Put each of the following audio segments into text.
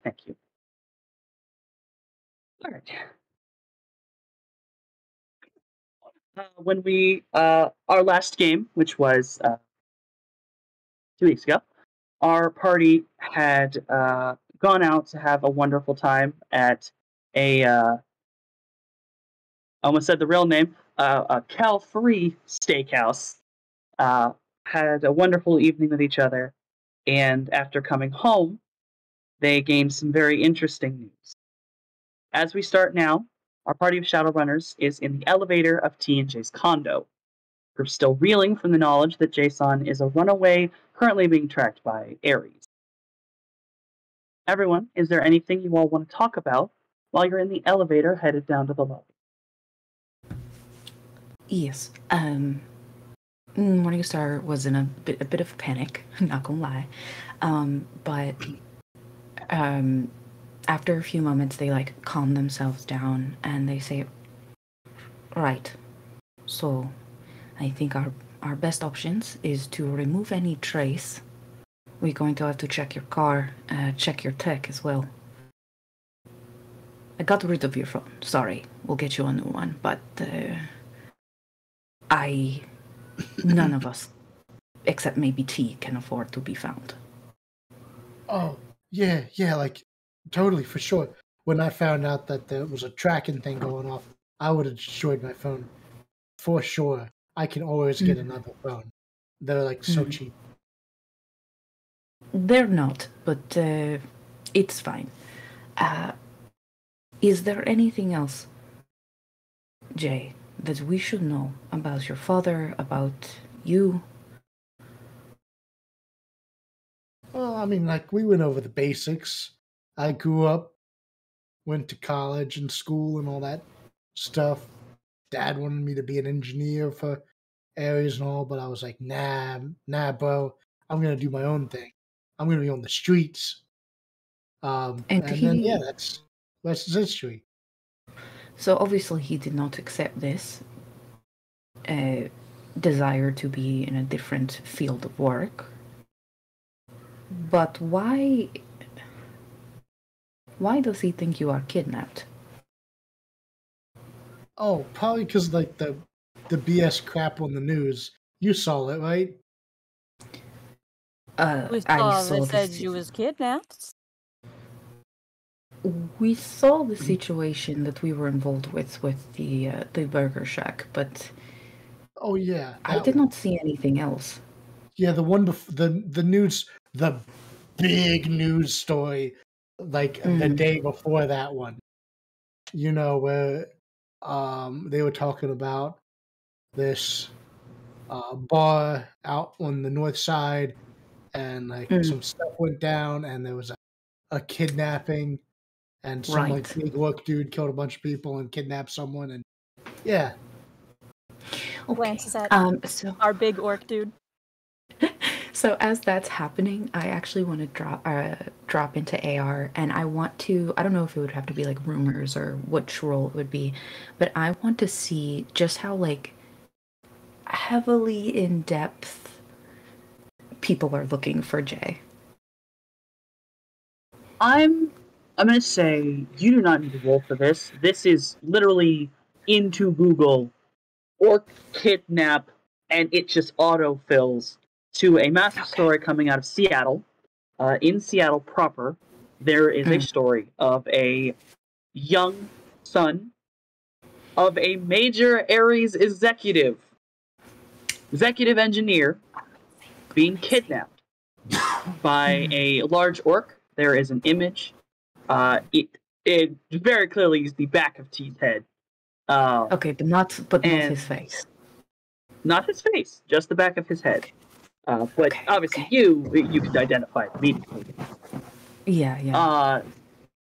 Thank you. All right. When we our last game, which was 2 weeks ago, our party had gone out to have a wonderful time at a I almost said the real name, a Cal-free steakhouse. Uh, had a wonderful evening with each other, and after coming home, they gained some very interesting news. As we start now, our party of Shadowrunners is in the elevator of T and J's condo. We're still reeling from the knowledge that Jason is a runaway currently being tracked by Ares. Everyone, is there anything you all want to talk about while you're in the elevator headed down to the lobby? Yes. Morningstar was in a bit of panic, not gonna lie. But after a few moments, they calm themselves down and they say, "Right. So, I think our best options is to remove any trace. We're going to have to check your car, check your tech as well. I got rid of your phone. Sorry, we'll get you a new one. But none of us, except maybe T, can afford to be found." Oh, yeah, totally, for sure. When I found out that there was a tracking thing going off, I would have destroyed my phone. For sure. I can always get another phone. They're, so cheap. They're not, but it's fine. Is there anything else, Jay, that we should know about your father, about you? Well, I mean, we went over the basics. I grew up, went to college and school and all that stuff. Dad wanted me to be an engineer for Ares and all, but I was like, nah, bro. I'm going to do my own thing. I'm going to be on the streets. And then, yeah, that's history. So obviously he did not accept this desire to be in a different field of work. But why does he think you are kidnapped? Oh, probably because, the BS crap on the news. You saw it, right? We saw they said you was kidnapped. We saw the situation that we were involved with the Burger Shack, but oh yeah, I did not see anything else. Yeah, the one the news, the big news story, the day before that one. You know, where they were talking about this bar out on the north side, and some stuff went down, and there was a kidnapping. And some big orc dude killed a bunch of people and kidnapped someone, and yeah. Glances at our big orc dude. So as that's happening, I actually want to drop into AR, and I want to. I don't know if it would have to be rumors or which role it would be, but I want to see just how heavily in depth people are looking for Jay. I'm going to say you do not need to roll for this. This is literally into Google or kidnap, and it just autofills to a massive story coming out of Seattle. In Seattle proper, there is a story of a young son of a major Ares executive engineer being kidnapped by a large orc. There is an image. It very clearly is the back of T's head. Okay, but not his face. Not his face, just the back of his head. But obviously you could identify it immediately. Yeah.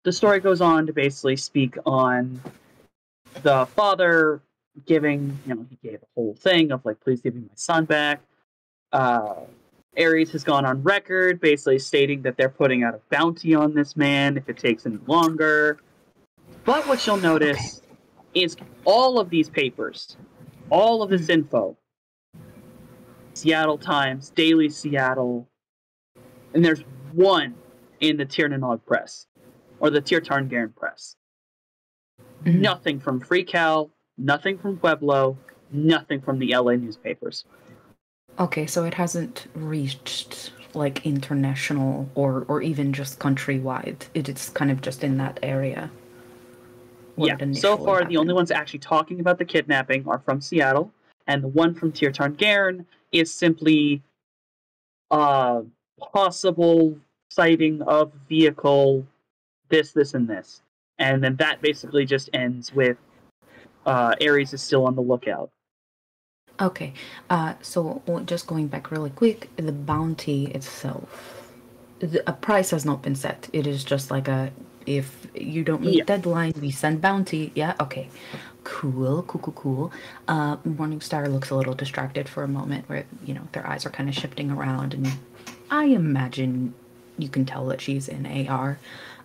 The story goes on to basically speak on the father giving, he gave a whole thing of please give me my son back. Ares has gone on record basically stating that they're putting out a bounty on this man if it takes any longer. But what you'll notice is all of these papers, all of this info, Seattle Times, Daily Seattle, and there's one in the Tirnanog Press. or the Tirtarn Garen Press. Mhm. Nothing from Free Cal, nothing from Pueblo, nothing from the LA newspapers. Okay, so it hasn't reached like international or even just countrywide. It is kind of just in that area. Yeah, so far the only ones actually talking about the kidnapping are from Seattle, and the one from Tirtarn Garen is simply possible sighting of vehicle, this, and this. And then that basically just ends with Ares is still on the lookout. Okay, so just going back really quick, the bounty itself, a price has not been set. It is just like if you don't meet deadline, we send bounty. Yeah, okay. Cool. Morningstar looks a little distracted for a moment where, their eyes are kind of shifting around, and I imagine you can tell that she's in AR.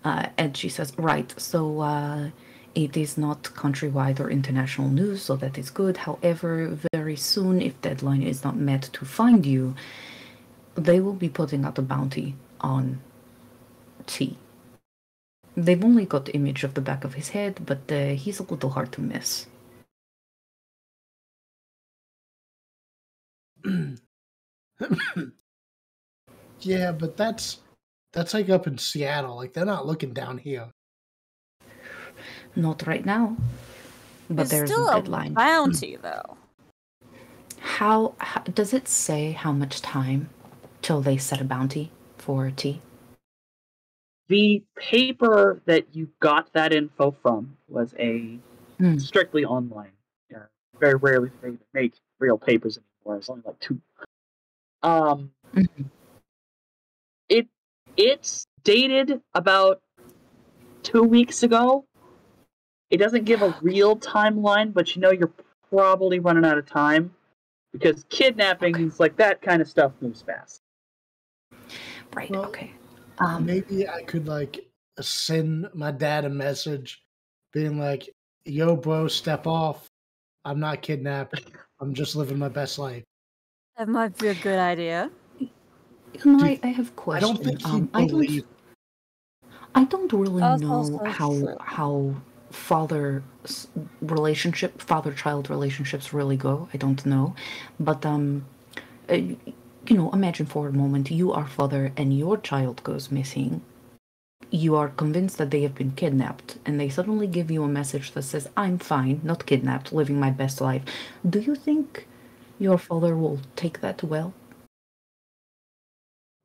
And she says, right, so it is not countrywide or international news, so that is good. However, very soon, if deadline is not met to find you, they will be putting out a bounty on T. They've only got the image of the back of his head, but he's a little hard to miss. Yeah, but that's like up in Seattle. Like, they're not looking down here. Not right now. But there's still a deadline. A bounty, though. How does it say how much time till they set a bounty for T? The paper that you got that info from was a strictly online. Yeah, very rarely they make real papers anymore. It's only like 2. It's dated about 2 weeks ago. It doesn't give a real timeline, but you're probably running out of time because kidnappings like that kind of stuff moves fast. Right. Well, okay. Maybe I could send my dad a message, being like, "Yo, bro, step off. I'm not kidnapped. I'm just living my best life." That might be a good idea. I have questions. I don't think he believes. I don't really know how father-child relationships really go. I don't know, but imagine for a moment you are father and your child goes missing. You are convinced that they have been kidnapped, and they suddenly give you a message that says, "I'm fine, not kidnapped, living my best life." Do you think your father will take that well?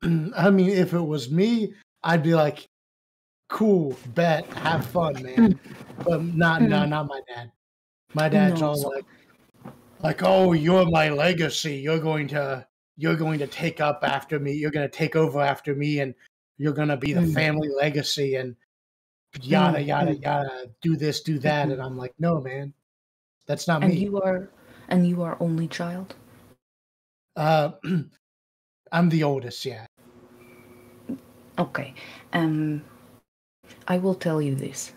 I mean, if it was me, I'd be like, "Cool, bet, have fun, man." But not my dad. My dad's all like, "Oh, you're my legacy. You're going to take up after me. You're going to take over after me, and you're going to be the family legacy, and yada yada yada. Do this, do that." And I'm like, "No, man, that's not me." And you are only child? I'm the oldest, yeah. Okay. I will tell you this.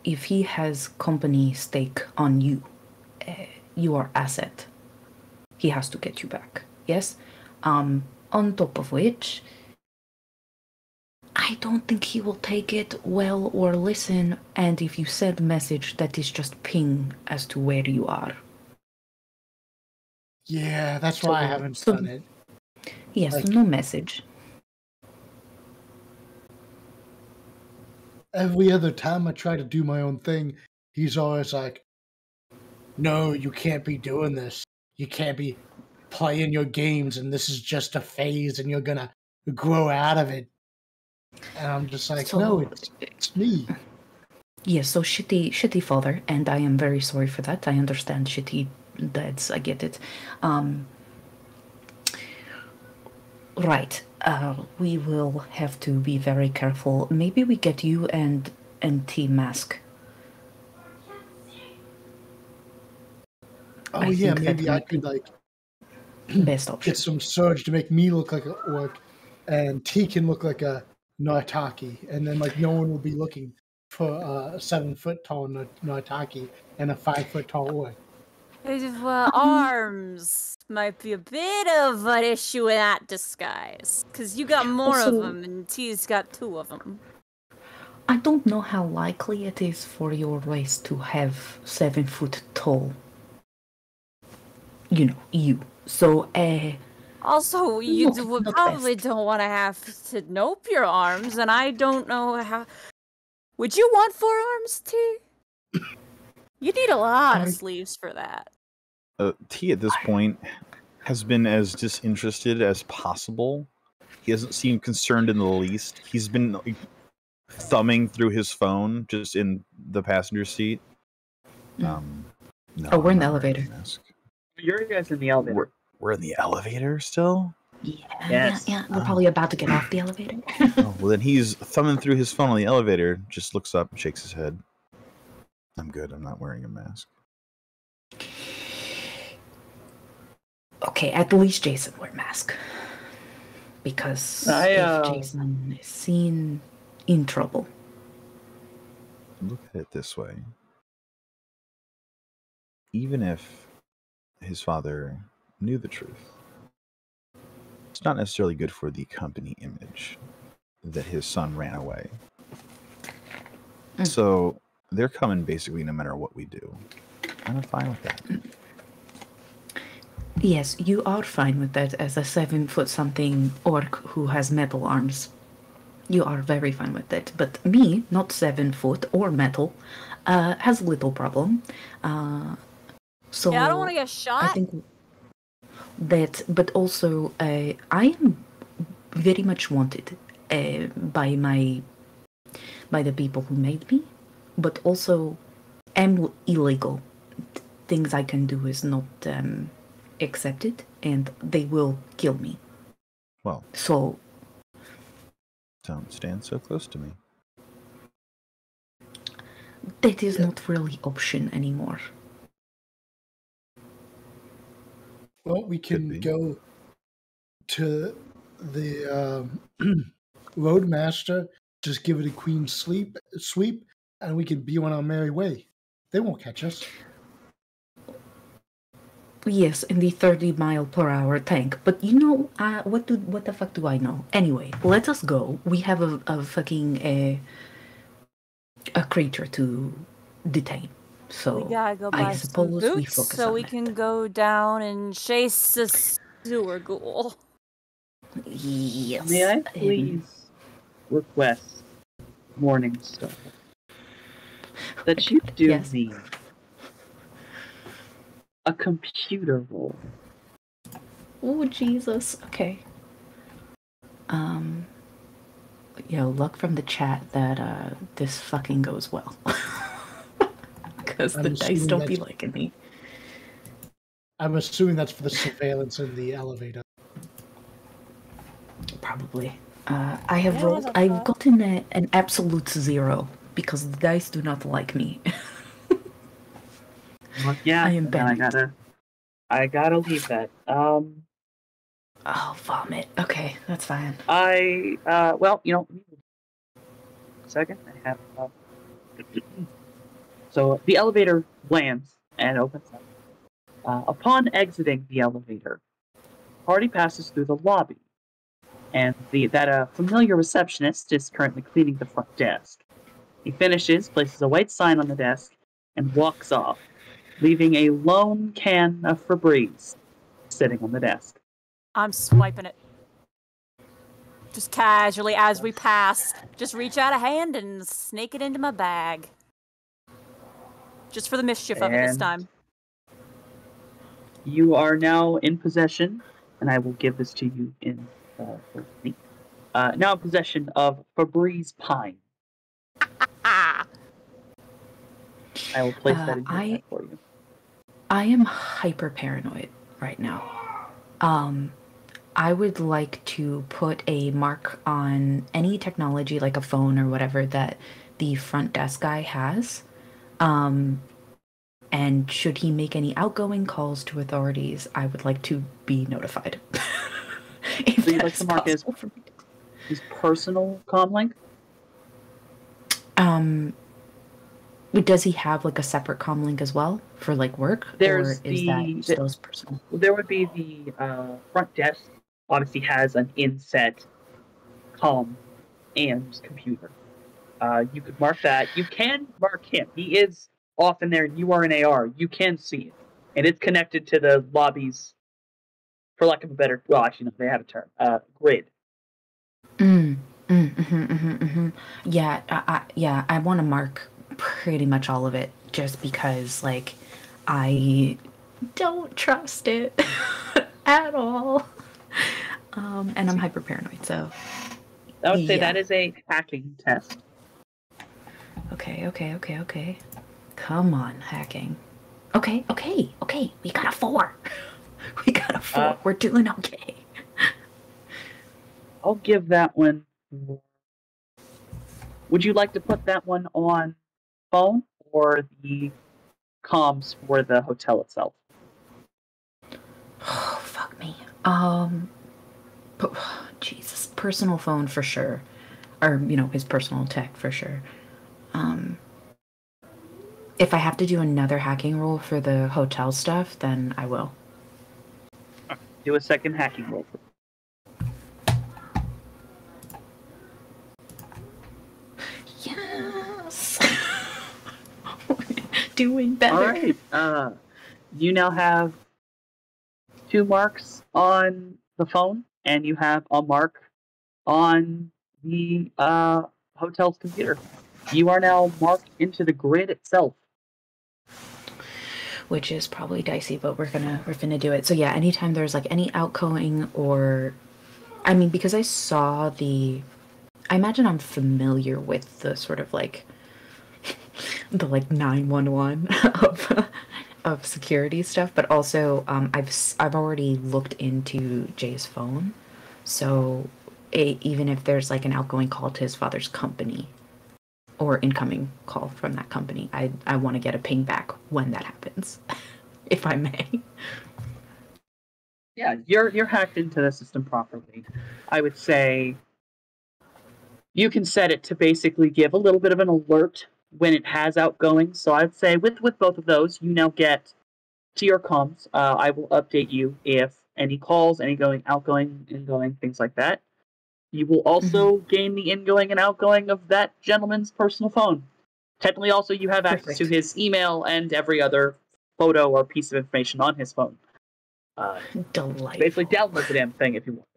If he has company stake on you, you are asset. He has to get you back. Yes? On top of which, I don't think he will take it well or listen, and if you send a message, that is just ping as to where you are. Yeah, that's why I haven't done it. Yes, no message. Every other time I try to do my own thing, he's always like, "No, you can't be doing this. You can't be playing your games, and this is just a phase, and you're gonna grow out of it." And I'm just like, "No, it's me." Yes, so shitty father, and I am very sorry for that. I understand shitty dads. I get it. Right. We will have to be very careful. Maybe we get you and T-Mask. Oh, yeah, maybe I could, best option. Get some Surge to make me look like an orc, and T can look like a Nartaki, and then, no one will be looking for a 7-foot-tall Nartaki and a 5-foot-tall orc. Well, arms might be a bit of an issue in that disguise, because you got more of them, and T's got 2 of them. I don't know how likely it is for your race to have 7 foot tall. You know, you. So, Also, No, would not probably best. don't want to have to nope your arms, and I don't know how. Would you want 4 arms, T? You need a lot of sleeves for that. T at this point has been as disinterested as possible. He hasn't seemed concerned in the least. He's been like, thumbing through his phone just in the passenger seat. No, we're in I'm the not wearing a elevator. mask. You're guys in the elevator. We're in the elevator still? Yes. Yeah. We're probably about to get off the elevator. Oh, well, then he's thumbing through his phone on the elevator, just looks up and shakes his head. I'm good. I'm not wearing a mask. Okay, at least Jason wear a mask. Because if Jason is seen in trouble. Look at it this way. Even if his father knew the truth, it's not necessarily good for the company image that his son ran away. So they're coming basically no matter what we do. And I'm fine with that. Yes, you are fine with that as a 7-foot-something orc who has metal arms. You are very fine with that. But me, not 7 foot or metal, has a little problem. So Yeah, I don't want to get shot. I think that, but also I am very much wanted by the people who made me, but also am illegal. Things I can do is not accepted, and they will kill me. Well, so don't stand so close to me. That is not really option anymore. Well, we can go to the Roadmaster, just give it a clean sweep, and we can be on our merry way. They won't catch us. Yes, in the 30-mile-per-hour tank. But you know, what the fuck do I know? Anyway, let us go. We have a fucking a creature to detain. So We gotta go buy I suppose some we boots focus so on we that. can go down and chase the sewer ghoul. Yes. May I please request, Morningstar, that you do me a computer roll. Oh, Jesus. Okay. Luck from the chat that this fucking goes well. Because the dice don't be liking me. I'm assuming that's for the surveillance in the elevator. Probably. I've gotten an absolute 0 because the dice do not like me. Well, yeah, I am bad. I gotta leave that. Oh, vomit. Okay, that's fine. Second, I have. So the elevator lands and opens up. Upon exiting the elevator, the party passes through the lobby, and that familiar receptionist is currently cleaning the front desk. He finishes, places a white sign on the desk, and walks off, leaving a lone can of Febreze sitting on the desk. I'm swiping it. Just casually as we pass. Just reach out a hand and snake it into my bag. Just for the mischief of it this time. You are now in possession, and I will give this to you in now in possession of Febreze Pine. I will place that in your bag for you. I am hyper paranoid right now. I would like to put a mark on any technology like a phone or whatever that the front desk guy has. And should he make any outgoing calls to authorities, I would like to be notified. So you'd like to mark his personal comlink? Does he have like a separate comlink as well for like work? Or is that still his personal? There would be the front desk. Obviously has an inset comm and computer. You could mark that. You can mark him. He is off in there. You are an AR. You can see it, and it's connected to the lobby's, for lack of a better, well, actually, no, they have a term. Grid. Yeah, I want to mark pretty much all of it, just because, like, I don't trust it at all. And I'm hyper paranoid, so. I would say that is a hacking test. Okay. Come on, hacking. Okay. We got a 4. We're doing okay. I'll give that one. Would you like to put that one on phone or the comms for the hotel itself? Oh, fuck me. Jesus, personal phone for sure. Or, his personal tech for sure. If I have to do another hacking roll for the hotel stuff, then I will. Do a second hacking roll. Yes! Doing better. All right. You now have 2 marks on the phone, and you have a mark on the hotel's computer. You are now marked into the grid itself. Which is probably dicey, but we're gonna do it. So yeah, anytime there's like any outgoing or, I mean, because I imagine I'm familiar with the sort of like the like 911 of security stuff, but also I've already looked into Jay's phone, so even if there's like an outgoing call to his father's company or incoming call from that company, I want to get a ping back when that happens, if I may. Yeah, you're hacked into the system properly. I would say you can set it to basically give a little bit of an alert when it has outgoing. So I'd say with both of those, you now get to your comms. I will update you if any calls, any outgoing, ingoing, things like that. You will also gain the ingoing and outgoing of that gentleman's personal phone. Technically, also, you have access to his email and every other photo or piece of information on his phone. Delightful. Basically, download the damn thing if you want.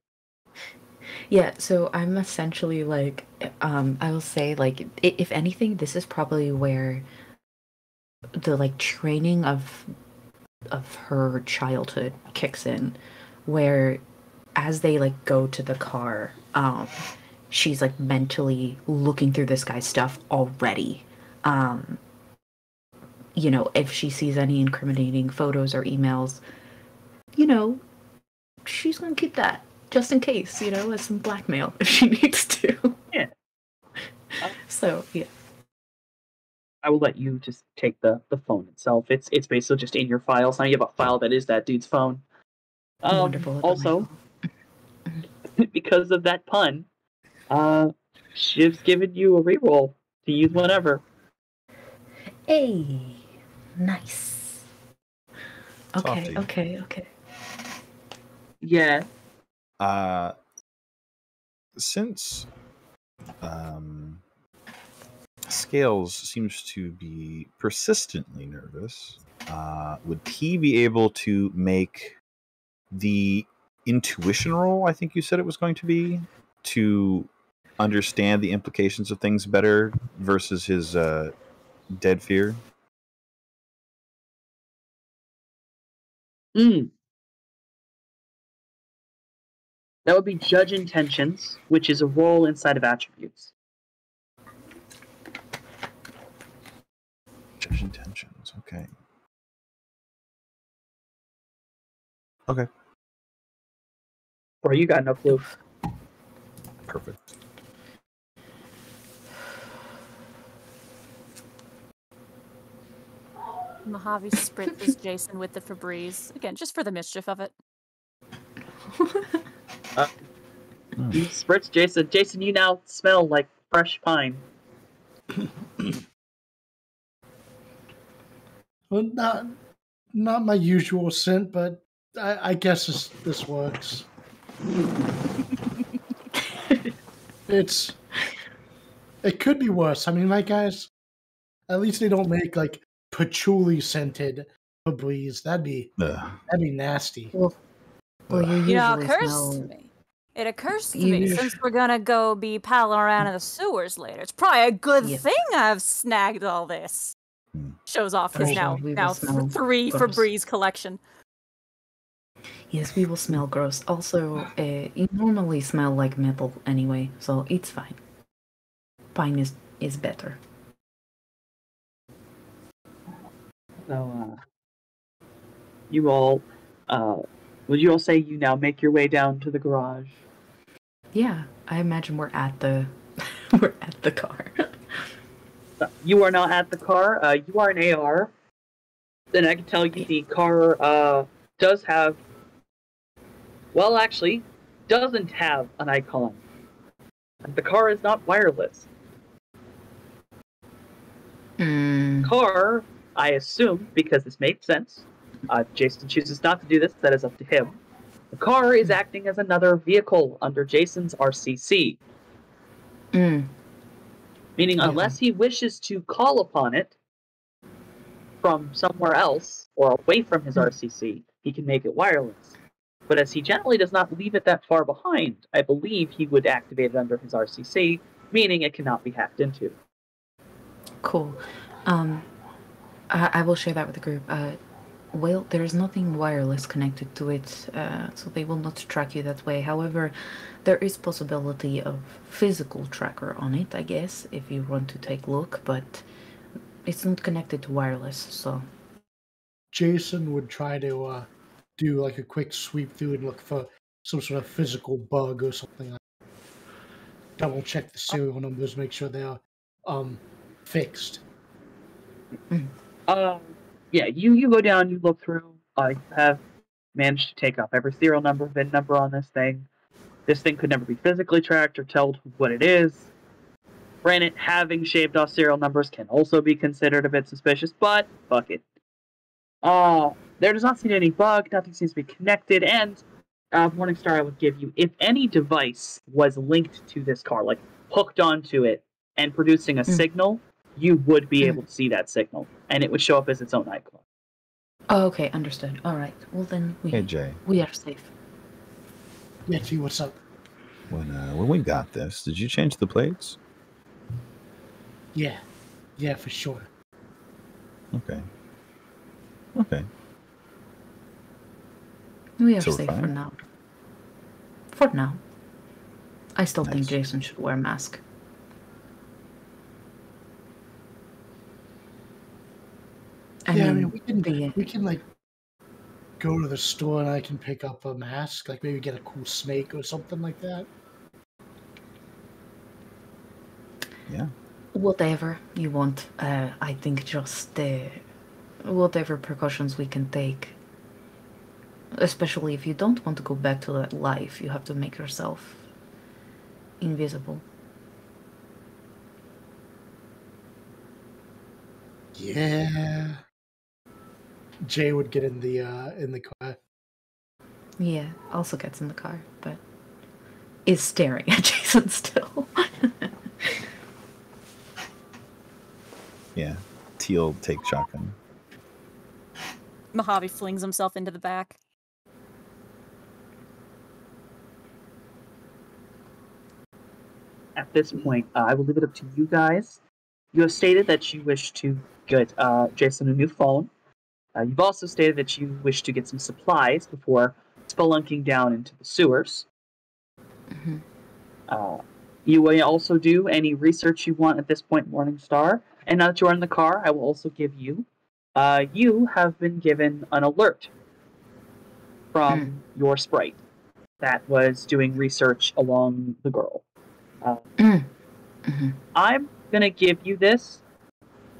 Yeah, so I'm essentially like, I will say, like, if anything, this is probably where the, like, training of her childhood kicks in, where as they, like, go to the car, she's, like, mentally looking through this guy's stuff already. If she sees any incriminating photos or emails, she's gonna keep that just in case, as some blackmail if she needs to. Yeah. So, yeah. I will let you just take the phone itself. It's basically just in your files. Now you have a file that is that dude's phone. Wonderful. Also, because of that pun, she's given you a reroll to use whenever. Hey, nice. Okay. Yeah. Since Scales seems to be persistently nervous, would he be able to make the intuition roll, I think you said it was going to be, to understand the implications of things better versus his dead fear? That would be Judge Intentions, which is a roll inside of attributes. Judge Intentions, okay. Okay. Bro, you got no clue. Perfect. Mojave spritz Jason with the Febreze. Again, just for the mischief of it. You spritz Jason. Jason, you now smell like fresh pine. Well, not my usual scent, but I guess this works. It could be worse. I mean, like, guys, at least they don't make like patchouli scented Febreze. That'd be nasty. Well, you You know, usually it occurs smell. to me. It occurs to You me, us- since we're gonna go be palling around in the sewers later, it's probably a good Yeah. thing I've snagged all this. Shows off his Right, now we will now smell 3 gross. Febreze collection. Yes, we will smell gross. Also, you normally smell like metal anyway, so it's fine. Pine is better. So, you all, would you all say you now make your way down to the garage? Yeah, I imagine we're at the we're at the car. You are now at the car. You are an AR. Then I can tell you the car does have. Well, actually, doesn't have an icon. The car is not wireless. Car, I assume, because this makes sense. Jason chooses not to do this. That is up to him. The car is acting as another vehicle under Jason's RCC. Meaning, unless he wishes to call upon it from somewhere else or away from his RCC, he can make it wireless. But as he generally does not leave it that far behind, I believe he would activate it under his RCC, meaning it cannot be hacked into. Cool. I will share that with the group. Well, there is nothing wireless connected to it, so they will not track you that way. However, there is possibility of physical tracker on it, I guess, if you want to take a look, but it's not connected to wireless, so... Jason would try to do like a quick sweep through and look for some sort of physical bug or something like that. Double check the serial numbers, make sure they're fixed. Yeah, you go down, you look through, you have managed to take off every serial number, VIN number on this thing. This thing could never be physically tracked or told what it is. Granted, having shaved off serial numbers can also be considered a bit suspicious, but fuck it. There does not seem to be any bug, nothing seems to be connected, and Morningstar, I would give you, if any device was linked to this car, like hooked onto it and producing a signal, you would be able to see that signal, and it would show up as its own icon. Oh, okay, understood. All right. Well, then Hey, Jay. we are safe. Yeah, G, what's up? When we got this, did you change the plates? Yeah, for sure. Okay. We are So we're safe for fine? now. For now. I still think Nice. Jason should wear a mask. I mean, we can like go to the store and I can pick up a mask, like maybe get a cool snake or something like that. Yeah. Whatever you want. I think just whatever precautions we can take. Especially if you don't want to go back to that life, you have to make yourself invisible. Yeah. Jay would get in the car. Yeah, also gets in the car, but is staring at Jason still. Yeah. Teal take shotgun. Mojave flings himself into the back. At this point, I will leave it up to you guys. You have stated that you wish to get Jason a new phone. You've also stated that you wish to get some supplies before spelunking down into the sewers. You may also do any research you want at this point, Morningstar. And now that you are in the car, I will also give you. You have been given an alert from your sprite that was doing research along the girl. I'm going to give you this.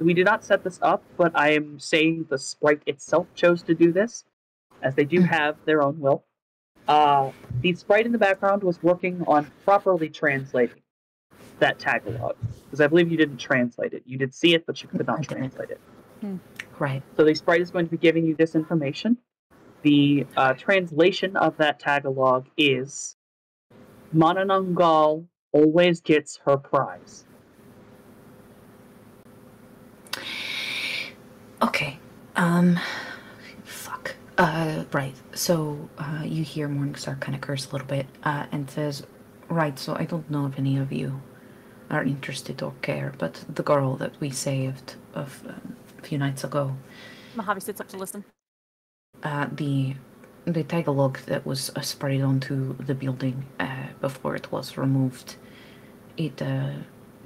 We did not set this up, but I am saying the sprite itself chose to do this, as they do have their own will. The sprite in the background was working on properly translating that tagalog, because I believe you didn't translate it. You did see it, but you could not translate it. Right. So the sprite is going to be giving you this information. The translation of that tagalog is Manananggal always gets her prize. Fuck. Right. So, you hear Morningstar kind of curse a little bit, and says, right, so I don't know if any of you are interested or care, but the girl that we saved a few nights ago, Mojave sits up to listen. the tagalog that was sprayed onto the building before it was removed, it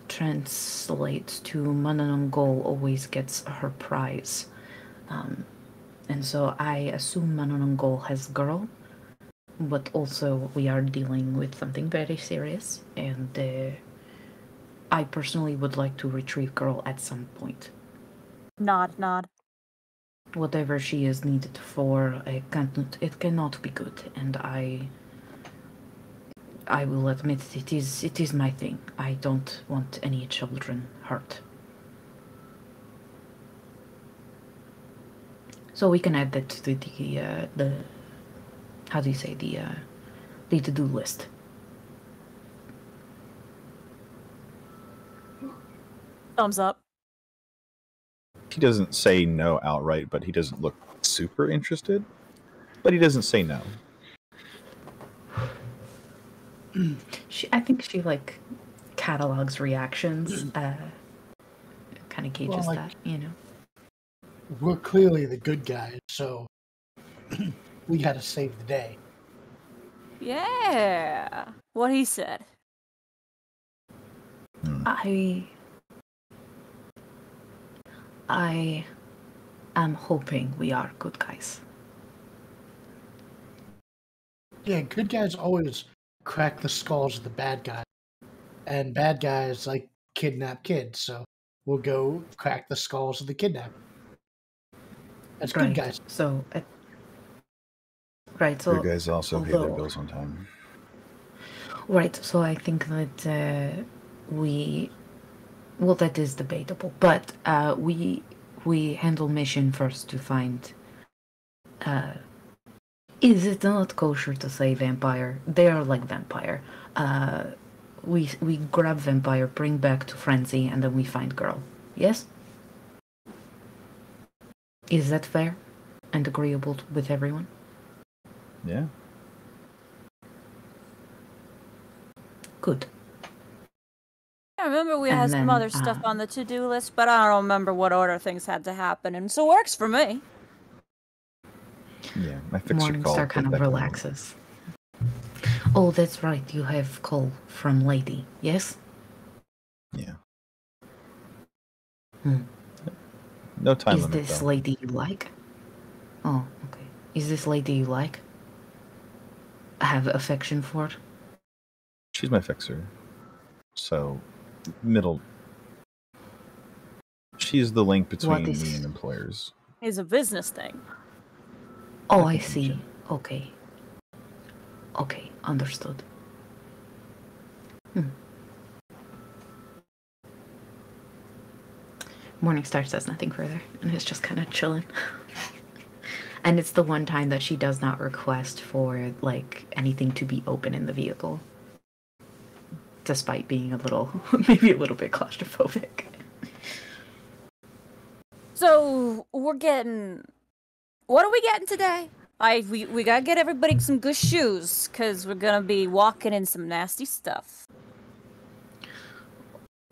translates to Mananangol always gets her prize. And so I assume Mananangol has girl, but also we are dealing with something very serious, and I personally would like to retrieve girl at some point. Nod. Whatever she is needed for, it cannot be good, and I will admit it is my thing. I don't want any children hurt. So we can add that to the how do you say, the to-do list. Thumbs up. He doesn't say no outright, but he doesn't look super interested. But he doesn't say no. I think she like catalogs reactions, kind of gauges that, you know. We're clearly the good guys, so we gotta save the day. Yeah. What he said. I am hoping we are good guys. Yeah, good guys always crack the skulls of the bad guys. And bad guys like kidnap kids, so we'll go crack the skulls of the kidnapper. That's right. Good guys. So, right. So good guys also pay their bills on time. Right. So I think that well, that is debatable, but we handle mission first to find. Is it not kosher to say vampire? They are like vampire. We grab vampire, bring back to frenzy, and then we find girl. Yes? Is that fair and agreeable with everyone? Yeah. Good. I remember we had some other stuff on the to-do list, but I don't remember what order things had to happen, and so it works for me. Yeah, my fixer call. Morningstar kind of relaxes. Oh, that's right. You have call from lady, yes? Yeah. Hmm. No time Is limit, this though. lady you like? Oh, okay. Is this lady you like? I have affection for it? She's my fixer. So, middle. She's the link between me and employers. It's a business thing. Oh, I see. Okay. Okay, understood. Morningstar says nothing further, and is just kind of chilling. And it's the one time that she does not request for, like, anything to be open in the vehicle. Despite being maybe a little bit claustrophobic. So, what are we getting today? We gotta get everybody some good shoes, because we're gonna be walking in some nasty stuff.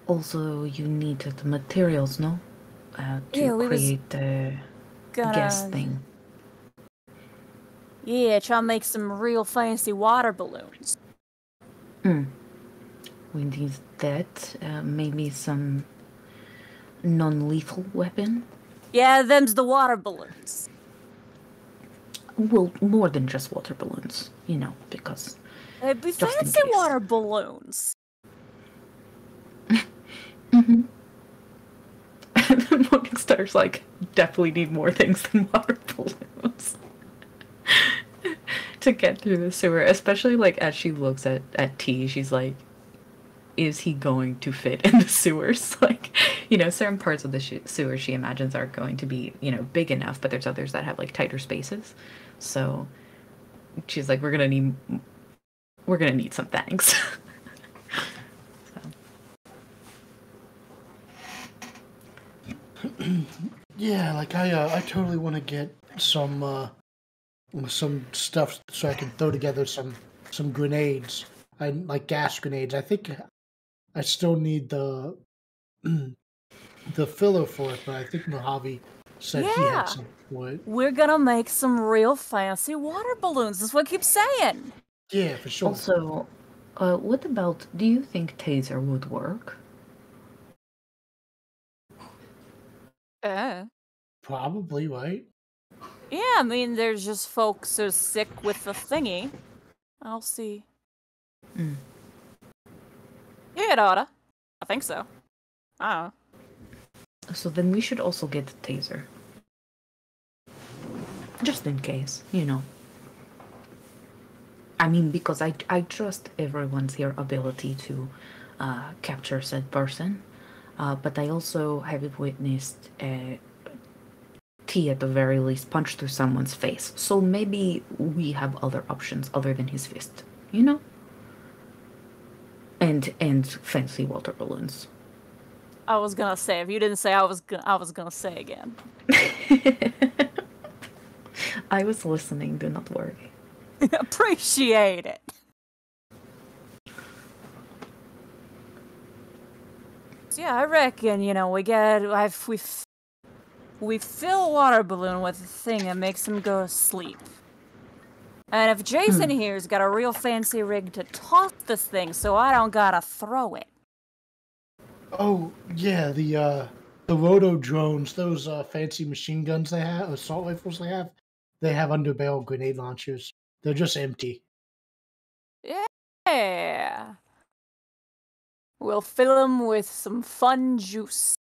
Also, you need the materials, no? To create the gas thing. Yeah, try to make some real fancy water balloons. We need that. Maybe some non-lethal weapon. Yeah, them's the water balloons. Well, more than just water balloons, you know, because... They'd be fancy water balloons. Mm-hmm. Morningstar's like, definitely need more things than water balloons. To get through the sewer, especially, like, as she looks at T, she's like, is he going to fit in the sewers? Like, you know, certain parts of the sewer she imagines are going to be, you know, big enough, but there's others that have, like, tighter spaces. So she's like, we're gonna need some things. Yeah, like I totally want to get some stuff so I can throw together some grenades. I like gas grenades. I think I still need the the filler for it, but I think Mojave said he had Yeah. some for it. We're gonna make some real fancy water balloons. That's what I keep saying. Yeah, for sure. Also, what about, do you think taser would work? Probably, right? Yeah, I mean, there's just folks who are sick with the thingy. I'll see. Mm. Yeah, it oughta. I think so. I don't know. So then we should also get the taser. Just in case, you know. I mean, because I trust everyone's here ability to capture said person, but I also have witnessed T at the very least punch through someone's face. So maybe we have other options other than his fist, you know? And fancy water balloons. I was gonna say, if you didn't say, I was gonna say again. I was listening, do not worry. Appreciate it. So yeah, I reckon, you know, we fill a water balloon with a thing that makes him go to sleep. And if Jason here's got a real fancy rig to toss this thing so I don't gotta throw it. Oh yeah, the roto drones, those fancy machine guns they have, assault rifles they have under barrel grenade launchers. They're just empty. Yeah. We'll fill them with some fun juice.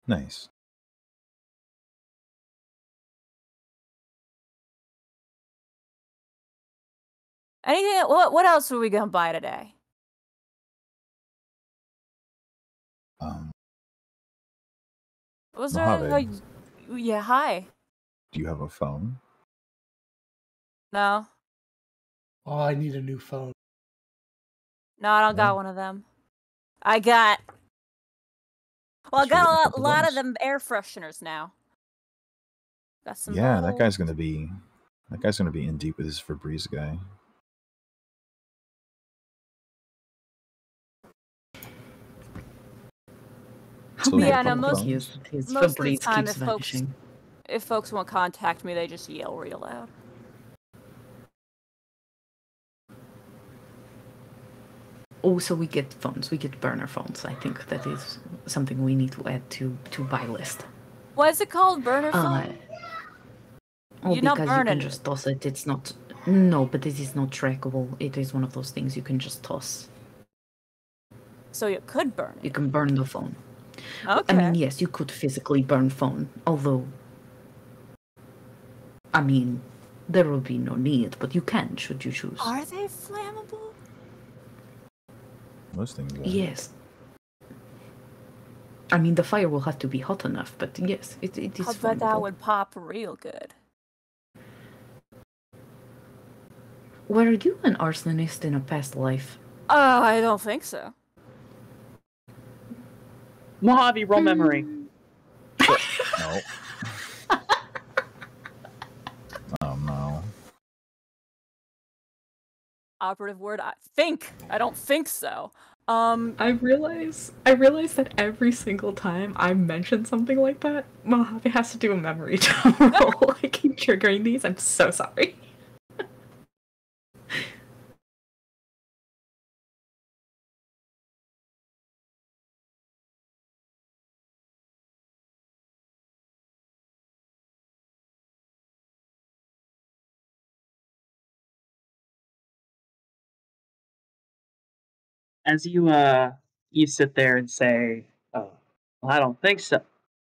Nice. Anything? What else are we gonna buy today? Was Mojave, there? Yeah, hi. do you have a phone? No, Oh, I need a new phone. no, I don't got one of them. I got. Well, I Let's forget got about a the lot ones. of them air fresheners now. Got some. Yeah, that bottles. guy's gonna be in deep with his Febreze guy. So Yeah, the no, most his most of the Febreze time, keeps vanishing. if folks won't contact me, they just yell real loud. Also, we get phones. We get burner phones. I think that is something we need to add to buy list. What is it called? Burner phone? Oh, You're not because you can burning just toss it. It's not. No, but it is not trackable. It is one of those things you can just toss. So you could burn it. You can burn the phone. Okay. I mean, yes, you could physically burn phone. Although, I mean, there will be no need, but you can, should you choose. Are they flammable? most things. Yes. I mean, the fire will have to be hot enough, but yes, it is I bet that flammable. would pop real good. Were you an arsonist in a past life? I don't think so. Mojave, roll memory. No. Oh no. Operative word, I think. I don't think so. I realize that every single time I mention something like that, Mojave has to do a memory roll. I keep triggering these. I'm so sorry. As you sit there and say, "Oh, well, I don't think so,"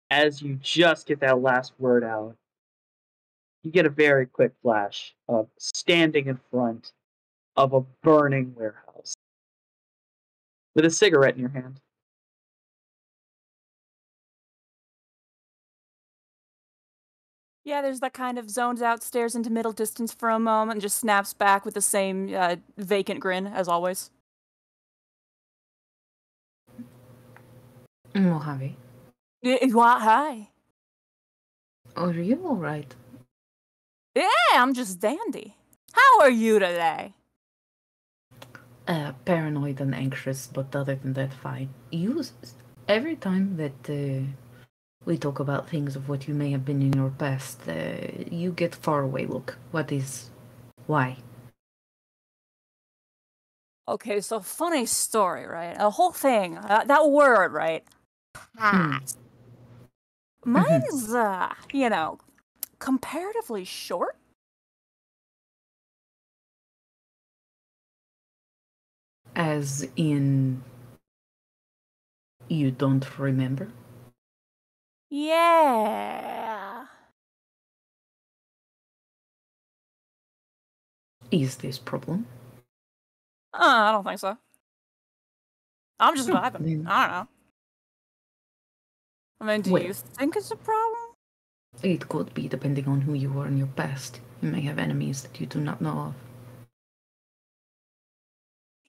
as you just get that last word out, you get a very quick flash of standing in front of a burning warehouse with a cigarette in your hand. Yeah, there's that kind of zones out, stares into middle distance for a moment, and just snaps back with the same vacant grin as always. Mojave, What? Hi. are you alright? Yeah, I'm just dandy. How are you today? Paranoid and anxious, but other than that, fine. Every time that we talk about things of what you may have been in your past, you get far away look. Why? Okay, so funny story, right? A whole thing. That word, right? Hat. Mine's, comparatively short. As in, you don't remember? Yeah. Is this problem? I don't think so. I'm just vibing. then- I don't know. I mean, do you think it's a problem? It could be, depending on who you were in your past. You may have enemies that you do not know of.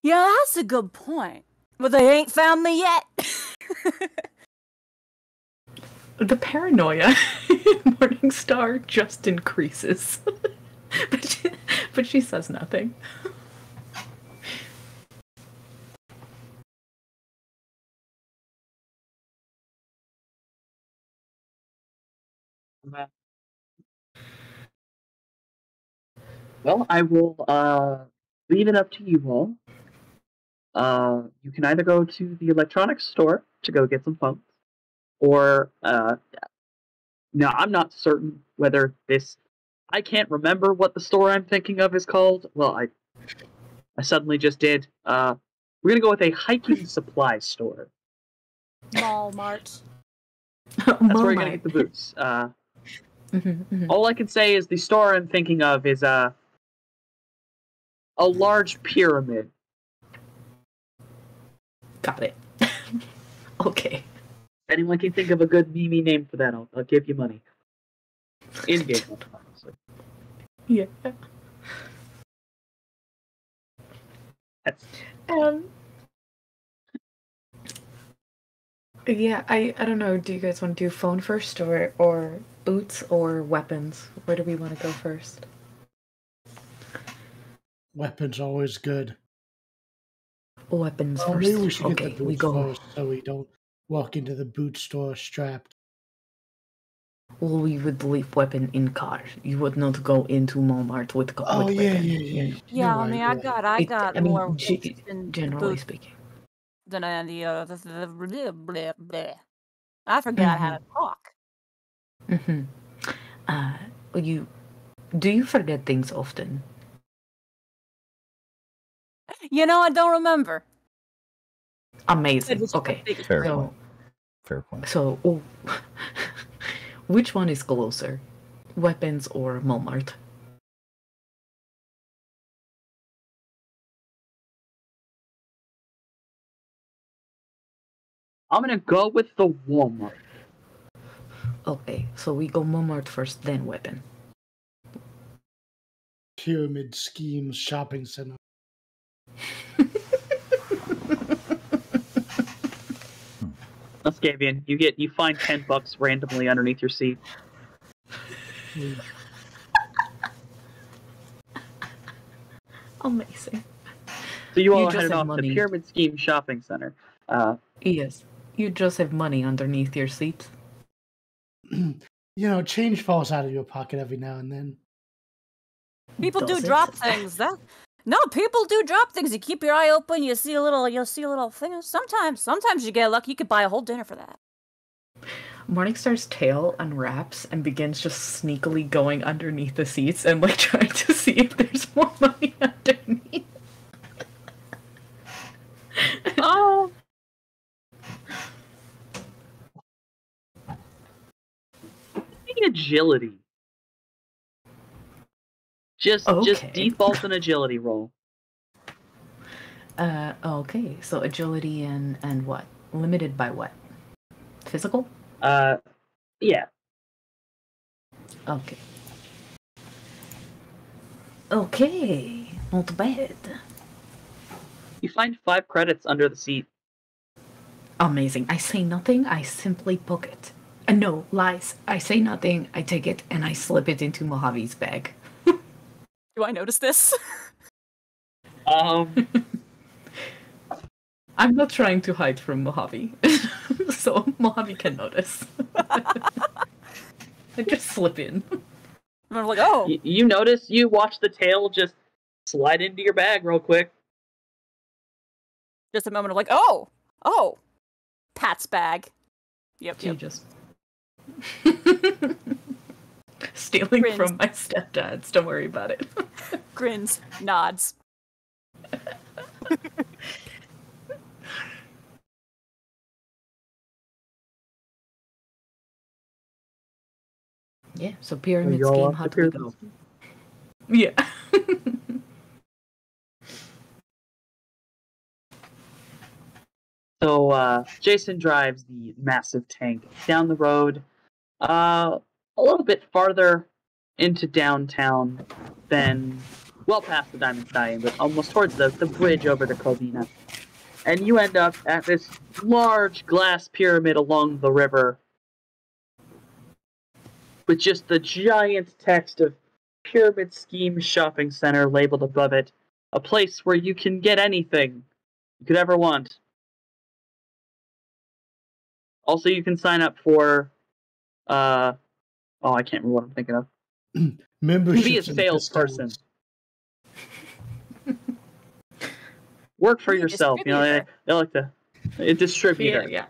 Yeah, that's a good point. But they ain't found me yet. The paranoia in Morningstar just increases. but she says nothing. Well, I will leave it up to you all. You can either go to the electronics store to go get some phones, or now I'm not certain whether this. I can't remember what the store I'm thinking of is called. Well, I suddenly just did. We're gonna go with a hiking supply store. Mall Mart. That's where you're gonna get the boots. All I can say is the store I'm thinking of is a large pyramid. Got it. Okay. If anyone can think of a good meme name for that, I'll give you money. In-game, obviously. Yeah. That's... Yeah, I don't know. Do you guys want to do phone first or boots or weapons? Where do we want to go first? Weapons always good. Weapons Well, first. maybe we should Okay, get the we boots go. first, so we don't walk into the boot store strapped. Well, we would leave weapon in car. You would not go into Walmart with Oh with yeah, weapon. yeah. You know. Yeah, You're I mean, right, I got more interest in generally boots speaking. than any other. Blah, blah, blah. I forgot how to talk. Do you forget things often? I don't remember. Amazing. Okay. Fair point. Fair point. So, which one is closer, weapons or Walmart? I'm gonna go with the Walmart. Okay, so we go Walmart first, then weapon. Pyramid Schemes Shopping Center. Skavian, you find $10 randomly underneath your seat. Amazing. So you all You are just headed have off to money. Pyramid Scheme Shopping Center. Yes, you just have money underneath your seat. Change falls out of your pocket every now and then. People Does do it? drop things. No, people do drop things. You keep your eye open. You'll see a little thing. Sometimes you get lucky. You could buy a whole dinner for that. Morningstar's tail unwraps and begins just sneakily going underneath the seats and trying to see if there's more money underneath. Oh. Agility. Just default an agility roll. Okay, so agility and what? Limited by what? Physical? Yeah. Okay. Okay, not bad. You find 5 credits under the seat. Amazing. I say nothing, I simply book it. No, lies. I say nothing, I take it, and I slip it into Mojave's bag. Do I notice this? Um, I'm not trying to hide from Mojave, so Mojave can notice. I just slip in. And I'm like, oh, you notice, you watch the tail just slide into your bag real quick. just a moment of like, oh, Pat's bag. Yep. She just stealing Grins. from my stepdad's. Don't worry about it. Grins, nods. Yeah, so pyramid Y'all scheme, off how the do we pyramid go? Yeah. So Jason drives the massive tank down the road, a little bit farther into downtown than, well past the Diamond Stallion, but almost towards the bridge over the Covina. And you end up at this large glass pyramid along the river with just the giant text of Pyramid Scheme Shopping Center labeled above it, a place where you can get anything you could ever want. Also, you can sign up for, I can't remember what I'm thinking of. Membership. Be a salesperson. Work for Be a yourself. You know, they like to a distributor. Yeah.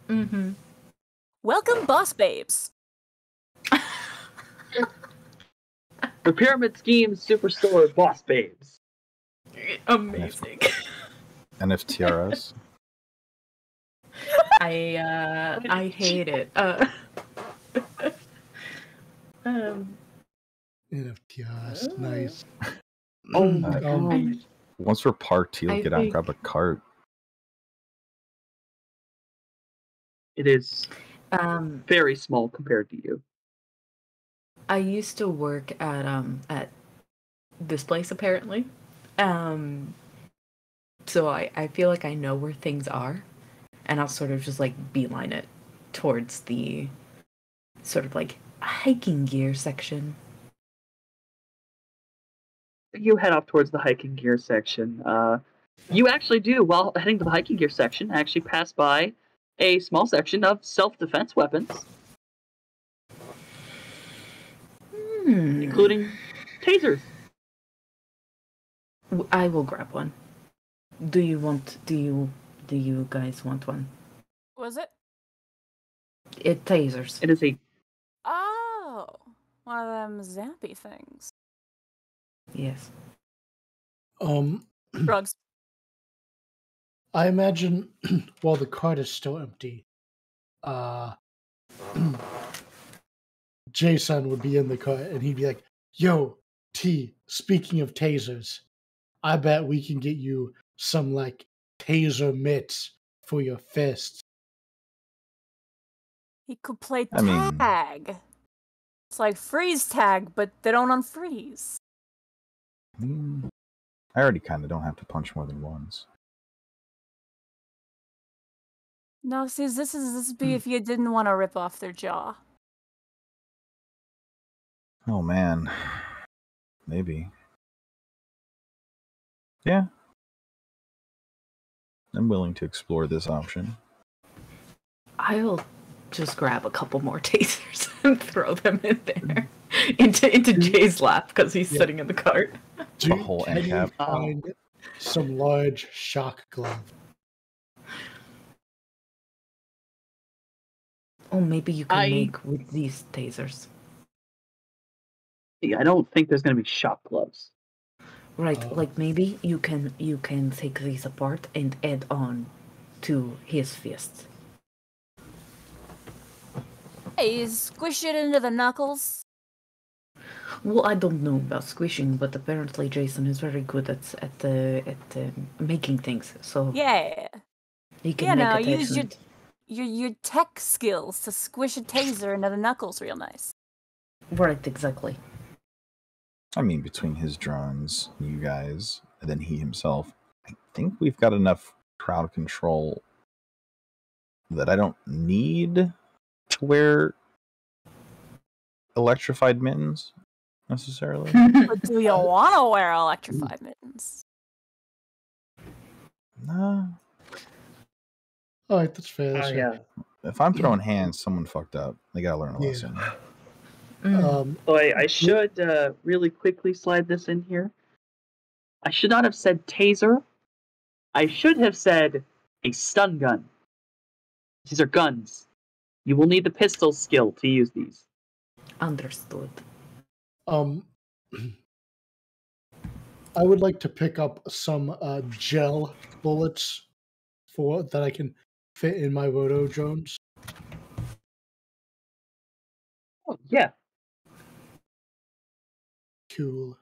Mm-hmm. Welcome, boss babes. The Pyramid Scheme Superstore Boss Babes. Amazing. NFTRS. I hate it. NFTs, nice. Oh my god. Once we're parked, he'll I get out and think- grab a cart. It is Um, very small compared to you. I used to work at this place apparently. So I feel like I know where things are, and I'll sort of just like beeline it towards the sort of like hiking gear section. You head off towards the hiking gear section. You actually do, while heading to the hiking gear section, actually pass by a small section of self-defense weapons, including tasers. I will grab one. Do you guys want one? Was it? Tasers. It is a Oh, one of them zappy things. Yes. Drugs. I imagine while the cart is still empty, Jason would be in the cart and he'd be like, "Yo, T, speaking of tasers, I bet we can get you some like taser mitts for your fists." He could play I mean- tag. It's like freeze tag, but they don't unfreeze. I already kind of don't have to punch more than once. No, see, this would be if you didn't want to rip off their jaw. Oh man. Maybe. Yeah. I'm willing to explore this option. I'll just grab a couple more tasers and throw them in there into Jay's lap because he's sitting in the cart. Do The whole can end you cap. find some large shock glove? Oh, maybe you can make with these tasers. I don't think there's going to be shock gloves. Right, like maybe you can take these apart and add on to his fist. Hey, squish it into the knuckles. Well, I don't know about squishing, but apparently Jason is very good at making things. So Yeah. he can make use attachment. your tech skills to squish a taser into the knuckles real nice. Right, exactly. I mean, between his drones, you guys, and then he himself, I think we've got enough crowd control that I don't need to wear electrified mittens necessarily. But do you want to wear electrified mittens? Nah. All right, that's fair. That's Oh, fair. yeah. If I'm throwing hands, someone fucked up. They gotta learn a lesson. So I should really quickly slide this in here. I should not have said taser. I should have said a stun gun. These are guns. You will need the pistol skill to use these. Understood. I would like to pick up some gel bullets for that I can fit in my roto drones. Oh, yeah. Cool.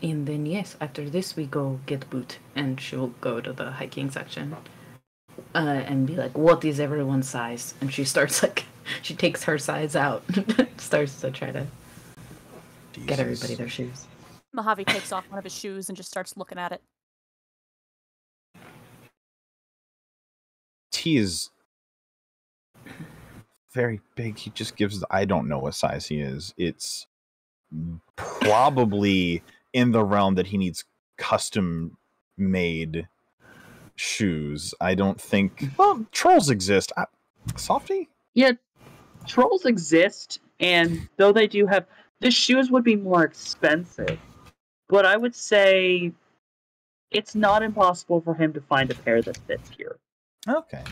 And then yes, after this we go get Boot, and she'll go to the hiking section, and be like, "What is everyone's size?" And she starts like, she takes her size out, starts to try to get everybody their shoes. Mojave takes off one of his shoes and just starts looking at it. He is very big. He just gives. I don't know what size he is. It's probably in the realm that he needs custom made shoes. I don't think. Well, trolls exist. Softy? Yeah, trolls exist, and though they do have, the shoes would be more expensive, but I would say it's not impossible for him to find a pair that fits here. Okay.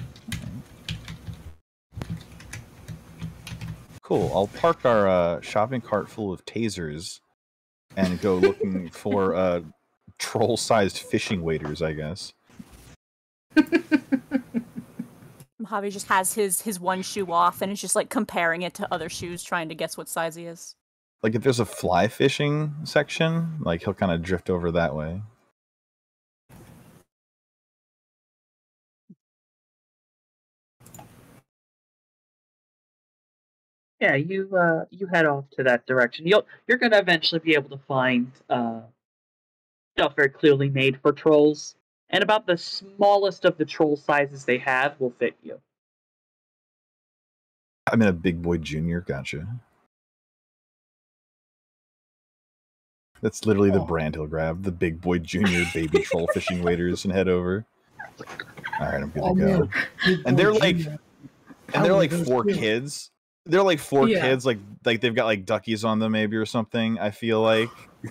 Cool. I'll park our shopping cart full of tasers and go looking for troll-sized fishing waders, I guess. Mojave just has his one shoe off and is just like comparing it to other shoes, trying to guess what size he is. Like if there's a fly fishing section, like he'll kind of drift over that way. Yeah, you head off to that direction. You're gonna eventually be able to find stuff very clearly made for trolls, and about the smallest of the troll sizes they have will fit you. I'm in a Big Boy Junior. Gotcha. That's literally the brand he'll grab. The Big Boy Junior baby troll fishing waders and head over. All right, I'm good to go. Man. And they're like, Those four too. kids. They're like four kids, like they've got like duckies on them maybe or something. I feel like.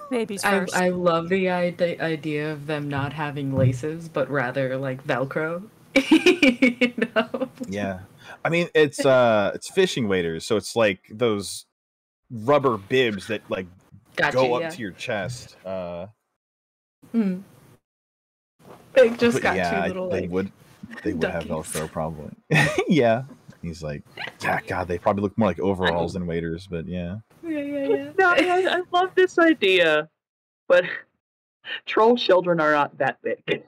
Babies first. I love the idea of them not having laces, but rather like Velcro. You know? Yeah, I mean it's fishing waders, so it's like those rubber bibs that like go up to your chest. They just got two little. They like, would have duckies. Velcro probably. Yeah, he's like, yeah, God, they probably look more like overalls than waders, but yeah. Yeah. No, I love this idea, but troll children are not that big.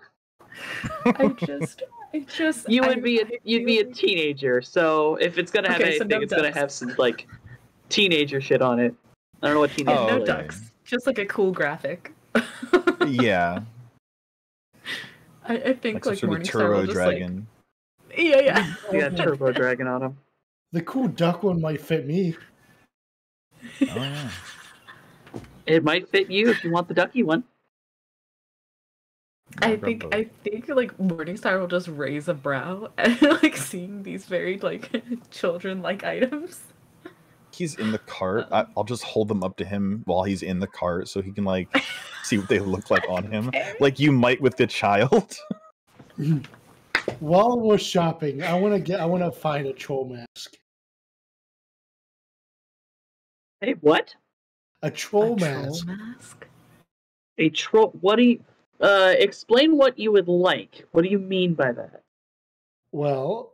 You'd be a teenager, so if it's gonna have anything, it's gonna have some like teenager shit on it. I don't know what teenager. No okay. ducks, just like a cool graphic. Yeah, I think like some like sort of Morningstar will turbo just dragon. like. Yeah. You got turbo dragon on him. The cool duck one might fit me. Oh yeah. It might fit you if you want the ducky one. I think like Morningstar will just raise a brow at like seeing these very like children-like items. He's in the cart. I'll just hold them up to him while he's in the cart so he can like see what they look like on him, like you might with the child. While we're shopping, I want to find a troll mask. Hey, what? A troll mask. A troll? What do you? Explain what you would like. What do you mean by that? Well,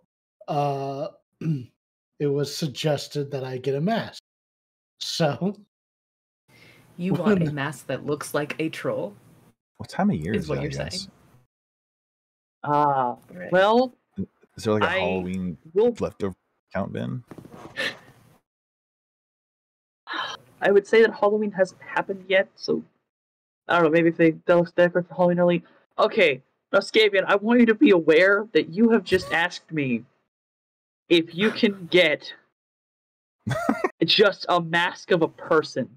it was suggested that I get a mask. So You want a mask that looks like a troll? What time of year Is is what it, you're I guess? saying. Right. Well, Is there like a I Halloween will- leftover count bin? I would say that Halloween hasn't happened yet, so I don't know, maybe if they'll decorate for Halloween early. Okay, now Scabian, I want you to be aware that you have just asked me if you can get just a mask of a person.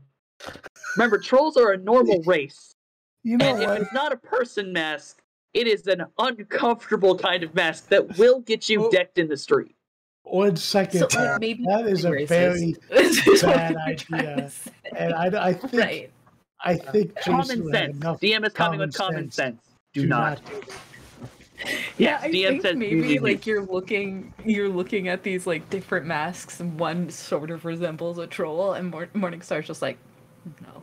Remember, trolls are a normal race. You know And if what? it's not a person mask, it is an uncomfortable kind of mask that will get you decked in the street. 1 second. So, like, maybe that is a racist. very bad idea. And I think Right. I think Jason Common would have sense. enough DM is coming with common sense. Do to not. do it. Yes, I DM think says maybe like you're looking at these like different masks, and one sort of resembles a troll, and Morningstar's just like, no,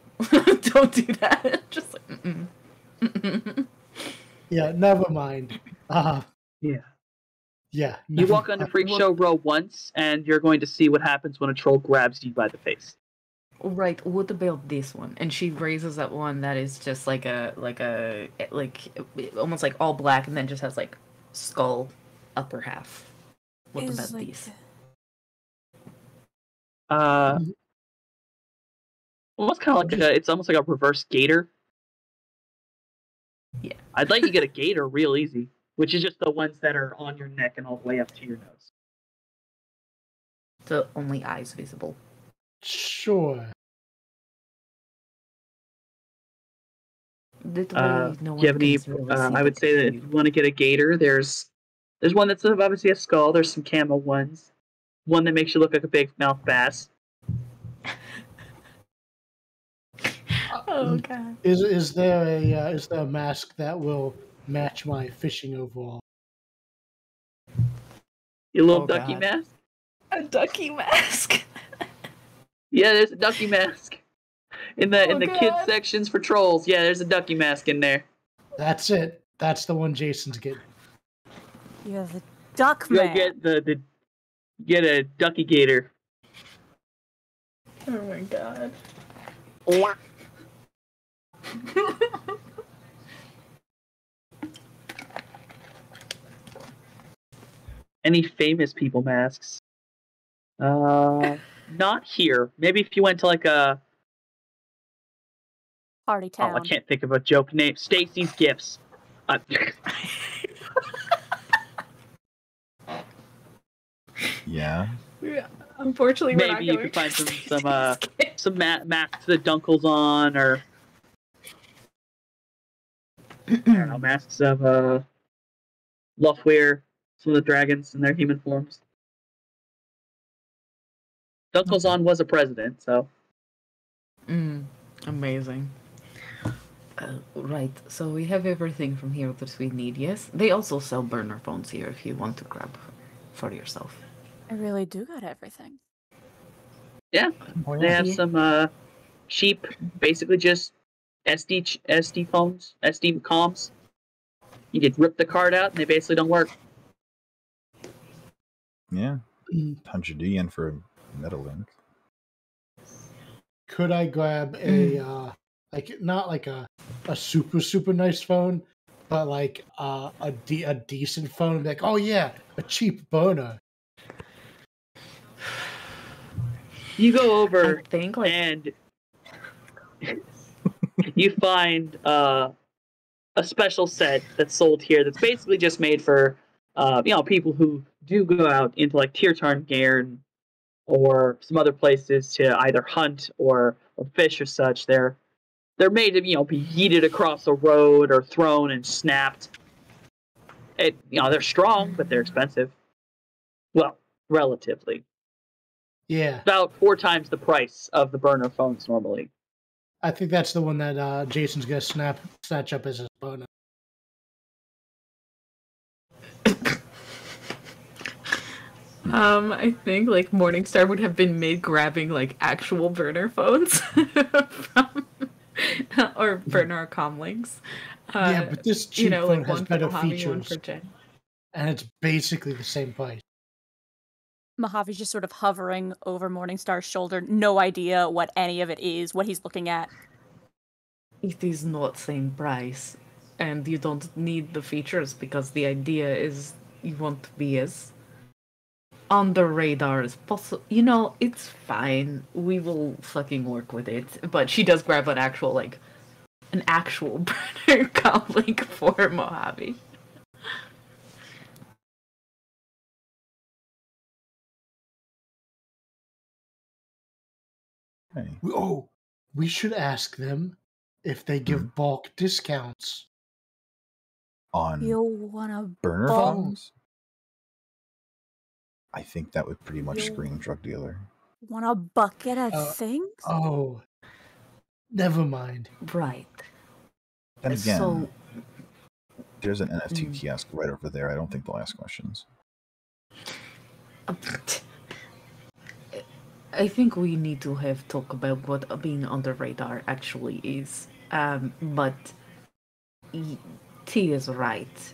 don't do that. Just like, Yeah, never mind. Yeah. Yeah. You walk onto Freak Show Row once, and you're going to see what happens when a troll grabs you by the face. Right, what about this one? And she raises that one that is just like almost like all black and then just has like skull upper half. What about like... these? Almost kind of like it's almost like a reverse gator. Yeah. I'd let you get a gator real easy, which is just the ones that are on your neck and all the way up to your nose. So only eyes visible. Sure. Do you have any? I would say that if you want to get a gator, there's one that's obviously a skull. There's some camel ones. One that makes you look like a big mouth bass. oh god. Is there a mask that will match my fishing overall? Your little ducky mask? A ducky mask. Yeah, there's a ducky mask. In the kids sections for trolls, yeah, there's a ducky mask in there. That's it. That's the one Jason's getting. You have the duck man. Get a ducky gator. Oh my god. Any famous people masks? Not here. Maybe if you went to like a Party town. Oh, I can't think of a joke name. Stacy's Gifts. Yeah. Unfortunately, we're maybe not you going could find to some masks that Dunkel's on, or I don't know, masks of Luftwear, some of the dragons in their human forms. Dunkel's on was a president, so. Amazing. Right, so we have everything from here that we need, yes? They also sell burner phones here if you want to grab for yourself. I really do got everything. Yeah, they have some cheap, basically just SD phones, SD comms. You could rip the card out and they basically don't work. Yeah. 100 yen for a Metalink. Could I grab a not like a super nice phone, but like a decent phone? Like, oh yeah, a cheap burner. You go over I think, and you find a special set that's sold here that's basically just made for people who do go out into like Tirtarngarn or some other places to either hunt or fish or such. They're made to be yeeted across a road or thrown and snapped. They're strong, but they're expensive. Well, relatively. Yeah. About 4 times the price of the burner phones normally. I think that's the one that Jason's gonna snatch up as his burner. I think like Morningstar would have been mid grabbing like actual burner phones from or burner comlinks. Yeah, but this cheap phone like has one better for Mojave, features, one for Jen. and it's basically the same price. Mojave's just sort of hovering over Morningstar's shoulder, no idea what any of it is, what he's looking at. It is not same price, and you don't need the features because the idea is you want to be as on the radar as possible. It's fine. We will fucking work with it. But she does grab an actual an actual burner comlink for Mojave. Hey. We should ask them if they give bulk discounts On You wanna burner bulk? phones? I think that would pretty much scream drug dealer. Want a bucket of things? Oh, never mind. Right. Then again, So, there's an NFT kiosk right over there. I don't think they'll ask questions. I think we need to have talk about what being under radar actually is. But T is right.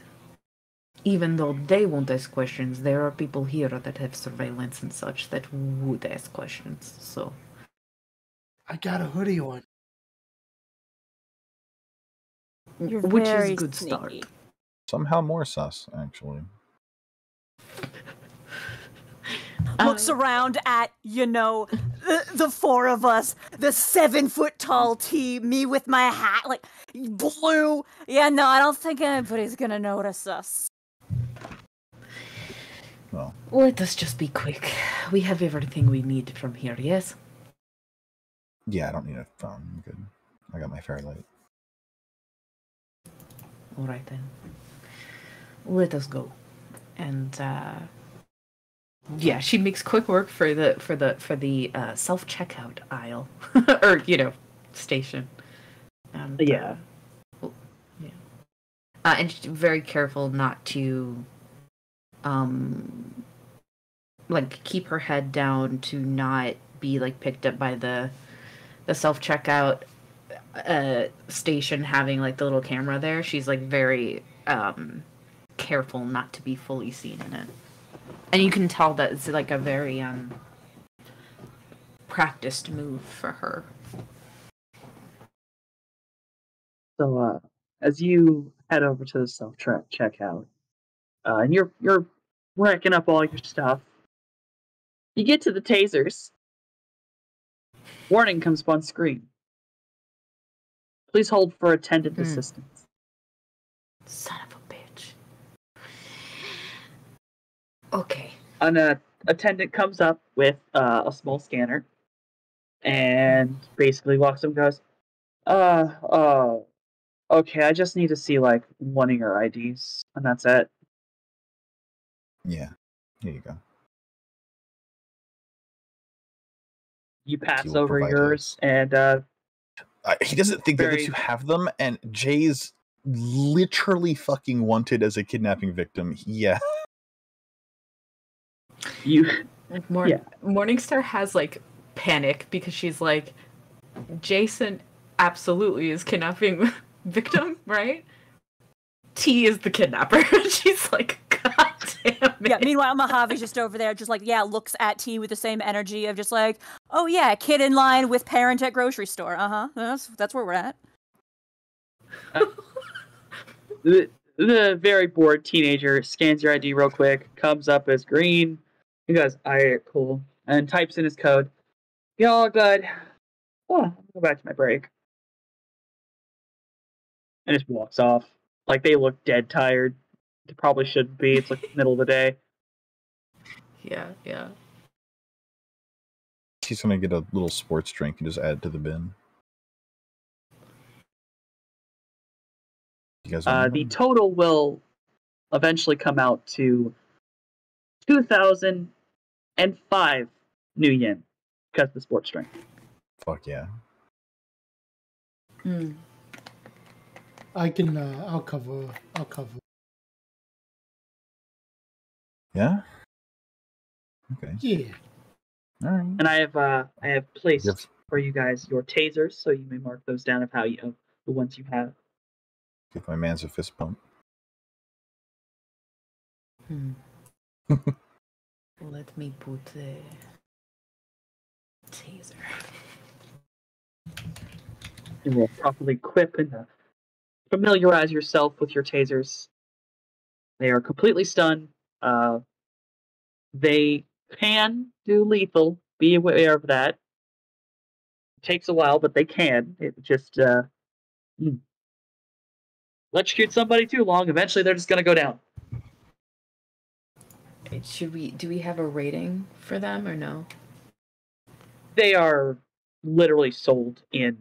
Even though they won't ask questions, there are people here that have surveillance and such that would ask questions. So I got a hoodie on. You're which is very a good sneaky. start. Somehow more sus, actually. Looks around at, the four of us, the 7-foot tall T, me with my hat, like, blue. Yeah, no, I don't think anybody's gonna notice us. Well, Let us just be quick. We have everything we need from here, yes? yeah, I don't need a phone. I'm good. I got my Fairlight. Alright then. Let us go. And Yeah, she makes quick work for the self checkout aisle or station. And, Yeah. And she's very careful not to keep her head down to not be picked up by the self checkout station having the little camera there. She's very careful not to be fully seen in it. And you can tell that it's a very practiced move for her. So, as you head over to the self-checkout, and you're racking up all your stuff, you get to the tasers. Warning comes up on screen. Please hold for attendant assistance. son of a bitch. Okay. An attendant comes up with a small scanner and basically walks up and goes, okay, I just need to see one of your IDs, and that's it. Yeah. Here you go. You pass will over provide yours, and he doesn't think that very- lets you have them, and Jay's literally fucking wanted as a kidnapping victim. Yeah. you Morningstar has panic because she's Jason absolutely is kidnapping victim, right? T is the kidnapper. She's God damn it. Yeah, meanwhile, Mojave's just over there, just looks at T with the same energy of just oh yeah, kid in line with parent at grocery store. That's where we're at. The very bored teenager scans your ID real quick, comes up as green. He goes, alright, cool. And types in his code. You all good? Oh, I'll go back to my break. And just walks off. They look dead tired. They probably shouldn't be. It's the middle of the day. Yeah. He's gonna get a little sports drink and just add it to the bin. You guys The total will eventually come out to 2,005 new yen because of the sports drink. Fuck yeah. I can. I'll cover. Yeah? Okay. Yeah. Alright. And I have placed Yep. for you guys your tasers, so you may mark those down of the ones you have. Give my man's a fist pump. Let me put the taser. You will properly equip and familiarize yourself with your tasers. They are completely stun. They can do lethal. Be aware of that. It takes a while, but they can. It just Electrocute somebody too long, eventually they're just going to go down. Do we have a rating for them or no? They are literally sold in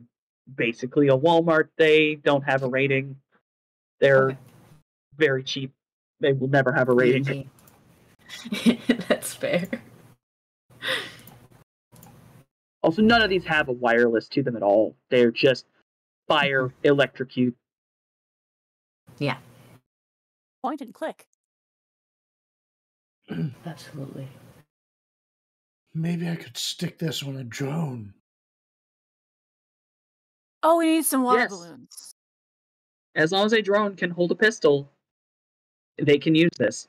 basically a Walmart. They don't have a rating. They're very cheap. They will never have a rating. That's fair. Also, none of these have a wireless to them at all. They're just fire, electrocute. Yeah. Point and click. Absolutely. Maybe I could stick this on a drone. Oh, we need some water Yes. balloons. As long as a drone can hold a pistol, they can use this.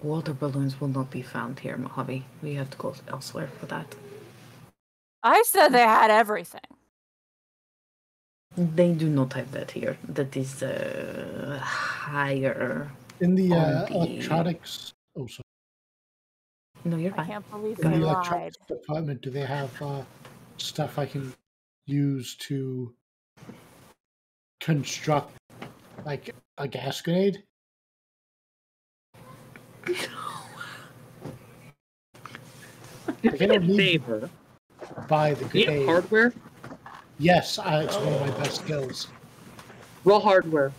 Water balloons will not be found here, Mojave. We have to go elsewhere for that. I said they had everything. They do not have that here. That is higher. In the On the- electronics... Oh, sorry. No, you're I fine. can't believe In they the lied. electronics department, do they have stuff I can use to construct, like, a gas grenade? Like, I don't need Favor. to buy the Do you have grenade. hardware? Yes, it's one of my best skills. Roll hardware.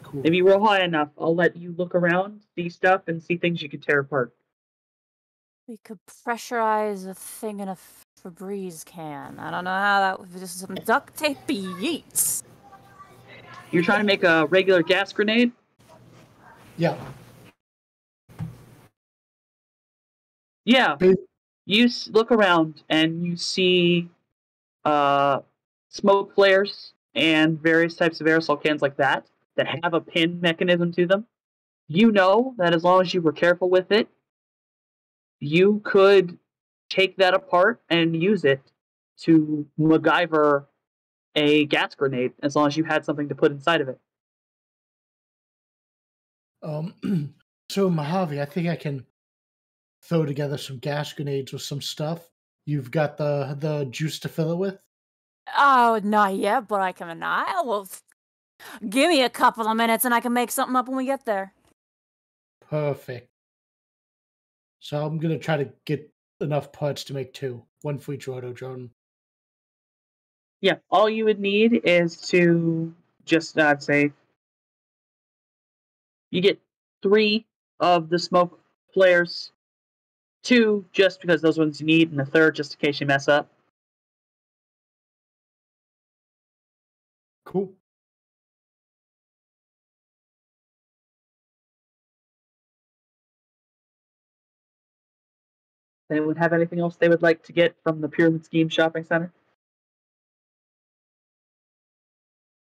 Cool. If you roll high enough, I'll let you look around, see stuff, and see things you can tear apart. We could pressurize a thing in a Febreze can. I don't know how that would just some duct tape yeets. You're trying to make a regular gas grenade? Yeah. Yeah. Ba- You look around and you see smoke flares and various types of aerosol cans like that have a pin mechanism to them. You know that as long as you were careful with it, you could take that apart and use it to MacGyver a gas grenade as long as you had something to put inside of it. So, Mojave, I think I can throw together some gas grenades with some stuff. You've got the juice to fill it with? Oh, not yet, but I can. Well, give me a couple of minutes and I can make something up when we get there. Perfect. So I'm going to try to get enough parts to make 2. 1 for each auto drone. Yeah, all you would need is to just, I'd say, you get 3 of the smoke flares, 2 just because those ones you need, and a third just in case you mess up. Cool. Anyone have anything else they would like to get from the Pyramid Scheme Shopping Center?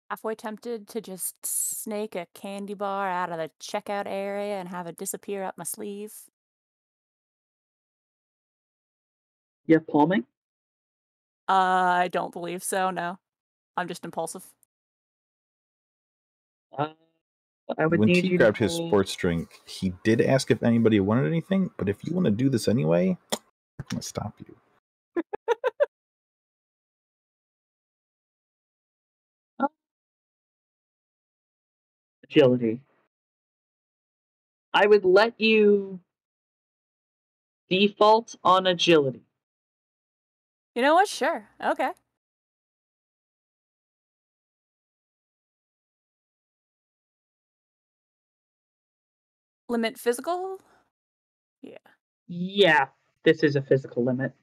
Halfway tempted to just snake a candy bar out of the checkout area and have it disappear up my sleeve. You have palming? I don't believe so, no. I'm just impulsive. I would When need T you grabbed to his roll- sports drink, he did ask if anybody wanted anything, but if you want to do this anyway, I'm going to stop you. agility. I would let you default on agility. You know what? Sure. Okay. Limit physical? Yeah. Yeah, this is a physical limit.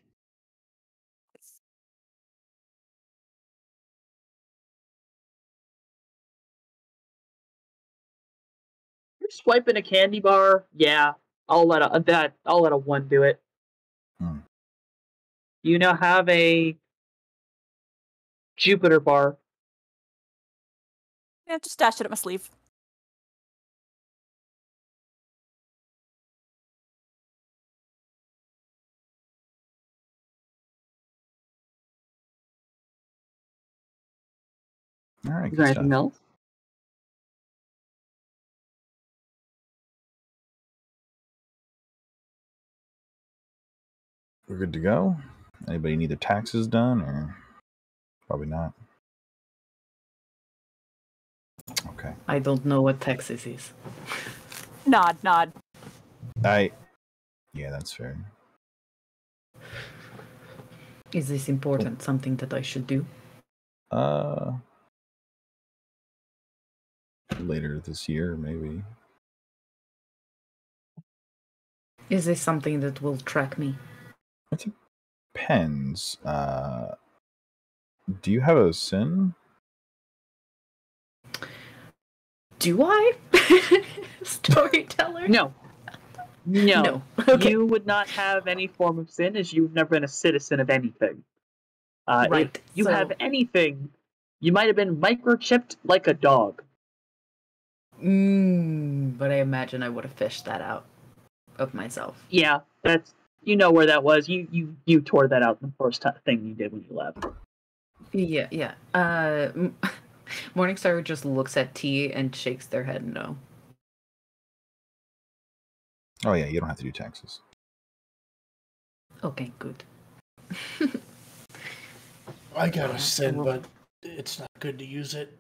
You're swiping a candy bar. Yeah, I'll let a 1 do it. You now have a Jupiter bar. Yeah, just stash it up my sleeve. All right, Is good there stuff. anything else? We're good to go. Anybody need their taxes done or? Probably not. Okay. I don't know what Texas is. Nod. Yeah, that's fair. Is this important? Something that I should do? Later this year, maybe. Is this something that will track me? It depends. Do you have a sin? Do I? Storyteller? No. No. Okay. You would not have any form of sin as you've never been a citizen of anything. Right. If you so- have anything, you might have been microchipped like a dog. But I imagine I would have fished that out of myself. Yeah, that's where that was. You tore that out in the first thing you did when you left. Yeah. Morningstar just looks at T and shakes their head no. Oh yeah, you don't have to do taxes. Okay, good. I got a sin, but it's not good to use it.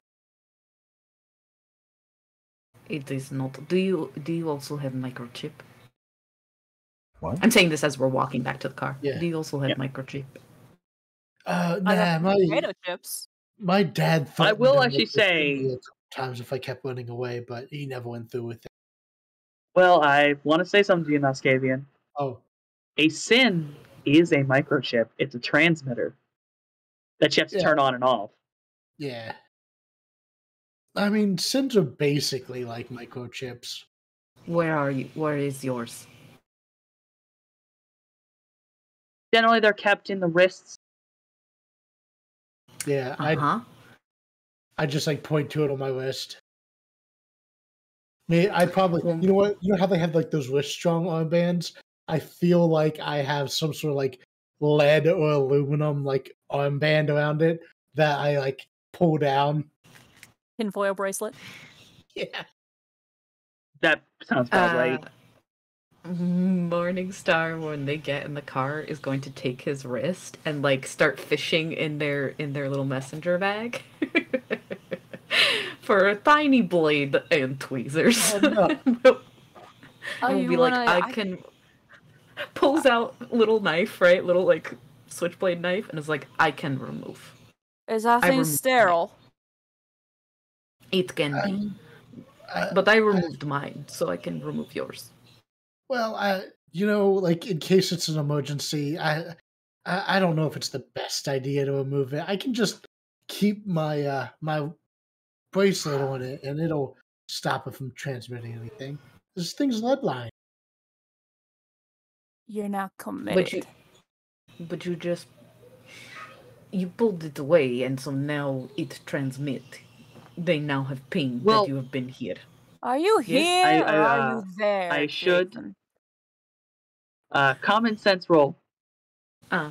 It is not. Do you also have microchip? What? I'm saying this as we're walking back to the car. Yeah. Do you also have Yeah. microchip? I Nah, have my potato chips. dad thought I will actually say, times if I kept running away, but he never went through with it. well, I want to say something to you, Noskavian. Oh, A sin is a microchip. It's a transmitter that you have to Yeah. turn on and off. yeah. I mean, sins are basically like microchips. Where are you? Where is yours? Generally, they're kept in the wrists. Yeah, I just like point to it on my wrist. I probably, Well- you know what? You know how they have like those wrist strong armbands? I feel like I have some sort of like lead or aluminum like armband around it that I like pull down. Tinfoil bracelet. Yeah. That sounds about right. Morningstar, when they get in the car, is going to take his wrist and like start fishing in their little messenger bag for a tiny blade and tweezers. Oh, no. And be like, I can. Pulls out little knife, right? Little like switchblade knife, and is like, I can remove. Is that I thing removed sterile? It can be, I- but I removed mine, so I can remove yours. Well, like in case it's an emergency, I don't know if it's the best idea to remove it. I can just keep my my bracelet on it, and it'll stop it from transmitting anything. This thing's lead line. You're not committed. But you just you pulled it away, and so now it transmit. They now have ping Well- that you have been here. Are you here I- or are you there? I should- Jason? Common sense roll. Uh.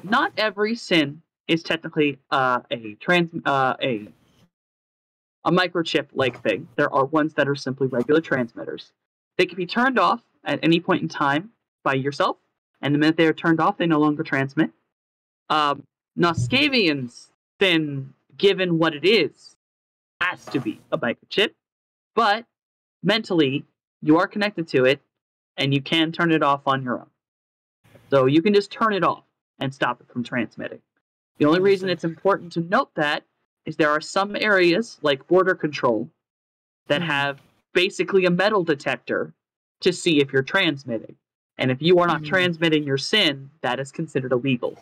Not every sin is technically a microchip like thing. There are ones that are simply regular transmitters. They can be turned off at any point in time by yourself, and the minute they are turned off, they no longer transmit. Noskavian's sin, given what it is, has to be a microchip, but mentally you are connected to it, and you can turn it off on your own. So you can just turn it off and stop it from transmitting. The only reason it's important to note that is there are some areas, like border control, that have basically a metal detector to see if you're transmitting. And if you are not transmitting your sin, that is considered illegal.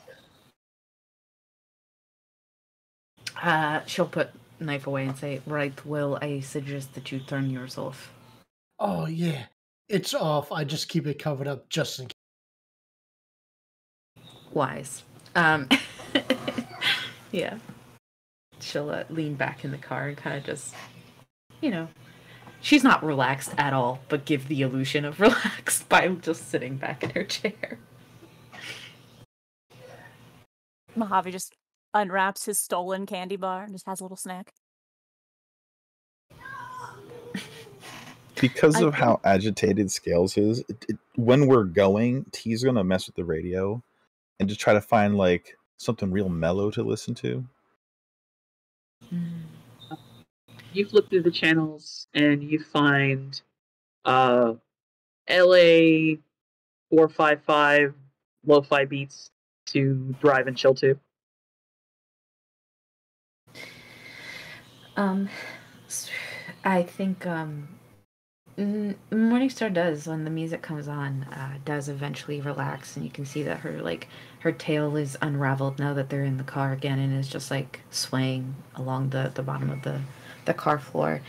She'll put knife away and say, right, well, I suggest that you turn yours off. Oh yeah, it's off. I just keep it covered up just in case. Wise. Yeah. She'll lean back in the car and kind of just, she's not relaxed at all, but give the illusion of relaxed by just sitting back in her chair. Mojave just unwraps his stolen candy bar and just has a little snack. Because of how agitated Scales is, when we're going, T's gonna mess with the radio and just try to find like something real mellow to listen to. You flip through the channels and you find LA 455 lo-fi beats to drive and chill to. I think Morningstar does, when the music comes on, does eventually relax, and you can see that her tail is unraveled now that they're in the car again, and is just like swaying along the bottom of the car floor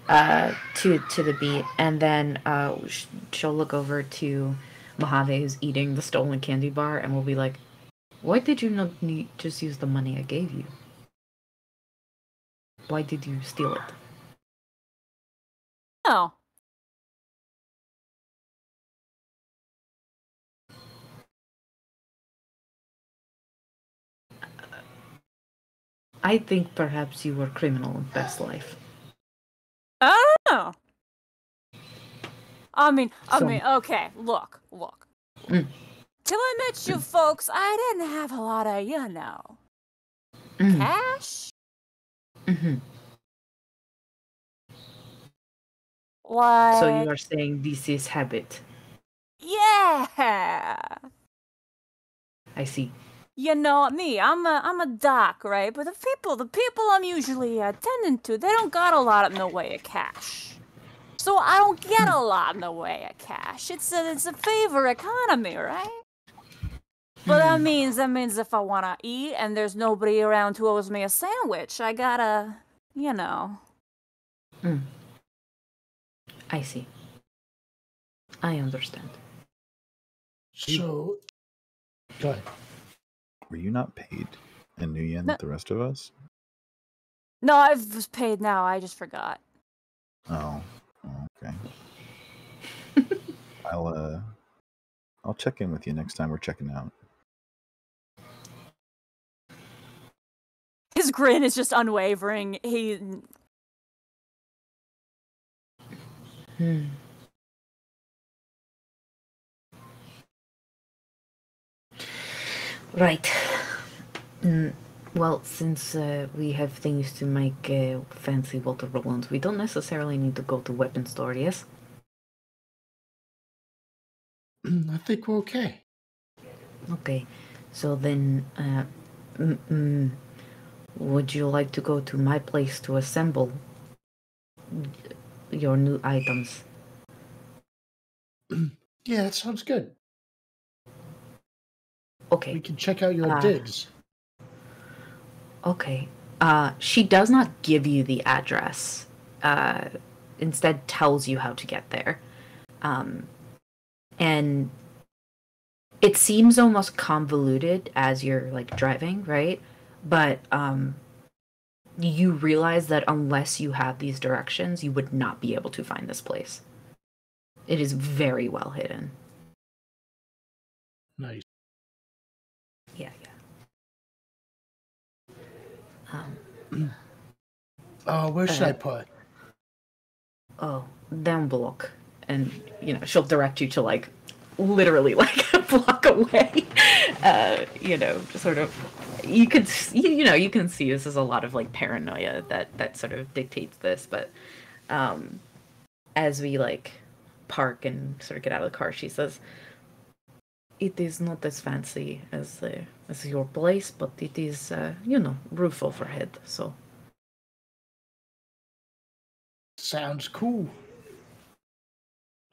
to the beat. And then she'll look over to Mojave, who's eating the stolen candy bar, and will be like, "Why did you not just use the money I gave you? Why did you steal it?" Oh. I think perhaps you were criminal in past life. Oh. I mean, okay, look. Mm. Till I met you folks, I didn't have a lot of, cash. Mm-hmm. Like, So you are saying this is habit. Yeah. I see. You know me, I'm a doc, right? But the people I'm usually attending to, they don't got a lot in the way of cash. So I don't get a lot in the way of cash. It's a favor economy, right? But that means if I want to eat and there's nobody around who owes me a sandwich, I gotta, I see. I understand. So, go ahead. Were you not paid in New Yen with the rest of us? No, I was paid now. I just forgot. Oh, okay. I'll check in with you next time we're checking out. His grin is just unwavering. Right. Well, since we have things to make fancy Walter Rollins, we don't necessarily need to go to weapon store, yes? I think we're okay. Okay. So then, would you like to go to my place to assemble your new items? Yeah, that sounds good. Okay. We can check out your digs. Okay. She does not give you the address. Instead tells you how to get there. And it seems almost convoluted as you're like driving, right? But you realize that unless you have these directions, you would not be able to find this place. It is very well hidden. Nice. Yeah. Where should I put? Oh, down block. And, she'll direct you to, like, literally, like, a block away. Sort of, you can see this is a lot of, like, paranoia that sort of dictates this. But as we, like, park and sort of get out of the car, she says, "It is not as fancy as your place, but it is, roof overhead, so." Sounds cool.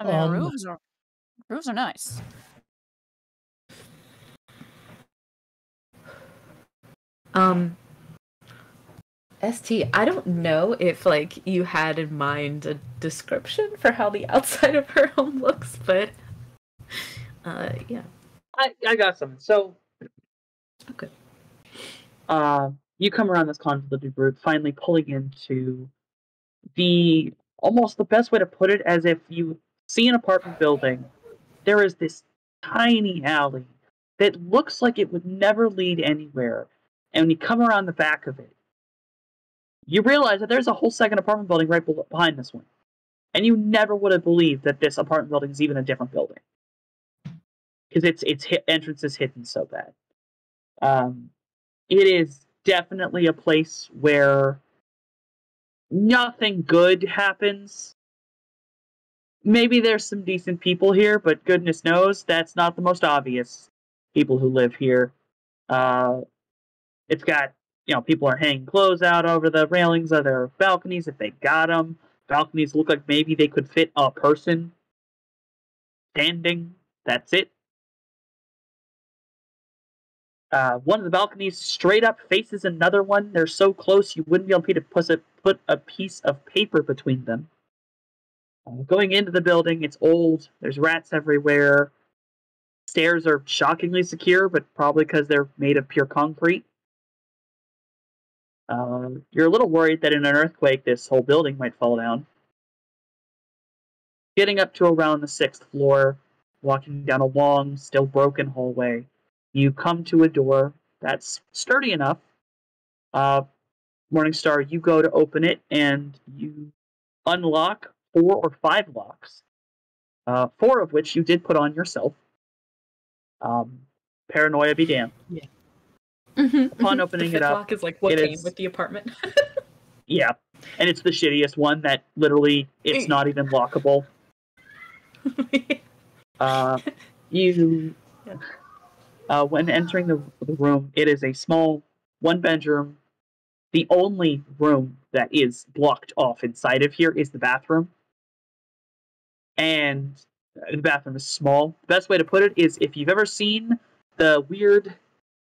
I mean, roofs are nice. ST, I don't know if, like, you had in mind a description for how the outside of her home looks, but, yeah. I got some. So, Okay. You come around this convoluted route, finally pulling into almost the best way to put it, as if you see an apartment building. There is this tiny alley that looks like it would never lead anywhere. And when you come around the back of it, you realize that there's a whole second apartment building right behind this one. And you never would have believed that this apartment building is even a different building. Because its entrance is hidden so bad. it is definitely a place where nothing good happens. Maybe there's some decent people here, but goodness knows that's not the most obvious people who live here. It's got, people are hanging clothes out over the railings of their balconies if they got them. Balconies look like maybe they could fit a person standing. That's it. One of the balconies straight up faces another one. They're so close you wouldn't be able to put a piece of paper between them. Going into the building, it's old. There's rats everywhere. Stairs are shockingly secure, but probably because they're made of pure concrete. You're a little worried that in an earthquake, this whole building might fall down. Getting up to around the 6th floor, walking down a long, still broken hallway, you come to a door that's sturdy enough. Morningstar, you go to open it, and you unlock 4 or 5 locks, 4 of which you did put on yourself. Paranoia be damned. Yeah. Upon opening it up, lock is like what came with the apartment. Yeah, and it's the shittiest one that literally it's not even lockable. When entering the room, it is a small 1-bedroom. The only room that is blocked off inside of here is the bathroom. And the bathroom is small. The best way to put it is if you've ever seen the weird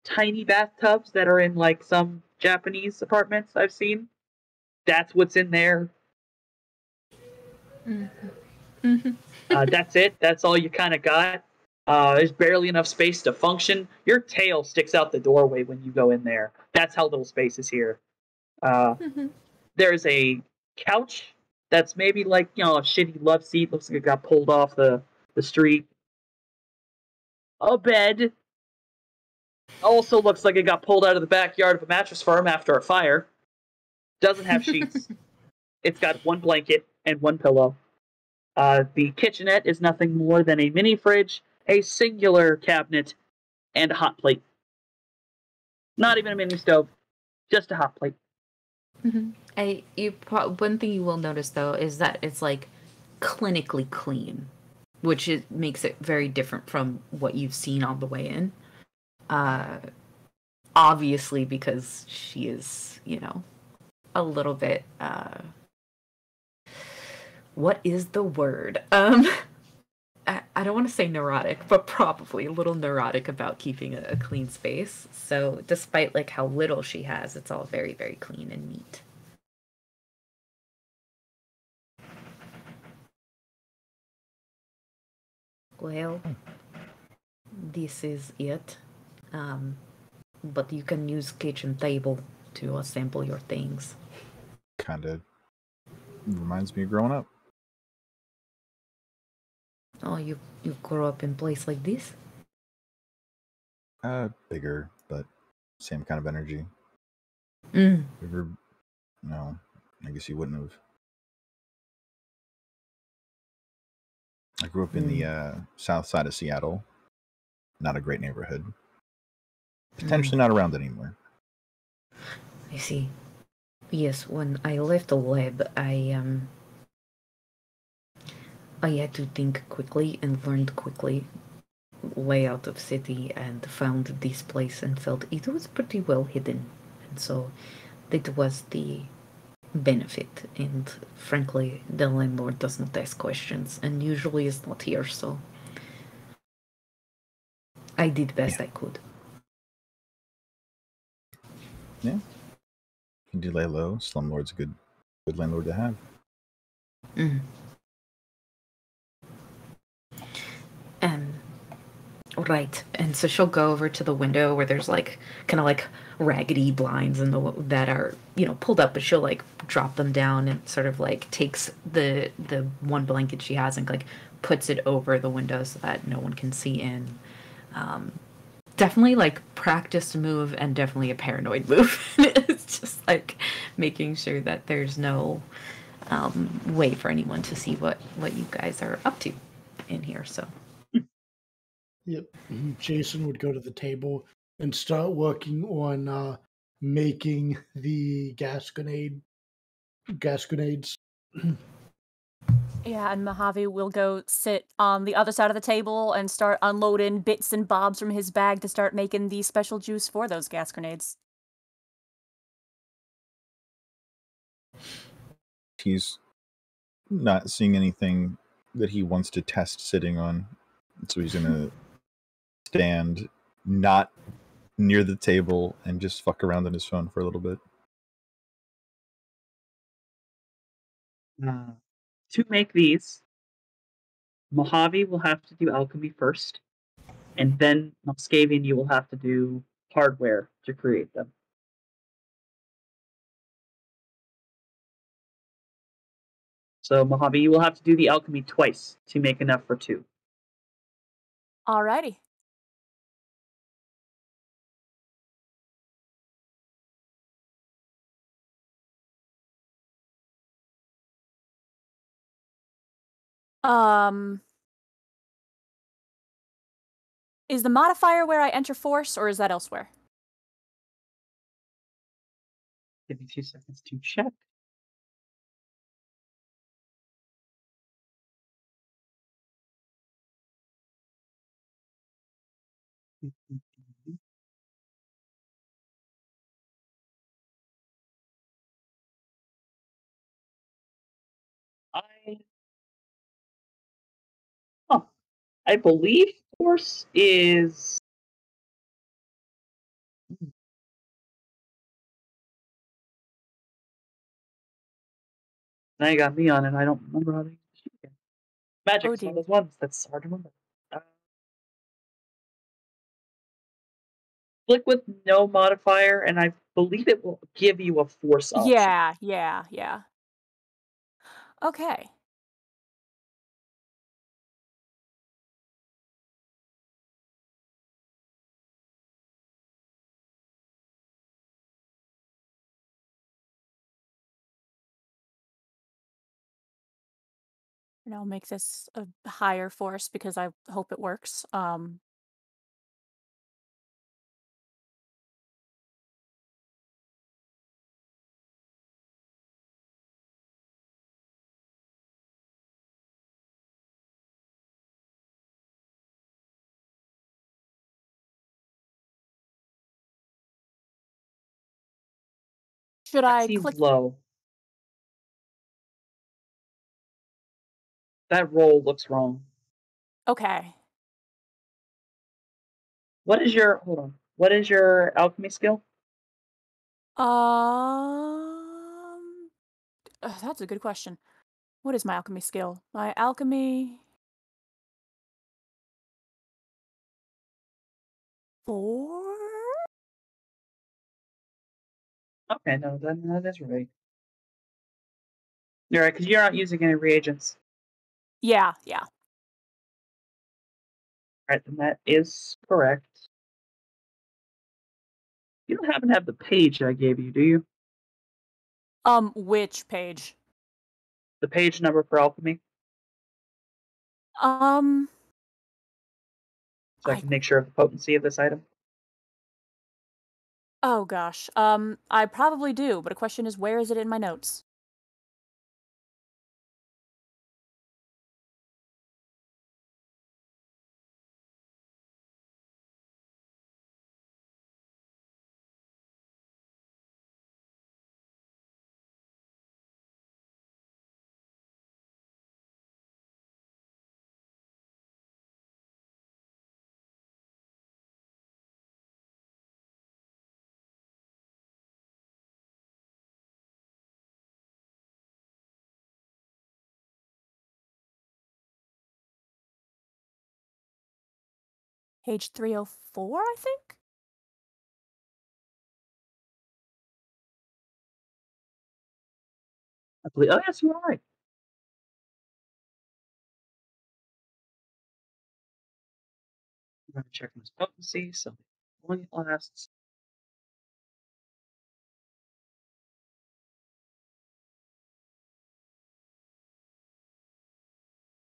tiny bathtubs that are in like some Japanese apartments I've seen, that's what's in there. That's it. That's all you kind of got. There's barely enough space to function. Your tail sticks out the doorway when you go in there. That's how little space is here. There's a couch that's maybe like, a shitty love seat. Looks like it got pulled off the street. A bed. Also looks like it got pulled out of the backyard of a mattress firm after a fire. Doesn't have sheets. It's got 1 blanket and 1 pillow. The kitchenette is nothing more than a mini fridge, a singular cabinet, and a hot plate. Not even a mini stove, just a hot plate. One thing you will notice though is that it's like clinically clean, which makes it very different from what you've seen on the way in. Obviously, because she is, a little bit. What is the word? I don't want to say neurotic, but probably a little neurotic about keeping a clean space. So despite like how little she has, it's all very, very clean and neat. Well, this is it. But you can use kitchen table to assemble your things. Kind of reminds me of growing up. Oh, you grew up in a place like this? Bigger, but same kind of energy. No, I guess you wouldn't have. I grew up in the south side of Seattle. Not a great neighborhood. Potentially not around anymore. I see. Yes, when I left the lab, I had to think quickly and learned quickly layout of city and found this place and felt it was pretty well hidden. And so that was the benefit. And frankly, the landlord does not ask questions and usually is not here, so I did best I could. Yeah. You can do lay low. Slumlord's a good landlord to have. Right. And so she'll go over to the window where there's like kind of like raggedy blinds and that are, pulled up, but she'll like drop them down and sort of like takes the 1 blanket she has and like puts it over the window so that no one can see in. Definitely like practiced move and definitely a paranoid move. It's just like making sure that there's no way for anyone to see what you guys are up to in here. So Yep. Jason would go to the table and start working on making the gas grenades. Yeah, and Mojave will go sit on the other side of the table and start unloading bits and bobs from his bag to start making the special juice for those gas grenades. He's not seeing anything that he wants to test sitting on, so he's gonna stand not near the table and just fuck around on his phone for a little bit. To make these, Mojave will have to do alchemy first, and then Moscavian, you will have to do hardware to create them. So, Mojave, you will have to do the alchemy twice to make enough for 2. Alrighty. Is the modifier where I enter force, or is that elsewhere? Give me 2 seconds to check. I I believe force is. Now you got me on it. I don't remember how to use the sheet again. Magic Oh, is one of dear. those ones that's hard to remember. Click with no modifier, and I believe it will give you a force option. Yeah. Okay. And I'll make this a higher force because I hope it works. Should That I seems click? low. That roll looks wrong. Okay. What is your hold on? What is your alchemy skill? That's a good question. What is my alchemy skill? My alchemy 4? Okay, no, then that is right. You're right, because you're not using any reagents. Yeah. Right, then that is correct. You don't happen to have the page I gave you, do you? Which page? The page number for alchemy, Um, so I can make sure of the potency of this item. oh gosh. I probably do, but the question is, where is it in my notes? Page 304, I think? I believe. Oh, yes, you are right. I'm going to check this potency, so only lasts.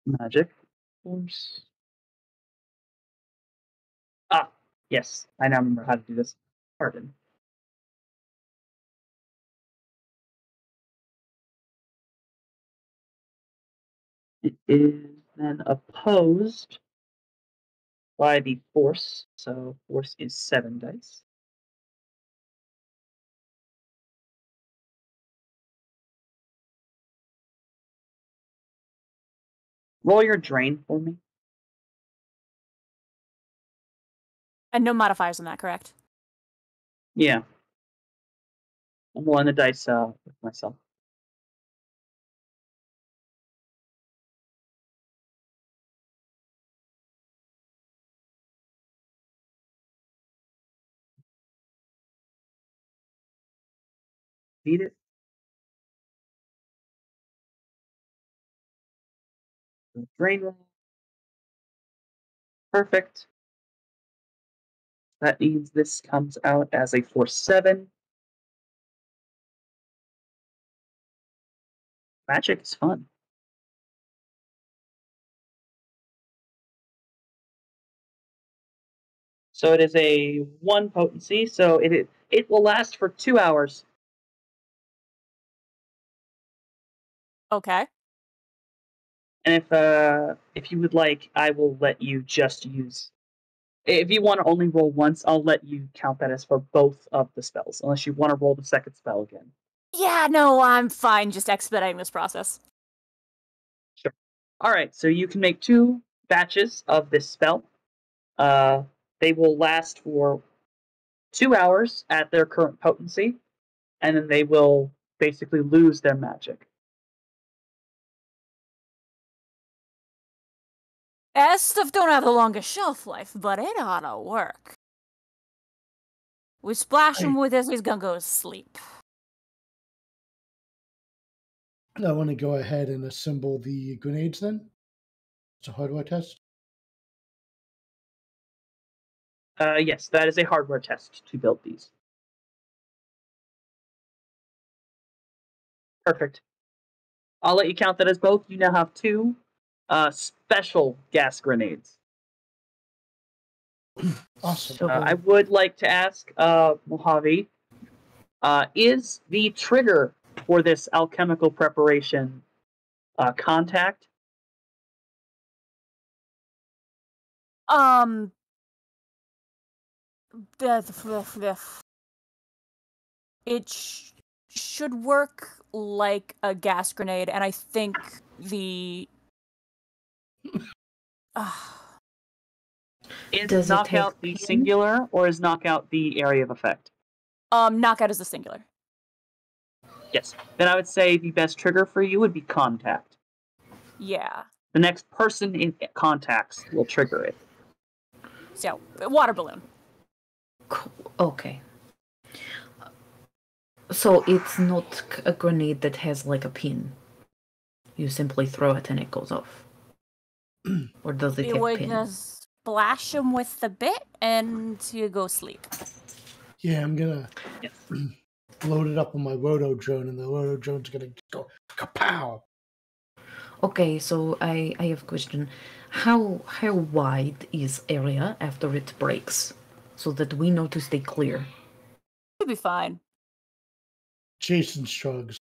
Magic. Force. Ah, Yes, I now remember how to do this. Pardon. It is then opposed by the force. So force is 7 dice. Roll your drain for me. And no modifiers on that, correct? Yeah. I'm rolling the dice with myself. Beat it. Drain roll. Perfect. That means this comes out as a force 7. Magic is fun. So it is a 1 potency, so it will last for 2 hours. Okay. And if you would like, I will let you just use. If you want to only roll once, I'll let you count that as for both of the spells, unless you want to roll the second spell again. Yeah, no, I'm fine just expediting this process. Sure. All right, so you can make 2 batches of this spell. They will last for 2 hours at their current potency, and then they will basically lose their magic. That stuff don't have the longest shelf life, but it ought to work. We splash him with this, he's gonna go to sleep. I want to go ahead and assemble the grenades then. It's a hardware test. Yes, that is a hardware test to build these. Perfect. I'll let you count that as both. You now have 2 special gas grenades. Awesome. I would like to ask Mojave, is the trigger for this alchemical preparation contact? It should work like a gas grenade, and I think the Is knockout the singular, or is knockout the area of effect? Knockout is the singular. Yes. Then I would say the best trigger for you would be contact. Yeah. The next person in contacts will trigger it. So, water balloon. Okay. So it's not a grenade that has like a pin. You simply throw it and it goes off. Or does it have You would pin? just splash him with the bit and you go sleep. Yeah, I'm gonna load it up on my roto drone, and the roto drone's gonna go kapow. Okay, so I have a question. How wide is area after it breaks, so that we know to stay clear? You'll be fine. Jason shrugs.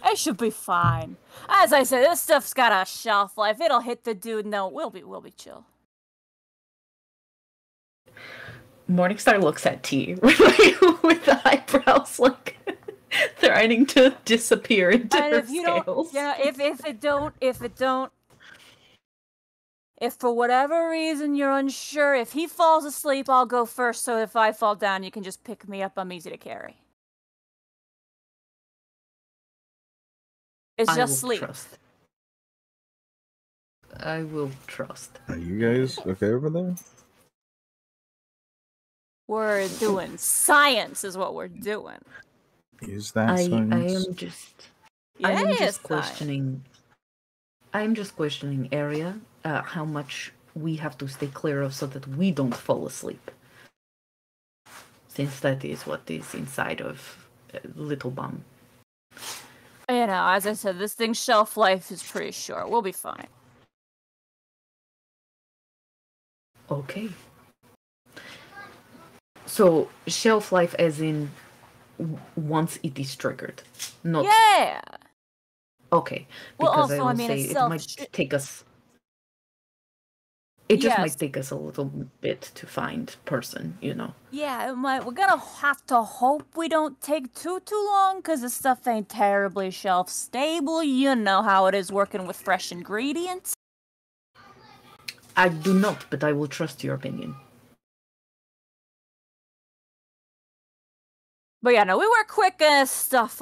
It should be fine. As I said, this stuff's got a shelf life. It'll hit the dude. No, we'll be chill. Morningstar looks at T with the eyebrows like threatening to disappear into And her if you scales. don't, yeah, if for whatever reason you're unsure, if he falls asleep, I'll go first. So if I fall down, you can just pick me up. I'm easy to carry. It's just sleep. Trust. I will trust. Are you guys okay over there? We're doing science, is what we're doing. Is that I science? am just. Yeah, I am it is just questioning. I'm just questioning area. How much we have to stay clear of so that we don't fall asleep. Since that is what is inside of Little Bum. You know, as I said, this thing's shelf life is pretty short. We'll be fine. Okay. So shelf life as in once it is triggered, not Yeah. okay. Well, Because also, I will I mean, say it's it might take us. It just Yes. might take us a little bit to find person, you know. Yeah, it might. We're gonna have to hope we don't take too long, because this stuff ain't terribly shelf stable. You know how it is working with fresh ingredients. I do not, but I will trust your opinion. But yeah, no, we work quick and this stuff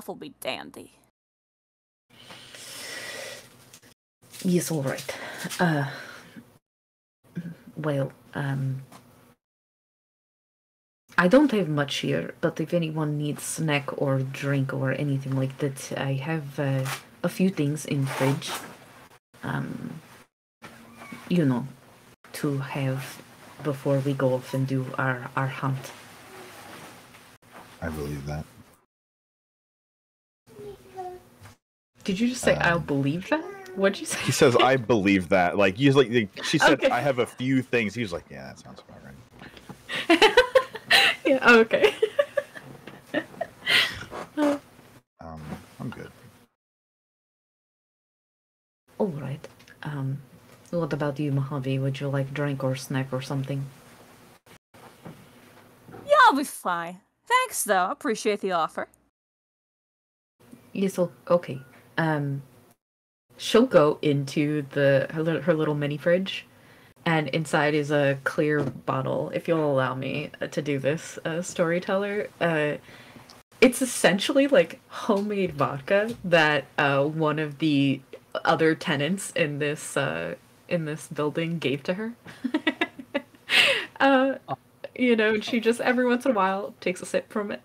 will be dandy. Yes, all right. Well, I don't have much here, but if anyone needs snack or drink or anything like that, I have a few things in fridge. You know, to have before we go off and do our hunt. I believe that. Did you just say I'll believe that? What'd you say? He says, "I believe that." Like he's like, she said, Okay. "I have a few things." He was like, "Yeah, that sounds about right." Yeah. Okay. I'm good. All right. What about you, Mojave? Would you like drink or snack or something? Yeah, I'll be fine. Thanks, though. I appreciate the offer. Yes. Okay. She'll go into her little mini fridge, and inside is a clear bottle. If you'll allow me to do this, storyteller. It's essentially like homemade vodka that one of the other tenants in this building gave to her. You know, she just every once in a while takes a sip from it.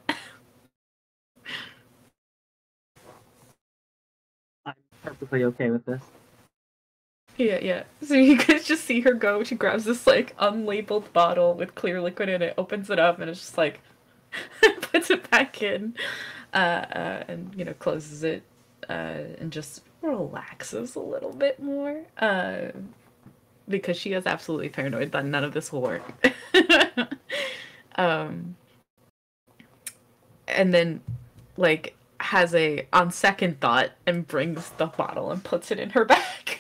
I'm perfectly okay with this. Yeah. So you guys just see her go. She grabs this like unlabeled bottle with clear liquid in it, opens it up, and it's just like puts it back in, and you know closes it, and just relaxes a little bit more, because she is absolutely paranoid that none of this will work. And then like has a on second thought and brings the bottle and puts it in her bag.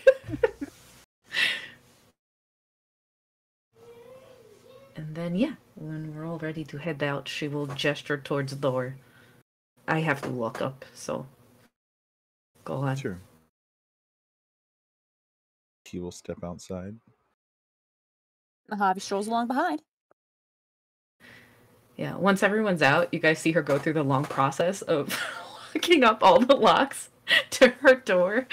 And then yeah, when we're all ready to head out, she will gesture towards the door. I have to lock up, so go on. Sure. He will step outside. Mojave strolls along behind. Yeah, once everyone's out, you guys see her go through the long process of locking up all the locks to her door.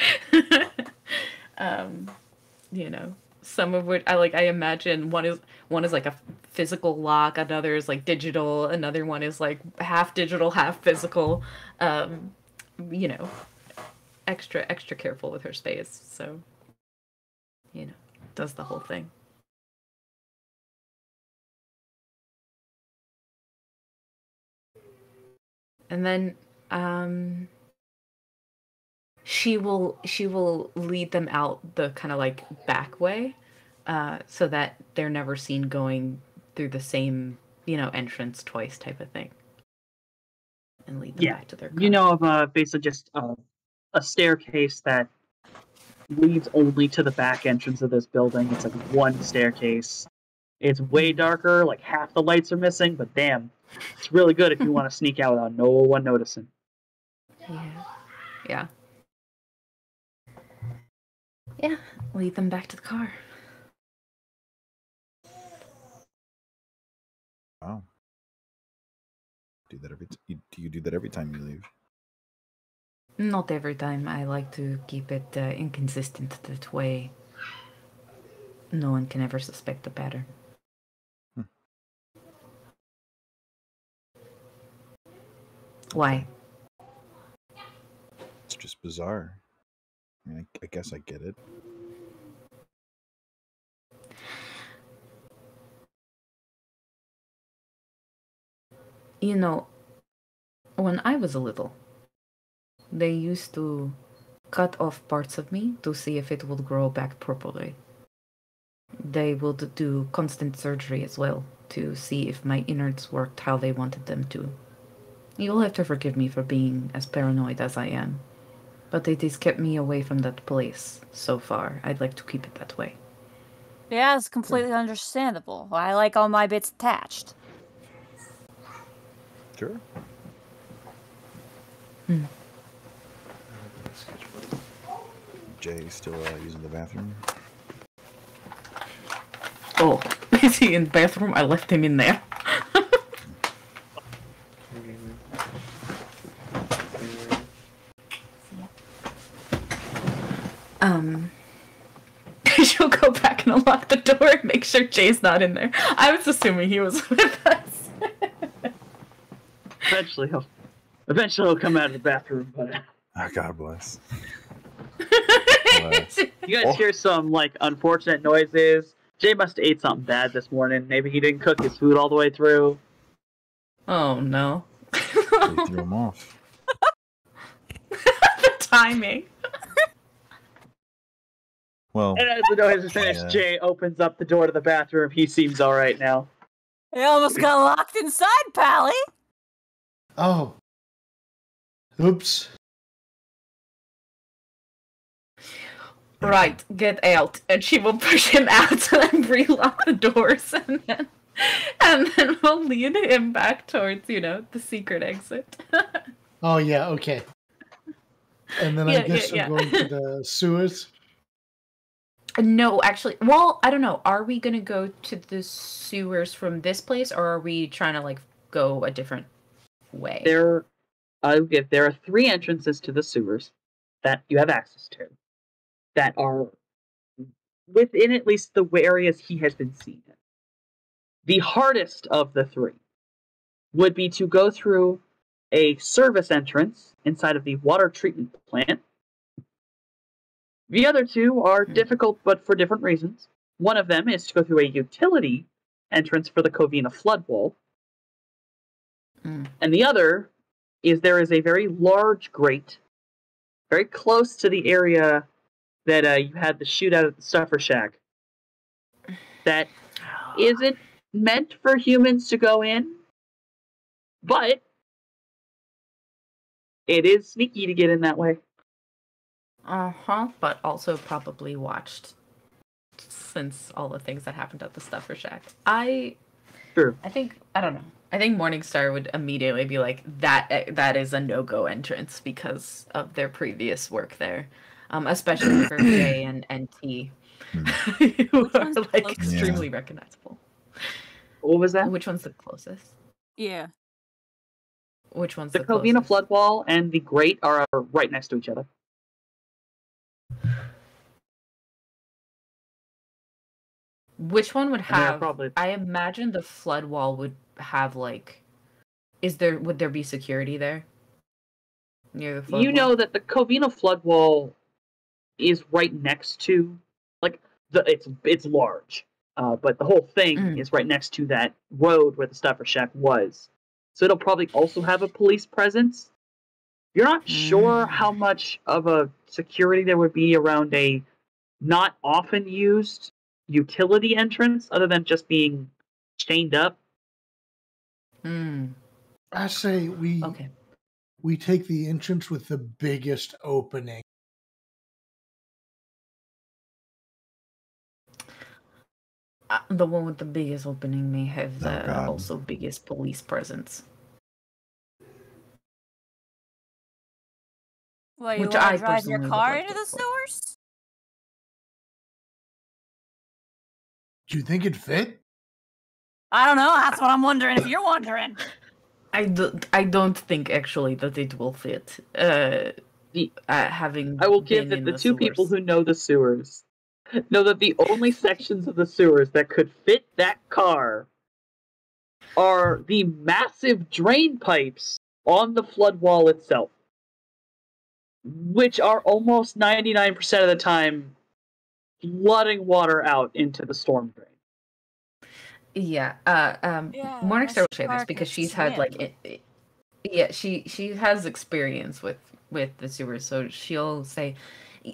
You know, some of which I imagine one is like a physical lock, another is like digital, another one is like half digital, half physical. You know, extra careful with her space, so you know, does the whole thing. And then she will lead them out the kind of like back way, so that they're never seen going through the same, you know, entrance twice type of thing. And lead them back to their car. You know of basically just a staircase that leads only to the back entrance of this building. It's like one staircase. It's way darker, like half the lights are missing, but damn, it's really good if you want to sneak out without no one noticing. Yeah. Yeah, lead them back to the car. Wow. Do you do that every time you leave? Not every time. I like to keep it inconsistent that way. No one can ever suspect the pattern. Why? It's just bizarre. I mean, I guess I get it. You know, when I was little, they used to cut off parts of me to see if it would grow back properly. They would do constant surgery as well to see if my innards worked how they wanted them to. You'll have to forgive me for being as paranoid as I am, but it has kept me away from that place so far. I'd like to keep it that way. Yeah, it's completely understandable. I like all my bits attached. Sure. Jay still using the bathroom? Oh, is he in the bathroom? I left him in there. She'll go back and unlock the door and make sure Jay's not in there. I was assuming he was with us. Eventually he'll come out of the bathroom, but Oh, God bless. you guys hear some unfortunate noises. Jay must have ate something bad this morning. Maybe he didn't cook his food all the way through. Oh no. They threw him off. The timing. Well, And as the noise is finished, Jay opens up the door to the bathroom. He seems alright now. He almost got locked inside, Pally. Oh. Oops. Right, get out. And she will push him out and relock the doors and then we'll lead him back towards, the secret exit. Oh, yeah, okay. And then I guess I'm going to the sewers. No, actually, well, I don't know. Are we gonna go to the sewers from this place, or are we trying to go a different way? There are 3 entrances to the sewers that you have access to that are within at least the areas he has been seen in. The hardest of the 3 would be to go through a service entrance inside of the water treatment plant. The other 2 are difficult, but for different reasons. One of them is to go through a utility entrance for the Covina flood wall. And the other is there is a very large grate, very close to the area that you had the shootout at the Stuffer Shack, that isn't meant for humans to go in, but it is sneaky to get in that way. But also probably watched since all the things that happened at the Stuffer Shack. Sure. I don't know. I think Morningstar would immediately be like, that is a no-go entrance because of their previous work there. Especially for Jay and T, who are extremely recognizable. What was that? Which one's the closest? Yeah. Which one's the Covina closest? flood wall and the grate are right next to each other. Which one would have? Probably... I imagine the flood wall would have would there be security there near the flood wall? Know that the Covina flood wall is right next to it's large, but the whole thing is right next to that road where the Stuffer Shack was. So it'll probably also have a police presence. You're not sure how much of a security there would be around a not often used utility entrance, other than just being chained up. I say we take the entrance with the biggest opening. The one with the biggest opening may have the also biggest police presence. Well, you want to drive your car into the sewers? Do you think it'd fit? I don't know. That's what I'm wondering. If you're wondering, I don't think actually that it will fit. Having I will give that the 2 people who know the sewers know that the only sections of the sewers that could fit that car are the massive drain pipes on the flood wall itself, which are almost 99% of the time flooding water out into the storm drain. Yeah, Morningstar will say this because she's had she has experience with the sewers, so she'll say,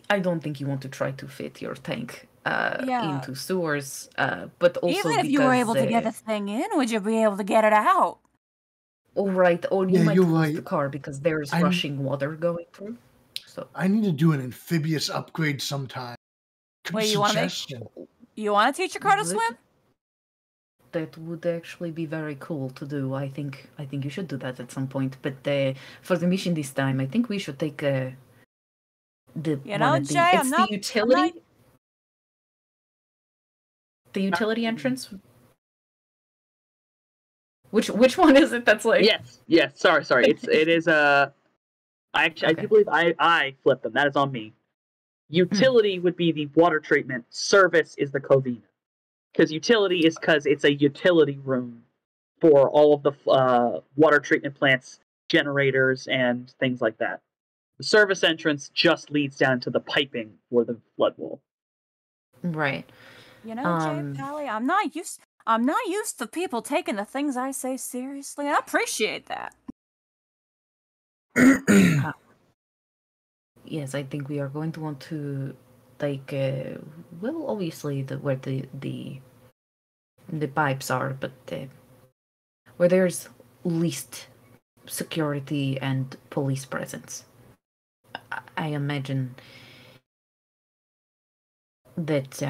I don't think you want to try to fit your tank into sewers, but also even if you were able to get the thing in, would you be able to get it out? All right, or you might you're lose right. the car because there's rushing water going through. So I need to do an amphibious upgrade sometime. Wait, you want to teach your car to swim? That would actually be very cool to do. I think you should do that at some point. But for the mission this time, I think we should take the utility. The utility entrance. Which one is it? That's like yes. Sorry. It is I do believe I flipped them. That is on me. Utility would be the water treatment. Service is the Covina. Because utility is because it's a utility room for all of the water treatment plants, generators, and things like that. The service entrance just leads down to the piping for the flood wall. Right. You know, Jay Pally, I'm not used to people taking the things I say seriously, and I appreciate that. Yes, I think we are going to want to, like, well, obviously where the pipes are, but where there's least security and police presence. I imagine that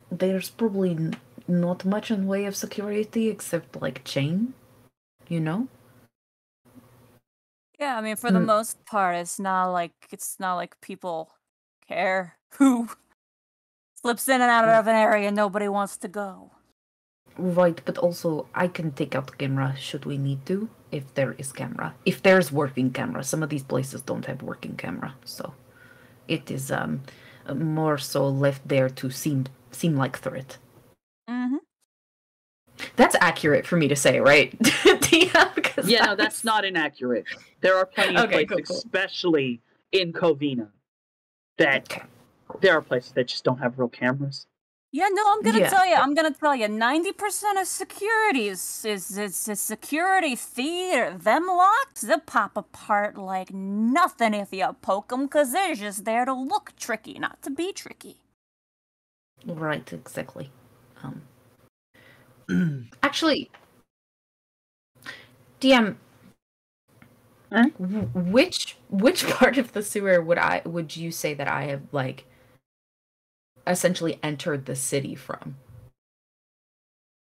there's probably not much in way of security except like chain, you know? Yeah, I mean, for the most part, it's not like people care who slips in and out of an area nobody wants to go. Right, but also I can take out the camera should we need to, if there is camera. If there's working camera. Some of these places don't have working camera, so it is more so left there to seem like threat. Mm-hmm. That's accurate for me to say, right? Yeah, no, that's not inaccurate. There are plenty of places, cool. Especially in Covina, that there are places that just don't have real cameras. Yeah, no, I'm gonna tell you, 90% of security is security theater. Them locks, they'll pop apart like nothing if you poke them, because they're just there to look tricky, not to be tricky. Right, exactly. Actually, DM, which part of the sewer would you say that I have, like, essentially entered the city from?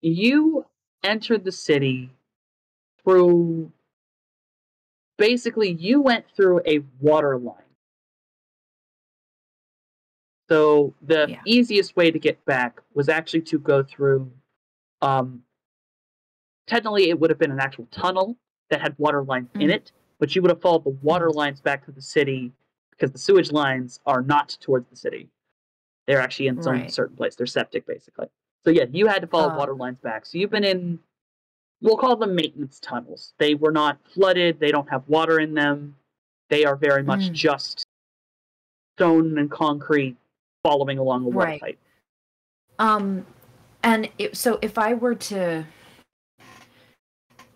You entered the city through, basically you went through a water line. So the easiest way to get back was actually to go through, technically it would have been an actual tunnel that had water lines in it, but you would have followed the water lines back to the city because the sewage lines are not towards the city. They're actually in some certain place. They're septic, basically. So yeah, you had to follow water lines back. So you've been in, we'll call them maintenance tunnels. They were not flooded. They don't have water in them. They are very much just stone and concrete following along a water pipe. So if I were to,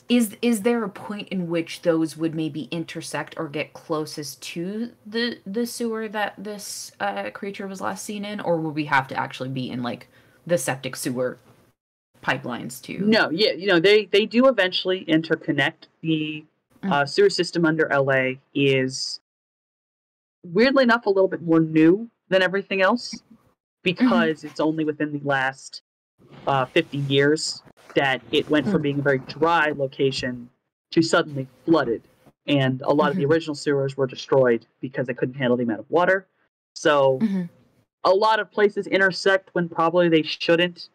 is there a point in which those would maybe intersect or get closest to the sewer that this creature was last seen in, or would we have to actually be in like the septic sewer pipelines too? No, they do eventually interconnect. The sewer system under LA is weirdly enough a little bit more new than everything else because it's only within the last 50 years that it went from being a very dry location to suddenly flooded. And a lot of the original sewers were destroyed because they couldn't handle the amount of water. So a lot of places intersect when probably they shouldn't.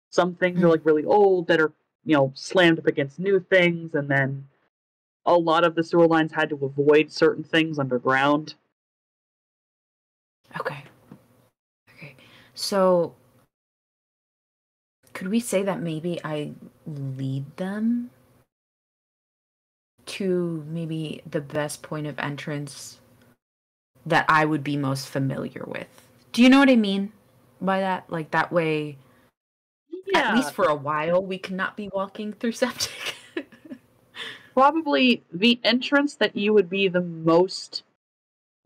Some things are like really old that are, slammed up against new things. And then a lot of the sewer lines had to avoid certain things underground. Okay. So could we say that maybe I lead them to maybe the best point of entrance that I would be most familiar with? Do you know what I mean by that? Like that way, at least for a while, we cannot be walking through septic. Probably the entrance that you would be the most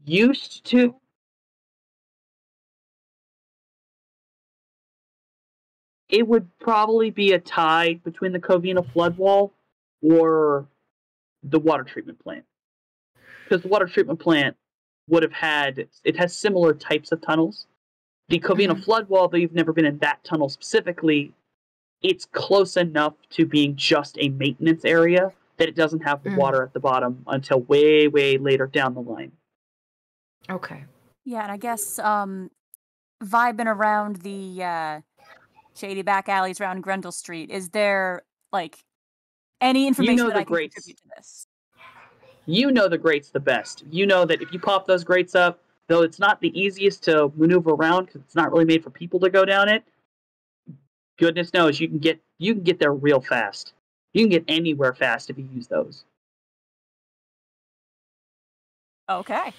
used to it would probably be a tie between the Covina flood wall or the water treatment plant. Because the water treatment plant would have it has similar types of tunnels. The Covina flood wall, though you've never been in that tunnel specifically, it's close enough to being just a maintenance area that it doesn't have the water at the bottom until way, way later down the line. Okay. Yeah, and I guess vibing around the shady back alleys around Grendel Street, is there, like, any information that I can contribute to this? You know the grates the best. You know that if you pop those grates up, though it's not the easiest to maneuver around because it's not really made for people to go down it, goodness knows you can get there real fast. You can get anywhere fast if you use those. Okay.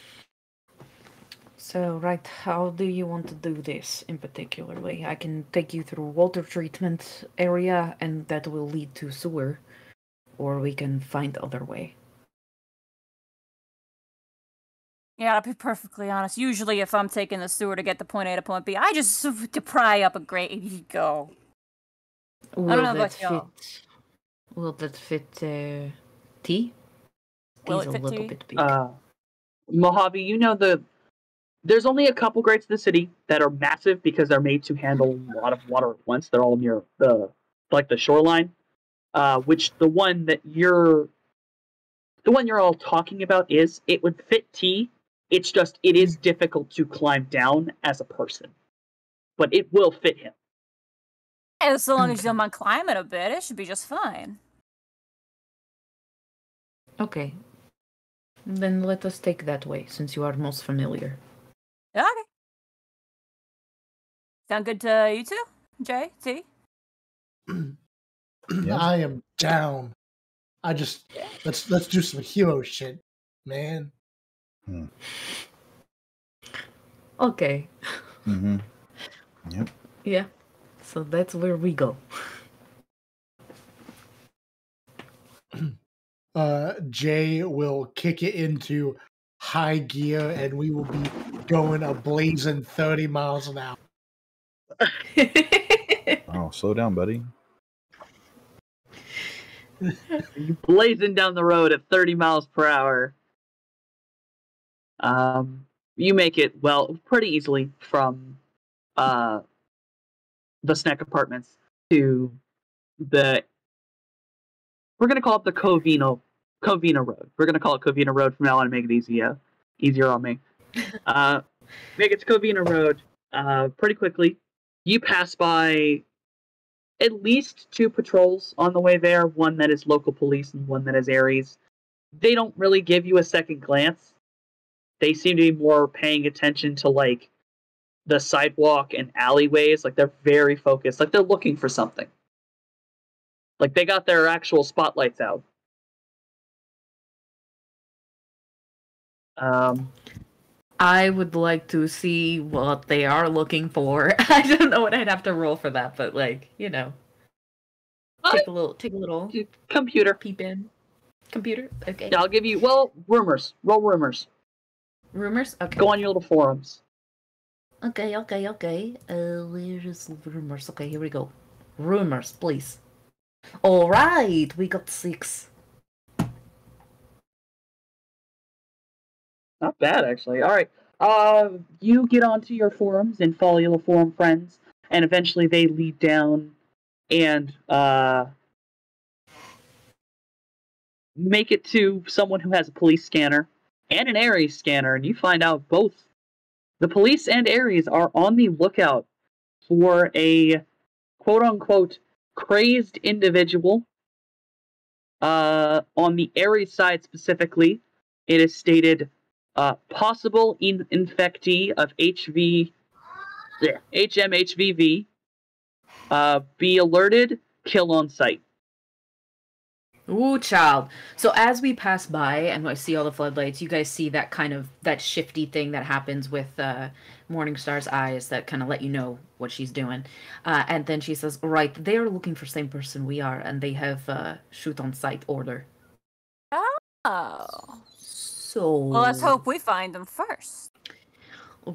So, right, how do you want to do this in particularly? I can take you through water treatment area, and that will lead to sewer, or we can find other way. Yeah, I'll be perfectly honest. Usually, if I'm taking the sewer to get to point A to point B, I just to pry up a grate and you go. Will I don't know about y'all. Will that fit T? Will T's it fit a little T? bit big. Mojave, you know there's only a couple grates in the city that are massive because they're made to handle a lot of water at once. They're all near the shoreline. Which the one you're all talking about it would fit T. It's just it is difficult to climb down as a person, but it will fit him. As long as you don't mind climbing a bit, it should be just fine. Okay. Then let us take that way, since you are most familiar. Okay. Sound good to you two? Jay? T? I am down. Let's do some hero shit, man. Okay. Mm-hmm. Yep. Yeah. So that's where we go. Jay will kick it into high gear, and we will be going a blazing 30 miles an hour. Oh, slow down, buddy. You're blazing down the road at 30 miles per hour. You make it, pretty easily from the snack apartments to we're going to call it the Covina Road. We're going to call it Covina Road from now on to make it easier on me. Make it to Covina Road pretty quickly. You pass by at least 2 patrols on the way there, one that is local police and one that is Ares. They don't really give you a second glance. They seem to be more paying attention to, like, the sidewalk and alleyways. Like, they're very focused. Like, they're looking for something. Like, they got their actual spotlights out. I would like to see what they are looking for. I don't know what I'd have to roll for that, but, like, you know. Take a little computer. Peep in. Computer? Okay. Yeah, I'll give you, rumors. Roll rumors. Rumors? Okay. Go on your little forums. Okay. Where is rumors? Okay, here we go. Rumors, please. Alright, we got 6. Not bad, actually. All right. You get onto your forums and follow your forum friends, and eventually they lead down and make it to someone who has a police scanner and an Ares scanner, and you find out both the police and Ares are on the lookout for a quote-unquote crazed individual. On the Ares side specifically, it is stated possible infectee of HMHVV. Be alerted, kill on sight. Ooh, child. So as we pass by and I see all the floodlights, you guys see that kind of, that shifty thing that happens with Morningstar's eyes that kind of let you know what she's doing. And then she says, right, they are looking for the same person we are, and they have shoot on sight order. Oh. So... Well, let's hope we find them first.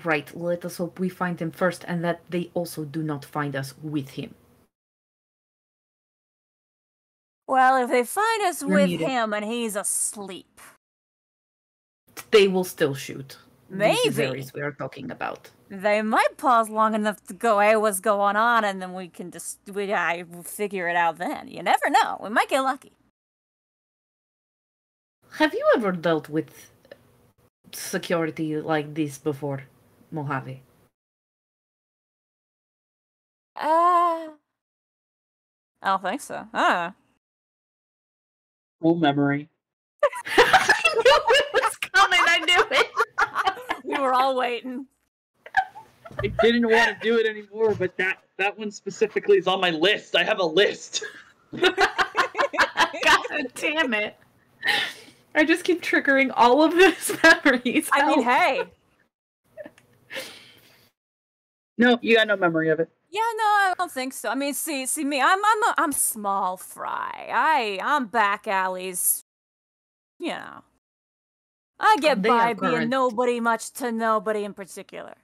Right, let us hope we find him first, and that they also do not find us with him. Well, if they find us You're with muted. him and he's asleep, They will still shoot. These maybe areas we are talking about. they might pause long enough to go, "Hey, what's going on?" And then we can just I will figure it out then. You never know. We might get lucky. Have you ever dealt with security like this before, Mojave? I don't think so. Full memory. I knew it was coming. I knew it. We were all waiting. I didn't want to do it anymore, but that one specifically is on my list. I have a list. God damn it. I just keep triggering all of those memories. I mean, Help. hey. No, you got no memory of it. Yeah, no, I don't think so. I mean, see me. I'm small fry. I'm back alleys. You know, I get They by are being current. nobody much to nobody in particular.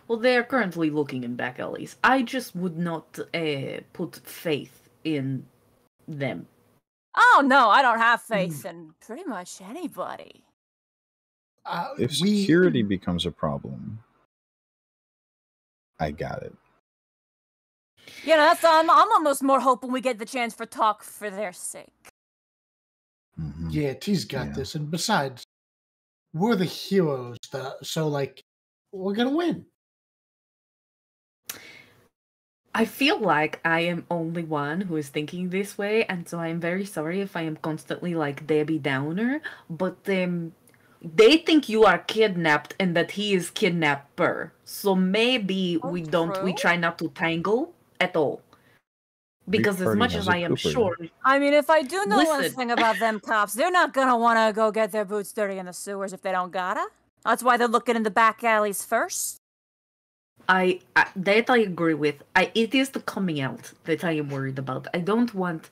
Well, they are currently looking in back alleys. I just would not put faith in them. Oh no, I don't have faith in pretty much anybody. If security becomes a problem, I got it. You know, that's I'm almost more hoping we get the chance for talk for their sake. Mhm. Yeah, T's got Yeah. this. And besides, we're the heroes, so like, we're gonna win. I feel like I am only one who is thinking this way, and so I'm very sorry if I am constantly like Debbie Downer, but they think you are kidnapped and that he is kidnapper. So maybe Oh, we true. try not to tangle at all. Because as party much has as a I am Cooper. sure I mean, if I do know one Listen. thing about them cops, they're not gonna want to go get their boots dirty in the sewers if they don't gotta. That's why they're looking in the back alleys first. that I agree with. It is the coming out that I am worried about. I don't want,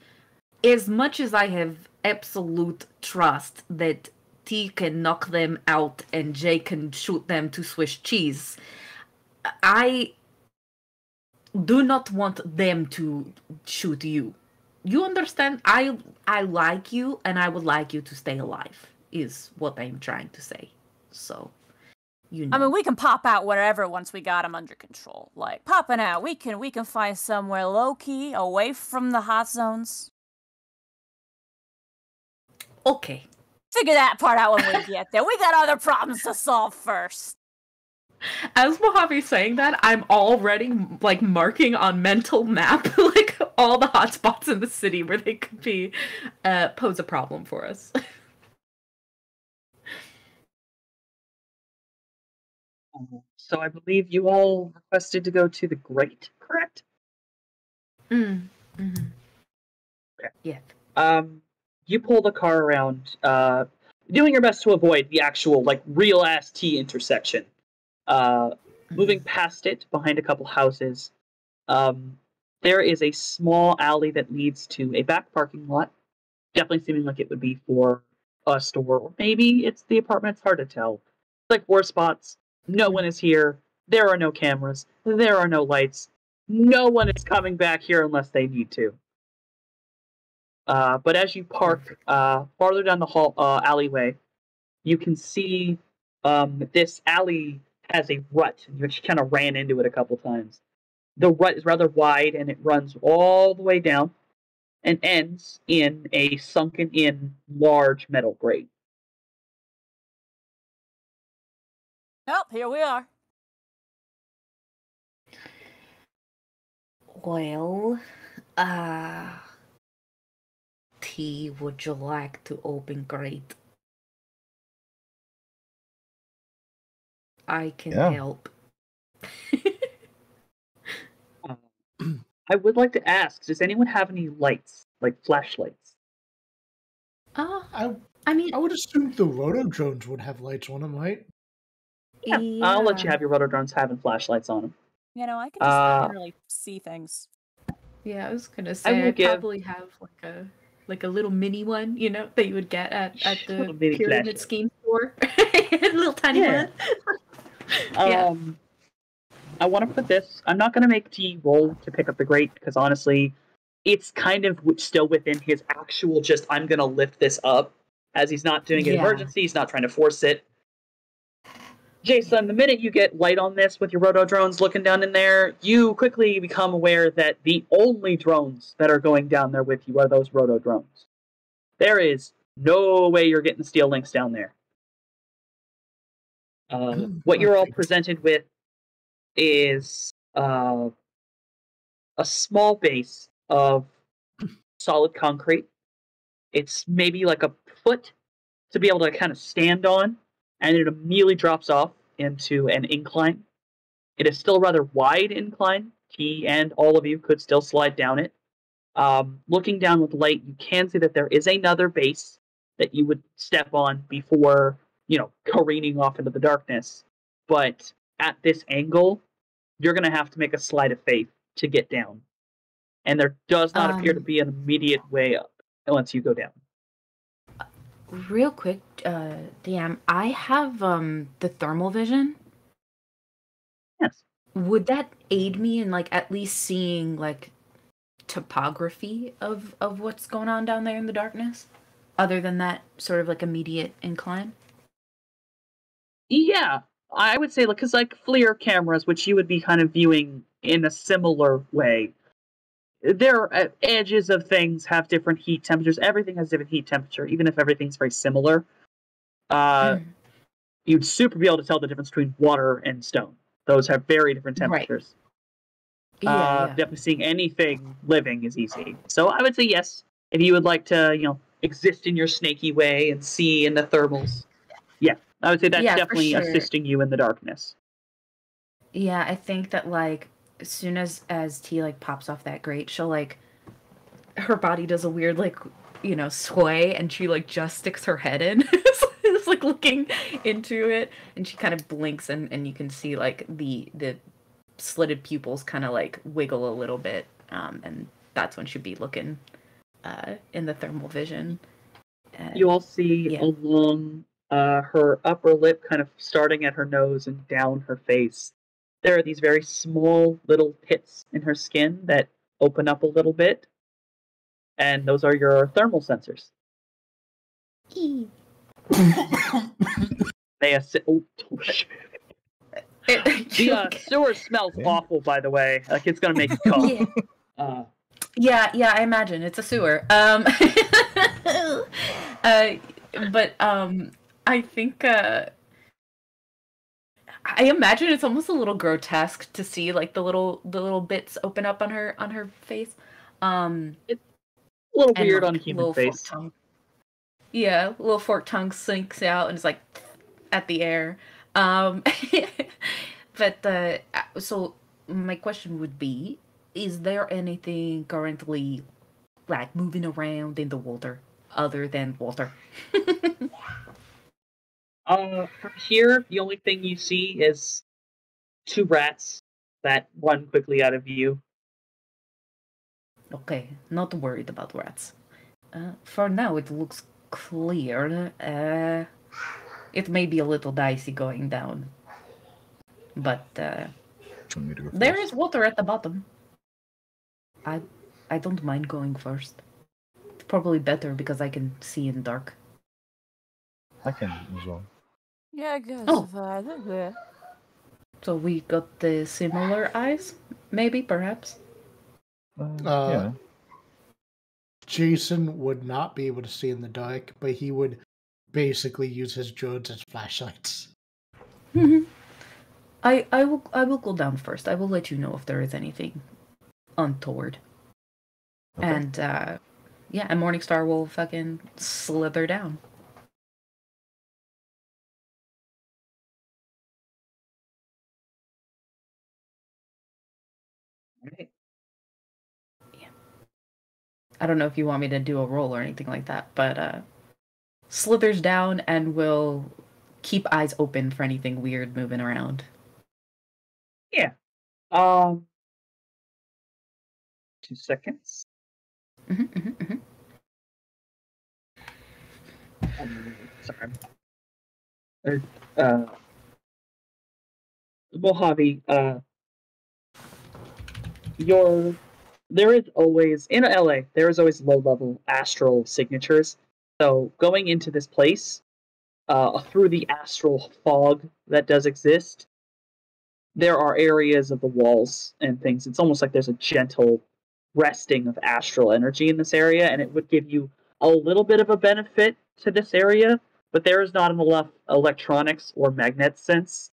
as much as I have absolute trust that T can knock them out and J can shoot them to Swiss cheese, I do not want them to shoot you. You understand? I like you and I would like you to stay alive, is what I'm trying to say. So, you know. I mean, we can pop out wherever once we got them under control. Like popping out, we can find somewhere low key, away from the hot zones. Okay. Figure that part out when we get there. We got other problems to solve first. As Mojave's saying that, I'm already like marking on mental map like all the hotspots in the city where they could be pose a problem for us. So I believe you all requested to go to the Great, correct? Mm-hmm. Okay. Yeah. You pull the car around, doing your best to avoid the actual, like, real-ass T intersection. Moving past it, behind a couple houses, there is a small alley that leads to a back parking lot. Definitely seeming like it would be for a store, or maybe it's the apartment. It's hard to tell. It's like 4 spots. No one is here. There are no cameras. There are no lights. No one is coming back here unless they need to. But as you park farther down the alleyway, you can see this alley has a rut. You kind of ran into it a couple times. The rut is rather wide, and it runs all the way down and ends in a sunken-in large metal grate. Nope, here we are. Well, T, would you like to open grate? I can help. I would like to ask, does anyone have any lights, like flashlights? I I mean, would assume the roto drones would have lights on them, right? Yeah, I'll let you have your rotodrones having flashlights on them. You know, I can just generally see things. Yeah, I was gonna say I'd probably have like a little mini one, you know, that you would get at the pyramid scheme store. A little tiny one. Yeah. I want to put this. I'm not going to make T roll to pick up the grate because honestly, it's kind of still within his actual just, I'm going to lift this up, as he's not doing an emergency, he's not trying to force it. Jason, the minute you get light on this with your roto drones looking down in there, you quickly become aware that the only drones that are going down there with you are those roto drones. There is no way you're getting steel links down there. What you're all presented with is a small base of solid concrete. It's maybe like a foot to be able to kind of stand on, and it immediately drops off into an incline. It is still a rather wide incline. He and all of you could still slide down it. Looking down with light, you can see that there is another base that you would step on before, careening off into the darkness. But at this angle, you're going to have to make a slide of faith to get down. And there does not appear to be an immediate way up once you go down. Real quick, DM, I have the thermal vision. Yes. Would that aid me in at least seeing topography of what's going on down there in the darkness? Other than that sort of immediate incline? Yeah, I would say because FLIR cameras, which you would be kind of viewing in a similar way, their edges of things have different heat temperatures. Everything has different heat temperature, even if everything's very similar. You'd super be able to tell the difference between water and stone. Those have very different temperatures. Right. Yeah. Definitely seeing anything living is easy. So I would say yes, if you would like to, exist in your snaky way and see in the thermals. Yeah, I would say that's definitely assisting you in the darkness. Yeah, I think that as soon as T pops off that grate, she'll her body does a weird sway, and she just sticks her head in. It's looking into it, and she kind of blinks, and you can see the slitted pupils kind of wiggle a little bit, and that's when she'd be looking in the thermal vision. You all see along her upper lip, kind of starting at her nose and down her face, there are these very small little pits in her skin that open up a little bit, and those are your thermal sensors. They the sewer smells awful, by the way. It's gonna make you cough. Yeah. I imagine it's a sewer. But I think I imagine it's almost a little grotesque to see the little bits open up on her face. It's a little weird on a human face. Yeah, little forked tongue sinks out and it's at the air. But so my question would be, is there anything currently moving around in the water other than water? From here, the only thing you see is 2 rats that run quickly out of view. Okay, not worried about rats. For now, it looks clear. It may be a little dicey going down, but there is water at the bottom. I don't mind going first. It's probably better because I can see in dark. I can as well. Yeah, I guess. So we got the similar eyes? Maybe, perhaps? Yeah. Jason would not be able to see in the dark, but he would basically use his drones as flashlights. I will go down first. I will let you know if there is anything untoward. Okay. And and Morningstar will fucking slither down. Right. Yeah. I don't know if you want me to do a roll or anything like that, but slithers down and will keep eyes open for anything weird moving around. Yeah. 2 seconds. Sorry. Mojave, your there is always in LA. There is always low-level astral signatures. So going into this place through the astral fog that does exist, there are areas of the walls and things. It's almost like there's a gentle resting of astral energy in this area, and it would give you a little bit of a benefit to this area, but there is not enough electronics or magnet sense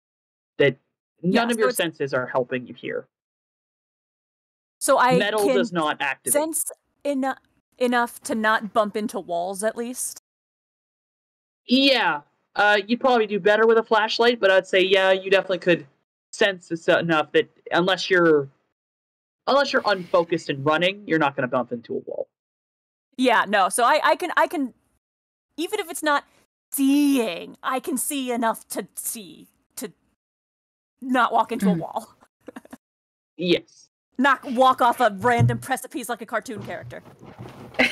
that none of your senses are helping you here. So metal does not activate. Sense enough to not bump into walls, at least. Yeah, you'd probably do better with a flashlight, but I'd say yeah, you definitely could sense this enough that unless you're unfocused and running, you're not going to bump into a wall. Yeah, no. So I can even if it's not seeing, I can see enough to not walk into a wall. Yes. Not walk off a random precipice like a cartoon character.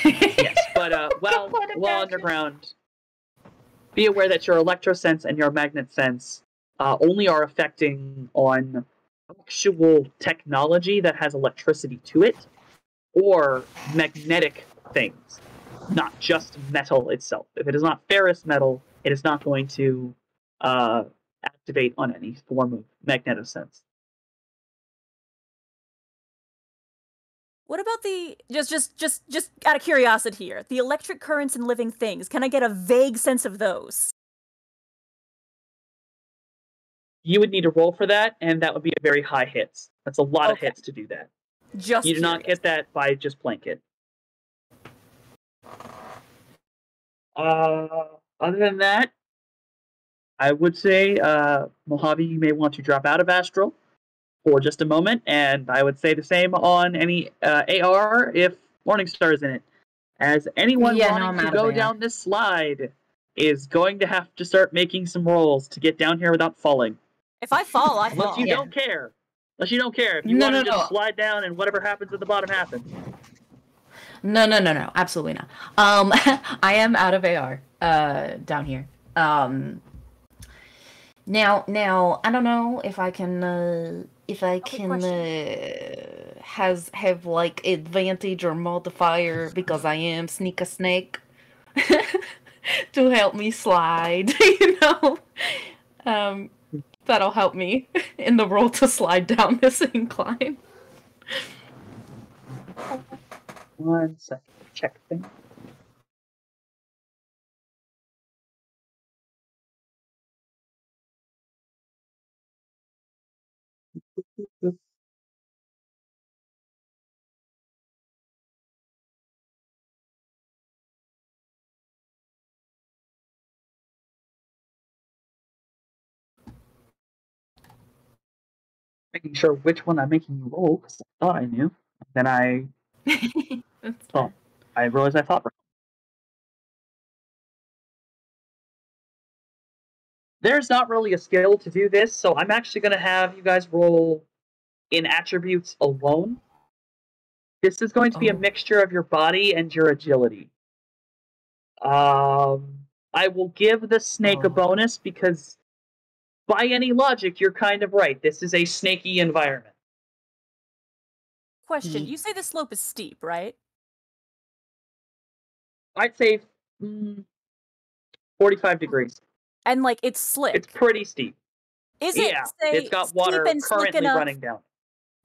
Yes, but while underground, be aware that your electrosense and your magnet sense only are affecting on actual technology that has electricity to it, or magnetic things, not just metal itself. If it is not ferrous metal, it is not going to activate on any form of magnetosense. What about the just out of curiosity here, the electric currents in living things? Can I get a vague sense of those? You would need to roll for that, and that would be a very high hits. That's a lot of hits to do that. Just you do not get that by just blanket. Other than that, I would say, Mojave, you may want to drop out of Astral for just a moment, and I would say the same on any AR if Morningstar is in it. As anyone wanting to go down this slide is going to have to start making some rolls to get down here without falling. If I fall, I fall. Unless you don't care. Unless you don't care. If you want to just slide down and whatever happens at the bottom happens. No, absolutely not. I am out of AR down here. Now I don't know if I can have like advantage or multiplier because I am sneak a snake to help me slide, you know. That'll help me in the roll to slide down this incline. 1 second. Check thing. Making sure which one I'm making you roll, because I thought I knew. Then I I realized I thought wrong. There's not really a skill to do this, so I'm actually going to have you guys roll in attributes alone. This is going to be a mixture of your body and your agility. I will give the snake a bonus because by any logic, you're kind of right. This is a snaky environment. Question, you say the slope is steep, right? I'd say 45 degrees. And, like, it's slick. It's pretty steep. Is it, say, it's got water currently running down.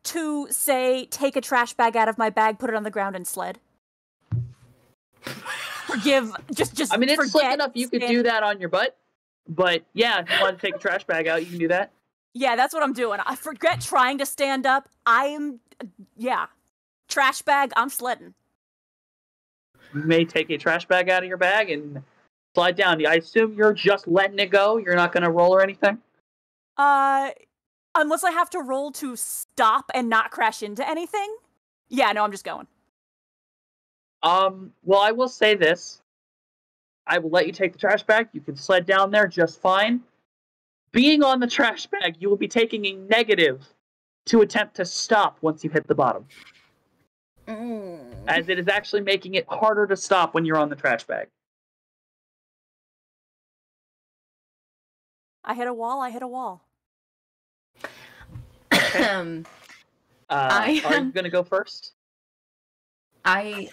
To, say, take a trash bag out of my bag, put it on the ground, and sled? Just I mean, it's slick enough you could do that on your butt. But, yeah, if you want to take a trash bag out, you can do that. Yeah, that's what I'm doing. I forget trying to stand up. Trash bag, I'm sledding. You may take a trash bag out of your bag and slide down. I assume you're just letting it go? You're not going to roll or anything? Unless I have to roll to stop and not crash into anything? Yeah, no, I'm just going. Well, I will say this. I will let you take the trash bag. You can sled down there just fine. Being on the trash bag, you will be taking a negative to attempt to stop once you hit the bottom. As it is actually making it harder to stop when you're on the trash bag. I hit a wall. Okay. Are you going to go first? I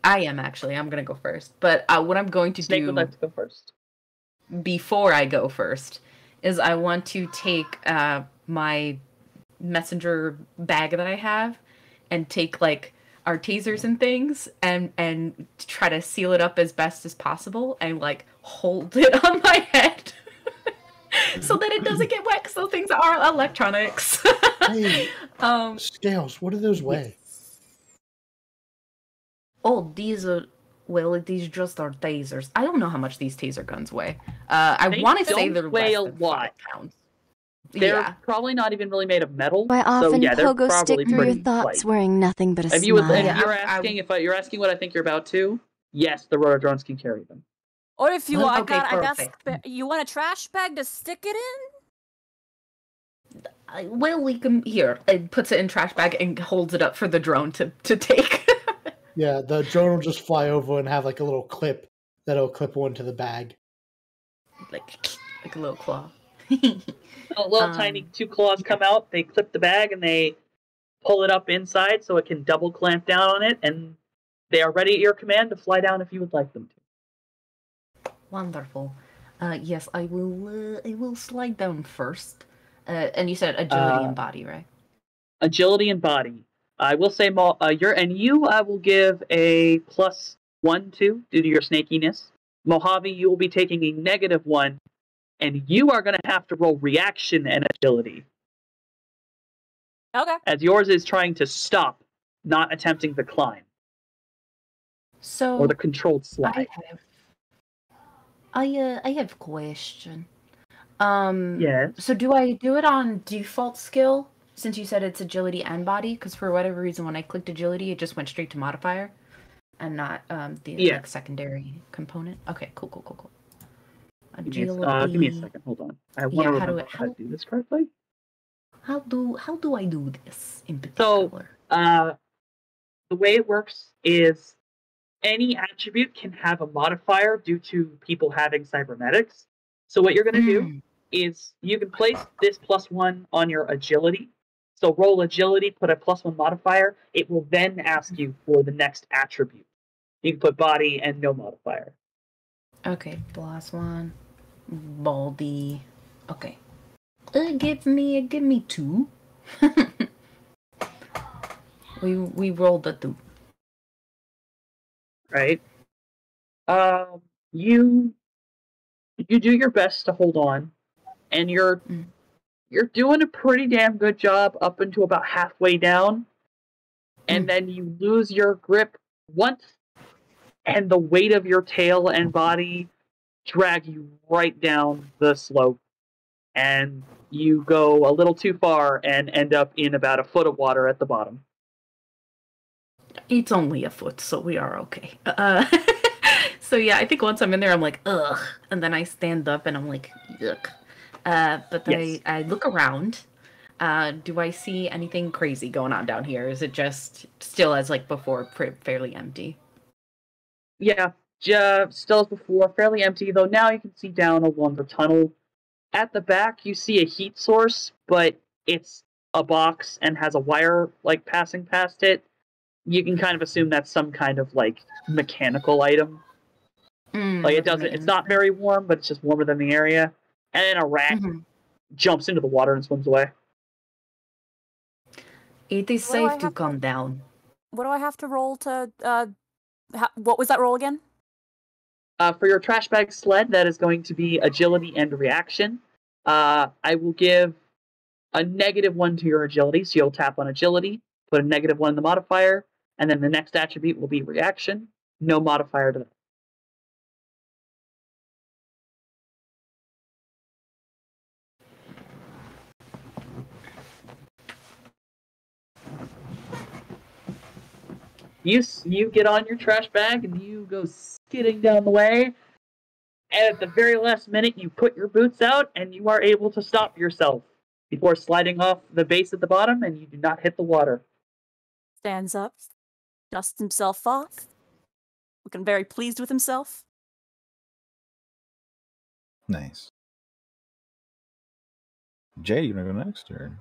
am actually. I'm gonna go first. But what I'm going to Snake do would like to go first. before I go first is I want to take my messenger bag that I have and take like our tasers and things and try to seal it up as best as possible and like hold it on my head so that it doesn't get wet because those things are electronics. Hey, Scales, what do those weigh? Oh, these are these just are tasers. I don't know how much these taser guns weigh. I They want to say don't they're weigh less a than lot. 5 pounds. They're Yeah. probably not even really made of metal. Why so often yeah, they're pogo stick probably through your pretty thoughts light. wearing nothing but a If smile. you're asking what I think you're about to, yes, the rotor drones can carry them. Or if you, Well, I okay, got, perfect. you want a trash bag to stick it in? Well, we can here. It puts it in trash bag and holds it up for the drone to take. Yeah, the drone will just fly over and have like a little clip that'll clip onto the bag. like a little claw. A little tiny 2 claws come out, they clip the bag, and they pull it up inside so it can double clamp down on it, and they are ready at your command to fly down if you would like them to. Wonderful. Yes, I will. I will slide down first. And you said agility and body, right? Agility and body. I will say, I will give a +1 to due to your snakiness. Mojave, you will be taking a -1, and you are going to have to roll reaction and agility. Okay. As yours is trying to stop, not attempting the climb. So Or the controlled slide. I have a question. Yes. So do I do it on default skill? Since you said it's agility and body, because for whatever reason when I clicked agility, it just went straight to modifier, and not the like, secondary component. Okay, cool. Agility. Give me a second. Hold on. I want to remember how to do this correctly. How do I do this in particular? So, the way it works is any attribute can have a modifier due to people having cybernetics. So what you're going to do is you can place this +1 on your agility. So roll agility, put a +1 modifier. It will then ask you for the next attribute. You can put body and no modifier. Okay, +1, baldy. Okay, give me 2. we rolled the 2. Right. You do your best to hold on, and you're doing a pretty damn good job up until about halfway down, and then you lose your grip once, and the weight of your tail and body drag you right down the slope, and you go a little too far and end up in about a foot of water at the bottom. It's only a foot, so we are okay. So yeah, I think once I'm in there, I'm like, ugh, and then I stand up and I'm like, yuck. But then Yes. I look around. Do I see anything crazy going on down here? Is it just still as like before, fairly empty? Yeah, still as before, fairly empty, though now you can see down along the tunnel. At the back, you see a heat source, but it's a box and has a wire like passing past it. You can kind of assume that's some kind of like mechanical item. Like it's not very warm, but it's just warmer than the area. And then a rat jumps into the water and swims away. It is safe to come down. What do I have to roll to? What was that roll again? For your trash bag sled, that is going to be agility and reaction. I will give a -1 to your agility, so you'll tap on agility, put a -1 in the modifier, and then the next attribute will be reaction. No modifier to that. You get on your trash bag and you go skidding down the way. And at the very last minute, you put your boots out and you are able to stop yourself before sliding off the base at the bottom, and you do not hit the water. Stands up, dusts himself off, looking very pleased with himself. Nice. Jay, you want to go next, or?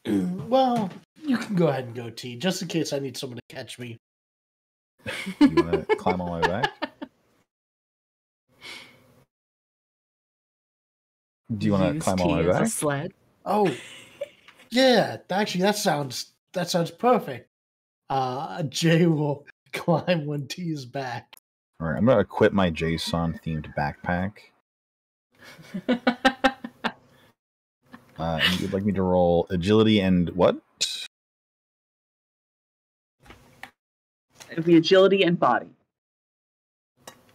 Well, you can go ahead and go, T, just in case I need someone to catch me. You want to climb on my back? Do you want to climb on my back? A sled. Oh, yeah. Actually, that sounds perfect. Jay will climb on T's back. All right, I'm gonna equip my Jason themed backpack. And you'd like me to roll agility and what? It'd be agility and body.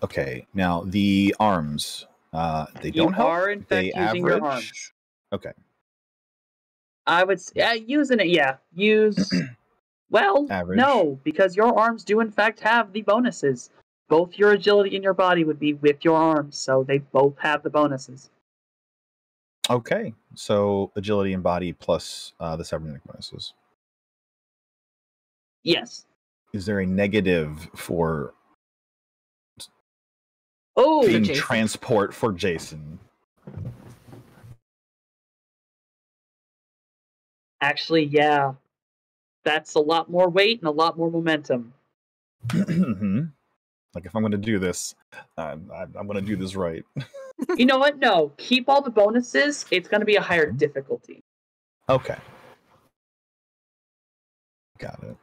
Okay, now the arms. They don't help. You are in fact they using average. your arms. Okay. I would using it. Yeah, use. Well, Average. no, because your arms do in fact have the bonuses. Both your agility and your body would be with your arms, so they both have the bonuses. Okay, so agility and body plus the cybernetic bonuses. Yes. Is there a negative for Oh, being Jason. transport for Jason? actually, yeah. That's a lot more weight and a lot more momentum. Like if I'm going to do this, I'm going to do this right. You know what? No, keep all the bonuses. It's going to be a higher difficulty. Okay. Got it.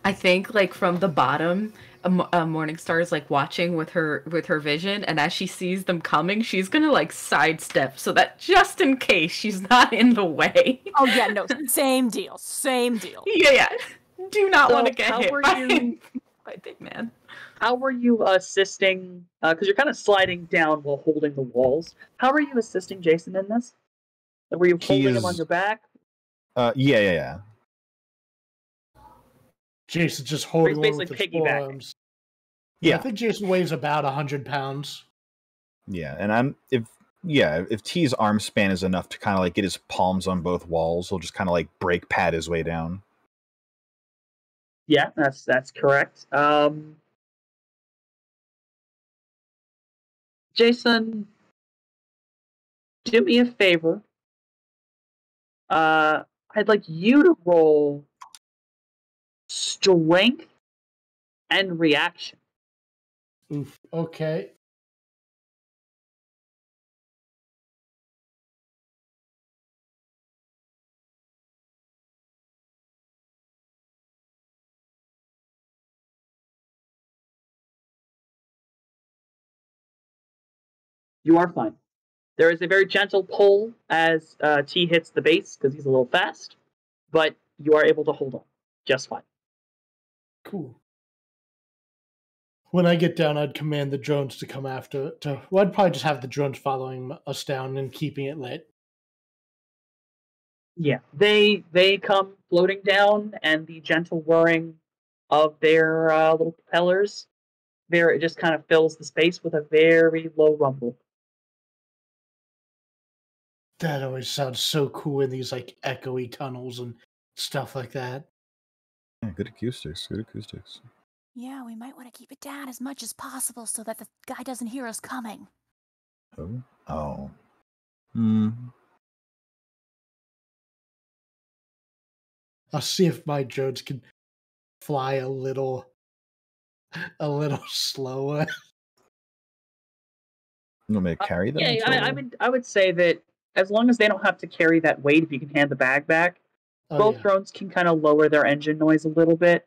I think like from the bottom, Morningstar is like watching with her vision, and as she sees them coming, she's gonna like sidestep so that just in case she's not in the way. Oh yeah, no, same deal. Yeah. Do not So want to get how hit were by, you- by Big Man. How were you assisting? Because you're kind of sliding down while holding the walls. How are you assisting Jason in this? Were you holding him on your back? Yeah. Jason just holding on with his basically piggybacking. forearms. Yeah. I think Jason weighs about 100 pounds. Yeah, and if T's arm span is enough to kind of like get his palms on both walls, he'll just kind of like brake pad his way down. Yeah, that's correct. Jason, do me a favor. I'd like you to roll strength and reaction. Oof. Okay. You are fine. There is a very gentle pull as T hits the base because he's a little fast, but you are able to hold on just fine. Cool. When I get down, I'd command the drones to come after. Well, I'd probably just have the drones following us down and keeping it lit. Yeah, they come floating down, and the gentle whirring of their little propellers, it just kind of fills the space with a very low rumble. That always sounds so cool in these like echoey tunnels and stuff like that. Yeah, good acoustics. Yeah, we might want to keep it down as much as possible so that the guy doesn't hear us coming. Oh. I'll see if my drones can fly a little slower. You want me to carry them? Yeah, I would say that as long as they don't have to carry that weight, if you can hand the bag back, both drones can kind of lower their engine noise a little bit,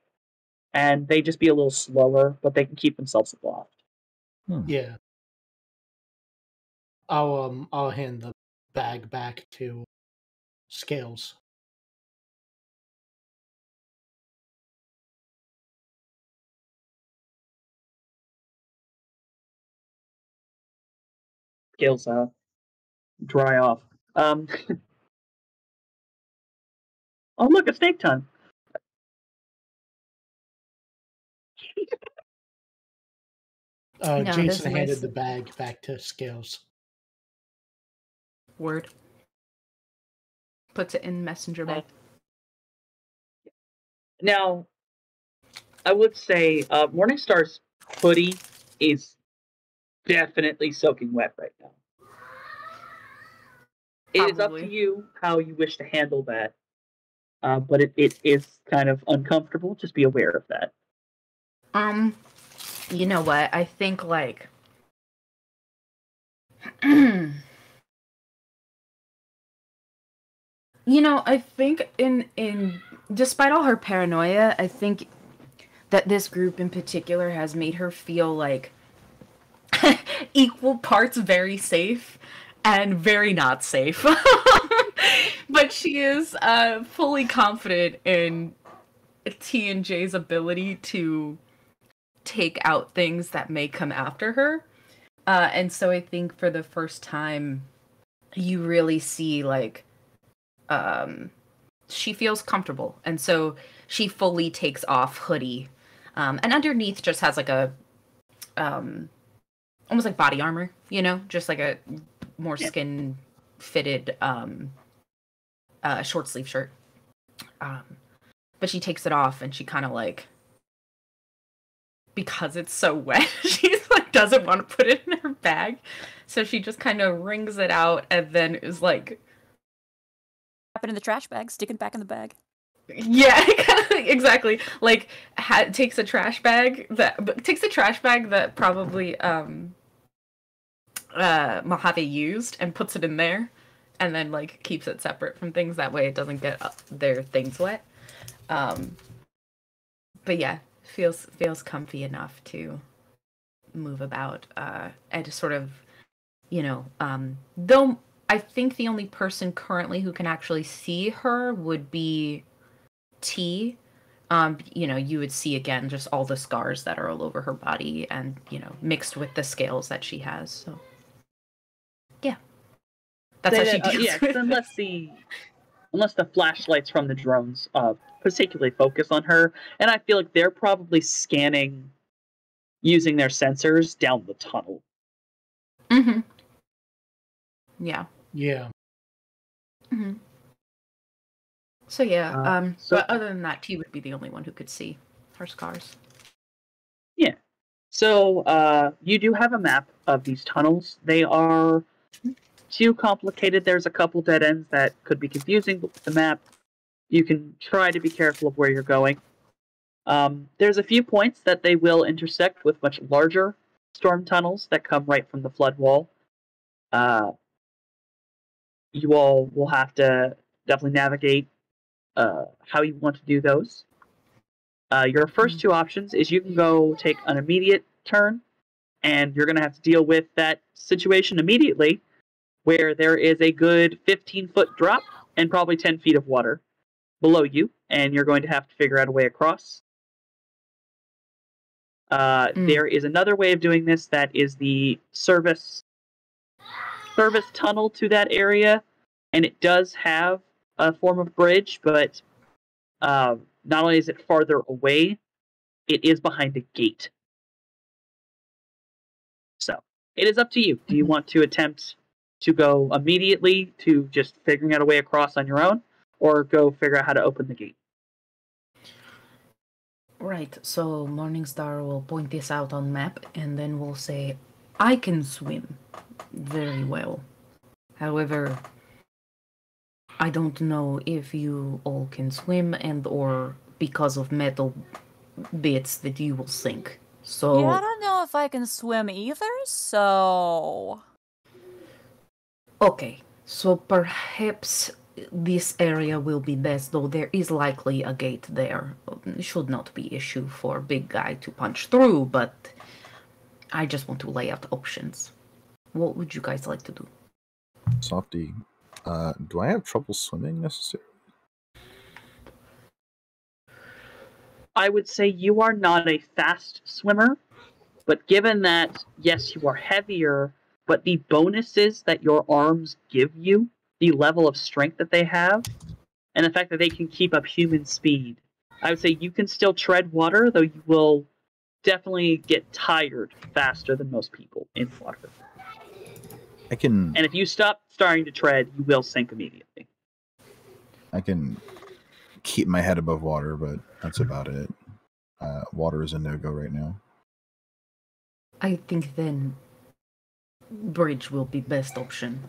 and they just be a little slower, but they can keep themselves aloft. Yeah. I'll hand the bag back to Scales. Scales dry off. Oh look, a snake ton. Jason handed nice. the bag back to Scales. Word. Puts it in messenger bag. Now, I would say Morningstar's hoodie is definitely soaking wet right now. It is up to you how you wish to handle that. But it is kind of uncomfortable. Just be aware of that. You know what? I think like I think in despite all her paranoia, I think that this group in particular has made her feel like equal parts very safe and very not safe. But she is fully confident in T and J's ability to take out things that may come after her. And so I think for the first time, you really see, like, she feels comfortable. And so she fully takes off hoodie. And underneath just has, like, a, almost like body armor, just like a more skin-fitted, short sleeve shirt. But she takes it off and she kind of, like, because it's so wet, she's like doesn't want to put it in her bag, so she just kind of wrings it out and then is like, "Put it in the trash bag, stick it back in the bag." Yeah, exactly. Like takes a trash bag that probably Mojave used and puts it in there, and then like keeps it separate from things. That way, it doesn't get their things wet. But yeah. Feels comfy enough to move about and to sort of, though I think the only person currently who can actually see her would be T. You would see again just all the scars that are all over her body and, mixed with the scales that she has. So, yeah. That's how she deals with it. Unless the flashlights from the drones particularly focus on her. And I feel like they're probably scanning using their sensors down the tunnel. Mm-hmm. Yeah. Yeah. Mm-hmm. So yeah, but other than that, T would be the only one who could see her scars. Yeah. So you do have a map of these tunnels. They are too complicated. There's a couple dead ends that could be confusing with the map. You can try to be careful of where you're going. There's a few points that they will intersect with much larger storm tunnels that come right from the flood wall. You all will have to definitely navigate how you want to do those. Your first two options is you can go take an immediate turn, and you're going to have to deal with that situation immediately, where there is a good 15-foot drop and probably 10 feet of water below you, and you're going to have to figure out a way across. There is another way of doing this that is the service tunnel to that area, and it does have a form of bridge, but not only is it farther away, it is behind a gate. So, it is up to you. Do you want to attempt to go immediately to just figuring out a way across on your own, or go figure out how to open the gate? Right, so Morningstar will point this out on map, and then we'll say, I can swim very well. However, I don't know if you all can swim and or because of metal bits that you will sink. So yeah, I don't know if I can swim either, so... Okay, so perhaps this area will be best, though there is likely a gate there. It should not be issue for a big guy to punch through, but I just want to lay out options. What would you guys like to do? Softy, do I have trouble swimming necessarily? I would say you are not a fast swimmer, but given that, yes, you are heavier, but the bonuses that your arms give you, the level of strength that they have, and the fact that they can keep up human speed, I would say you can still tread water, though you will definitely get tired faster than most people in water. And if you stop starting to tread, you will sink immediately. I can keep my head above water, but that's about it. Water is a no-go right now. I think then bridge will be best option.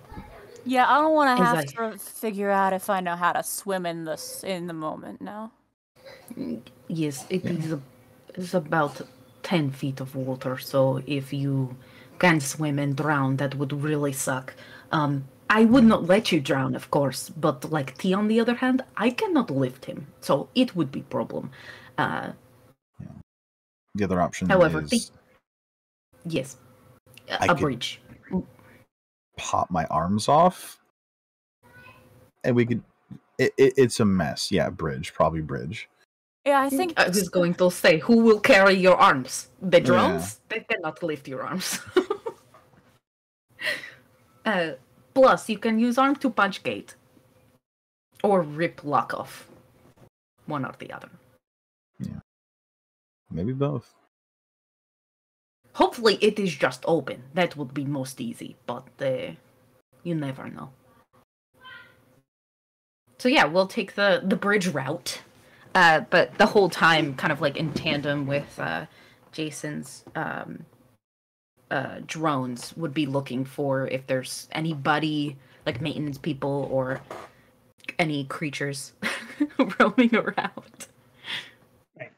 Yeah, I don't want to As have to figure out if I know how to swim in the moment. No. Yes, it's about 10 feet of water, so if you can swim and drown, that would really suck. I would not let you drown, of course, but like T on the other hand, I cannot lift him, so it would be problem. The other option However, is yes, I a could bridge. pop my arms off, and we could. It's a mess. Yeah, probably bridge. Yeah, I think I was going to say, who will carry your arms? The drones? They cannot lift your arms. Plus, you can use arm to punch gate. Or rip lock off. One or the other. Yeah. Maybe both. Hopefully it is just open. That would be most easy, but you never know. So yeah, we'll take the bridge route. But the whole time, kind of like in tandem with Jason's drones, would be looking for if there's anybody, like maintenance people or any creatures roaming around. Right.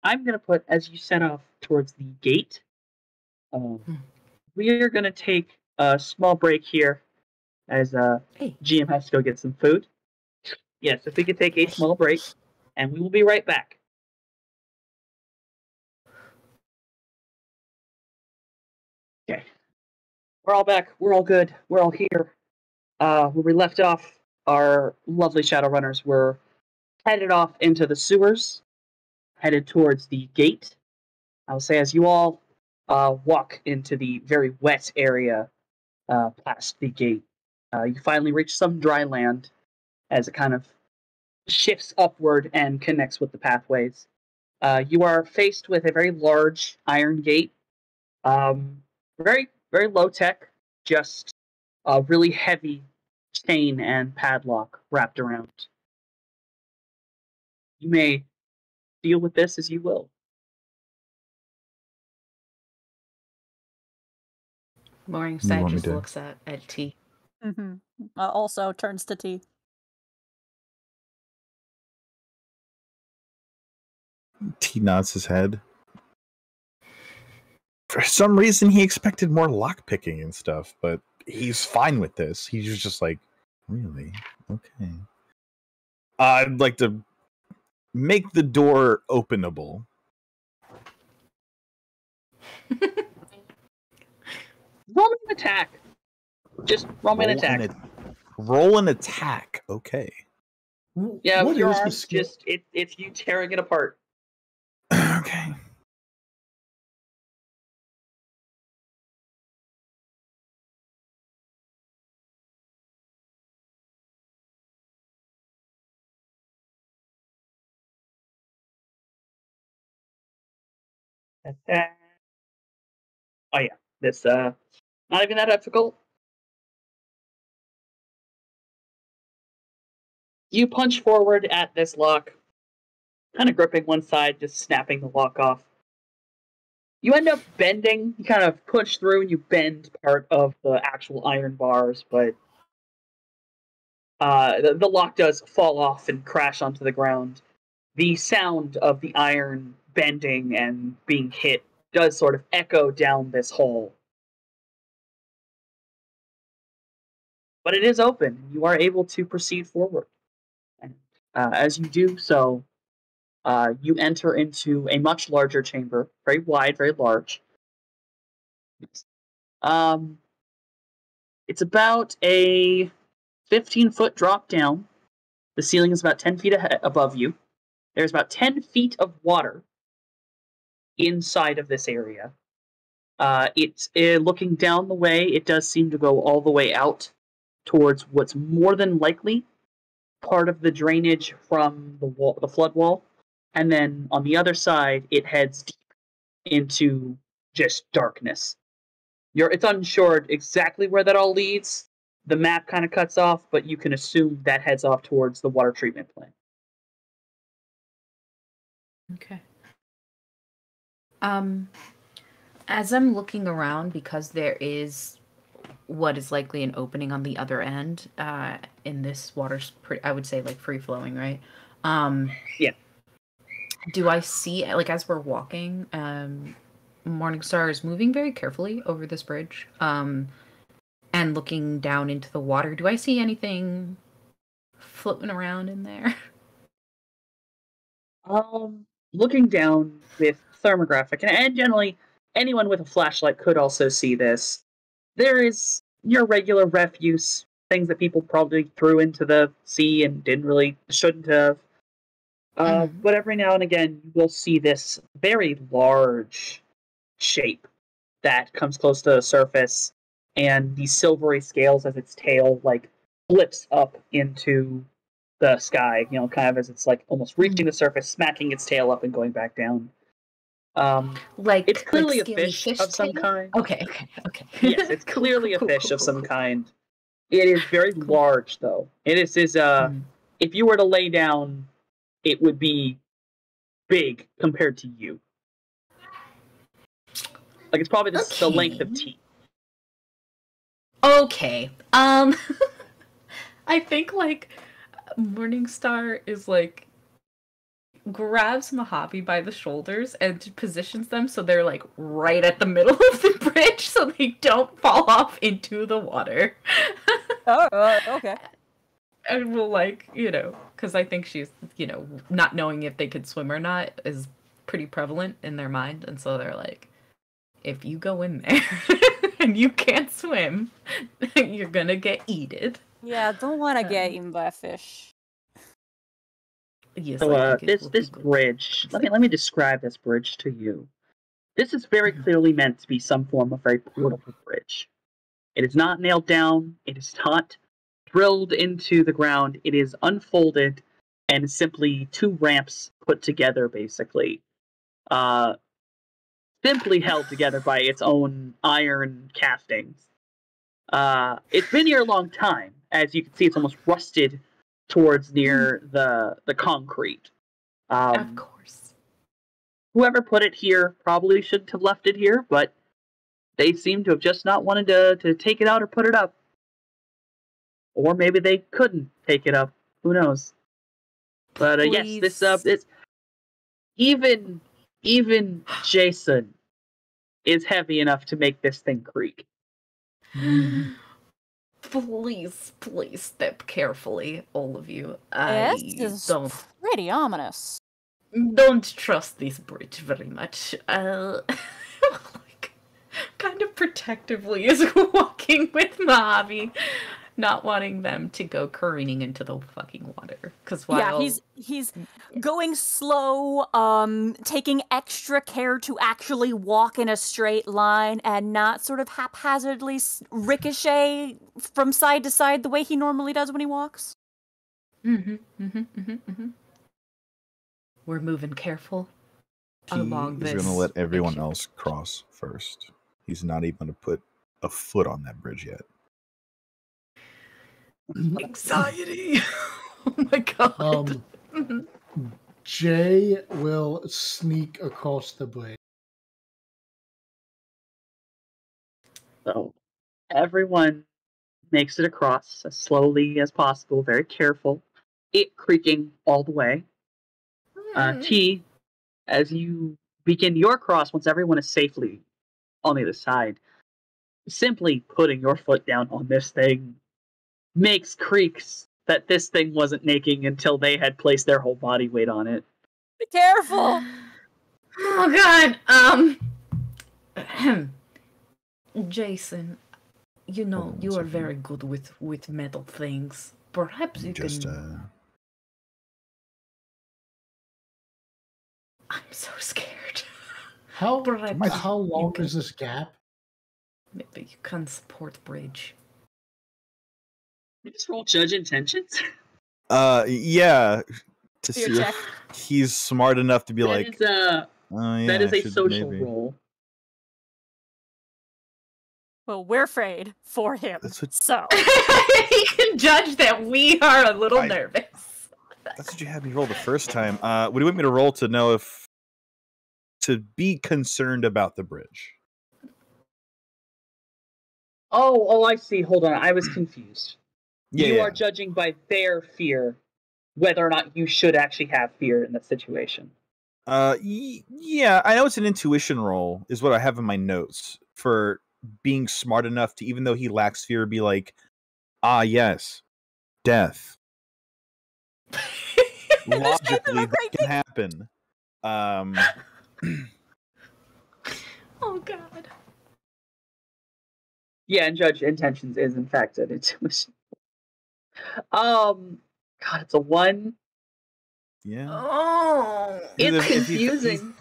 I'm going to put, as you set off towards the gate, we are going to take a small break here as GM has to go get some food. Yes, if we could take a small break, and we will be right back. Okay. We're all back. We're all good. We're all here. Where we left off, our lovely Shadowrunners were headed off into the sewers, headed towards the gate. I'll say as you all walk into the very wet area past the gate, you finally reach some dry land as it kind of shifts upward and connects with the pathways. You are faced with a very large iron gate, very, very low tech, just a really heavy chain and padlock wrapped around. You may deal with this as you will. Morningside just looks at T. Mm-hmm. Also turns to T. T nods his head. For some reason, he expected more lockpicking and stuff, but he's fine with this. He's just like, really? Okay. I'd like to make the door openable. Roll an attack. Just roll an attack. Roll an attack. Okay. Yeah, with your arms, just it's you tearing it apart. Okay. Oh yeah, this not even that difficult. You punch forward at this lock, kind of gripping one side, just snapping the lock off. You end up bending. You kind of push through and you bend part of the actual iron bars, but the lock does fall off and crash onto the ground. The sound of the iron bending and being hit does sort of echo down this hole. But it is open. You are able to proceed forward. And as you do so, you enter into a much larger chamber, very wide, very large. It's about a 15-foot drop down. The ceiling is about 10 feet above you. There's about 10 feet of water inside of this area. It's looking down the way. It does seem to go all the way out towards what's more than likely part of the drainage from the flood wall. And then on the other side, it heads deep into just darkness. It's unsure exactly where that all leads. The map kind of cuts off, but you can assume that heads off towards the water treatment plant. Okay. As I'm looking around, because there is what is likely an opening on the other end. In this water's I would say like free flowing, right? Yeah. Do I see, like, as we're walking, Morningstar is moving very carefully over this bridge, and looking down into the water. Do I see anything floating around in there? Looking down with thermographic, and generally anyone with a flashlight could also see this. There is your regular refuse, things that people probably threw into the sea and shouldn't have. But every now and again, you will see this very large shape that comes close to the surface, and these silvery scales as its tail flips up into the sky. Kind of as it's almost reaching the surface, smacking its tail up, and going back down. It's clearly a fish of some kind. Okay. Yes, it's clearly a fish of some kind. It is very large, though. It is if you were to lay down, it would be big compared to you. It's probably the length of teeth. Okay. I think Morningstar is grabs Mojave by the shoulders and positions them so they're right at the middle of the bridge so they don't fall off into the water. Oh, okay. And we'll because I think she's, not knowing if they could swim or not is pretty prevalent in their mind. And so they're if you go in there and you can't swim, you're gonna get eaten. Yeah, don't want to get eaten by a fish. Yes, So this bridge, let me describe this bridge to you. This is very clearly meant to be some form of very portable bridge. It is not nailed down. It is not drilled into the ground. It is unfolded and simply two ramps put together, basically. Simply held together by its own iron castings. It's been here a long time. As you can see, it's almost rusted towards near the concrete. Of course. Whoever put it here probably shouldn't have left it here, but they seem to have just not wanted to take it out or put it up. Or maybe they couldn't take it up. Who knows? But yes, this even Jason is heavy enough to make this thing creak. Please step carefully, all of you. This is pretty ominous. Don't trust this bridge very much. Kind of protectively is walking with Mojave, not wanting them to go careening into the fucking water. He's going slow, taking extra care to actually walk in a straight line and not sort of haphazardly ricochet from side to side the way he normally does when he walks. We're moving careful along this. He's going to let everyone else cross first. He's not even going to put a foot on that bridge yet. Anxiety. Oh my god. Jay will sneak across the bridge. So everyone makes it across as slowly as possible, very careful, it creaking all the way. T, as you begin your cross, once everyone is safely on the other side, simply putting your foot down on this thing makes creaks that this thing wasn't making until they had placed their whole body weight on it. Be careful! Oh god, Jason, you are very good with metal things. Perhaps you can... I'm so scared. How long is this gap? Maybe you can support bridge. You just roll judge intentions? Yeah. To see if he's smart enough to be that is a social roll. Well, we're afraid for him. So he can judge that we are a little nervous. That's what you had me roll the first time. What do you want me to roll to know if to be concerned about the bridge? Oh, I see. Hold on. I was confused. Yeah, You yeah. are judging by their fear whether or not you should actually have fear in that situation. Yeah, I know it's an intuition roll, is what I have in my notes for being smart enough to, even though he lacks fear, be like, ah, yes, death. Logically, that can happen. Oh god. Yeah, and judge intentions is in fact an intuition. God, it's a 1. Yeah, Oh. It's confusing.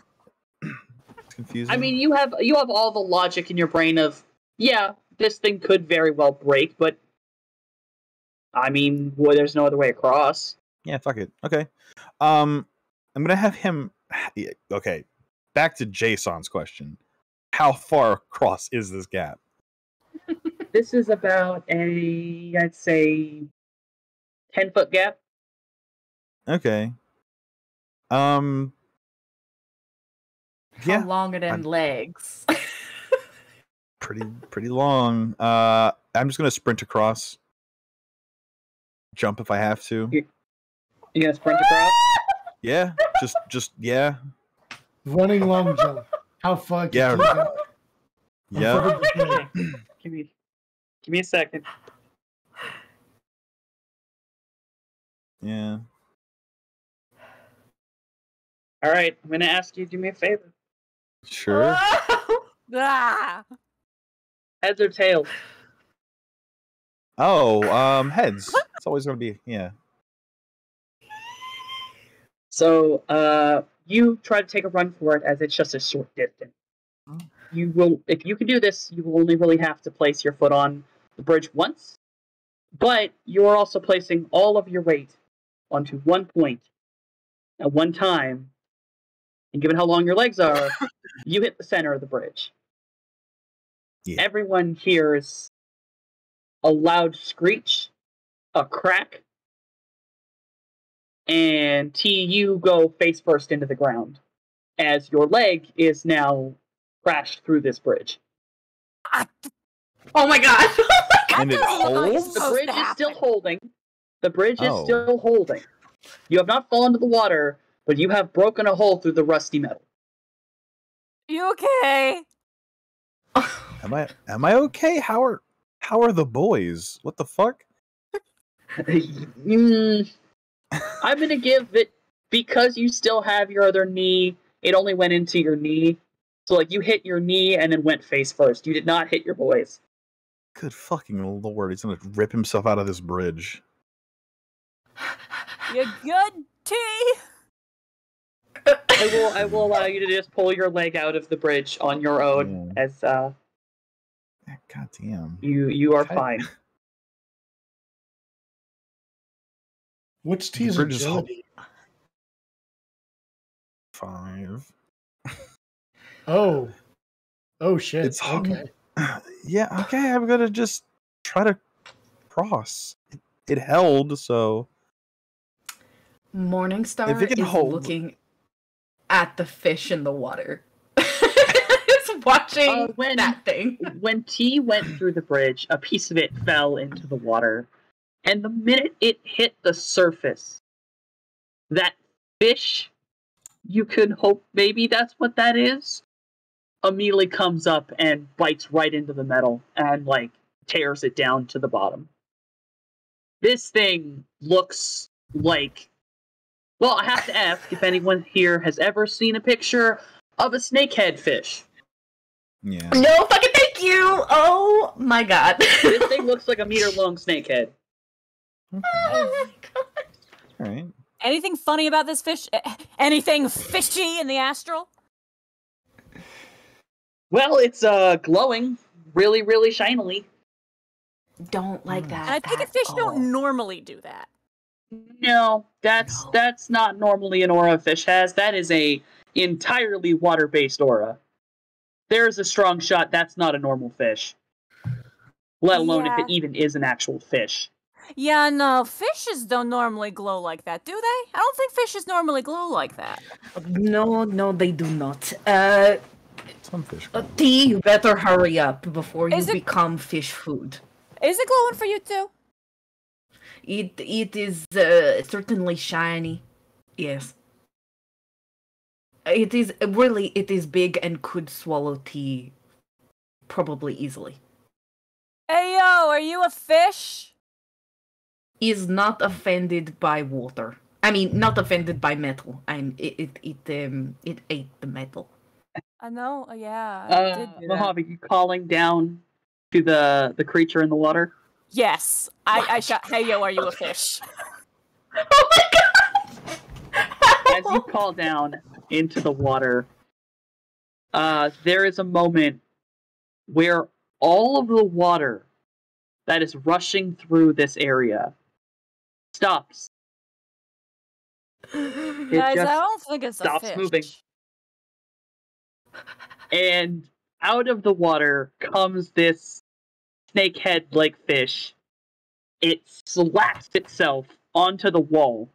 it's confusing. I mean, you have all the logic in your brain of, yeah, this thing could very well break, but I mean, boy, there's no other way across. Yeah, fuck it. Okay. I'm gonna have him. Okay, back to Jason's question. How far across is this gap? This is about I'd say, 10-foot gap. Okay. How Yeah, long are them legs? pretty long. I'm just gonna sprint across. Jump if I have to. You gonna sprint across? Yeah, just yeah. Running long jump. How far can Yeah. you go? Yeah. Give me a second. Yeah. All right, I'm gonna ask you to do me a favor. Sure. Ah! Heads or tails? Oh, heads. It's always gonna be yeah. So, you try to take a run for it as it's just a short distance. You will, if you can do this, you will only really have to place your foot on the bridge once, but you are also placing all of your weight onto one point at one time, and given how long your legs are, you hit the center of the bridge. Yeah. Everyone hears a loud screech, a crack, and T, you go face first into the ground as your leg is now crashed through this bridge. Oh my god. And it holds? The bridge is still holding. The bridge is Oh. still holding. You have not fallen to the water, but you have broken a hole through the rusty metal. You okay? Am I okay? How are the boys? What the fuck? I'm gonna give it, because you still have your other knee, it only went into your knee. So like you hit your knee and then went face first. You did not hit your boys. Good fucking lord, he's gonna rip himself out of this bridge. You good, T? I will allow you to just pull your leg out of the bridge on your own as God damn. you are fine. What's T's bridge is agility? 5. Oh shit. It's okay. Yeah, okay, I'm gonna just try to cross. It held, so Morningstar If it can is hold- looking at the fish in the water. It's watching when- that thing. When T went through the bridge, a piece of it fell into the water. And the minute it hit the surface, that fish, you could hope maybe that's what that is, immediately comes up and bites right into the metal and, like, tears it down to the bottom. This thing looks like... Well, I have to ask if anyone here has ever seen a picture of a snakehead fish. yeah. No fucking thank you! Oh my god. This thing looks like a meter-long snakehead. Oh my god. Alright. Anything funny about this fish? Anything fishy in the astral? Well, it's glowing really, really shinily. Don't like that. And I think at fish all. don't normally do that. No, that's not normally an aura a fish has. That is a entirely water-based aura. There's a strong shot that's not a normal fish. Let alone if Yeah. it even is an actual fish. Yeah, no, fishes don't normally glow like that, do they? I don't think fishes normally glow like that. No, they do not. Some fish. T, you better hurry up before you Is it- become fish food. Is it glowing for you too? It is certainly shiny. Yes. It is big and could swallow tea probably easily. Hey yo, are you a fish? Is not offended by water. I mean, not offended by metal. It ate the metal. I know. Yeah. I did do that. Mojave, you calling down to the creature in the water? Yes. I shot. Hey yo, are you a fish? Oh my god! As you call down into the water, there is a moment where all of the water that is rushing through this area stops. It Guys, I just don't think it's a stops fish. moving. And out of the water comes this snakehead-like fish. It slaps itself onto the wall,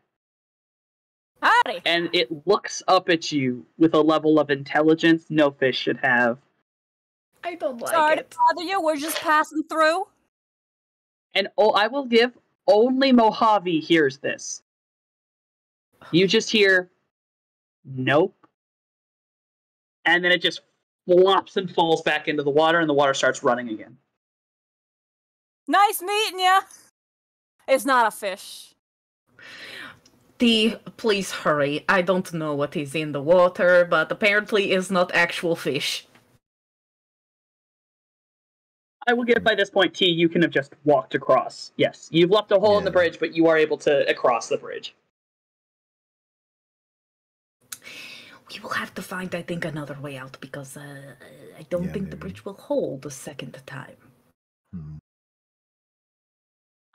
Howdy. and it looks up at you with a level of intelligence no fish should have. I don't like Sorry it. to bother you. We're just passing through. And I will give, only Mojave hears this. You just hear, nope. And then it just flops and falls back into the water, and the water starts running again. Nice meeting ya. It's not a fish. T, please hurry. I don't know what is in the water, but apparently it's not actual fish. I will give by this point, T, you can have just walked across. Yes, you've left a hole in the Yeah. bridge, but you are able to cross the bridge. We will have to find, I think, another way out because I don't Yeah, think the maybe. bridge will hold a second time.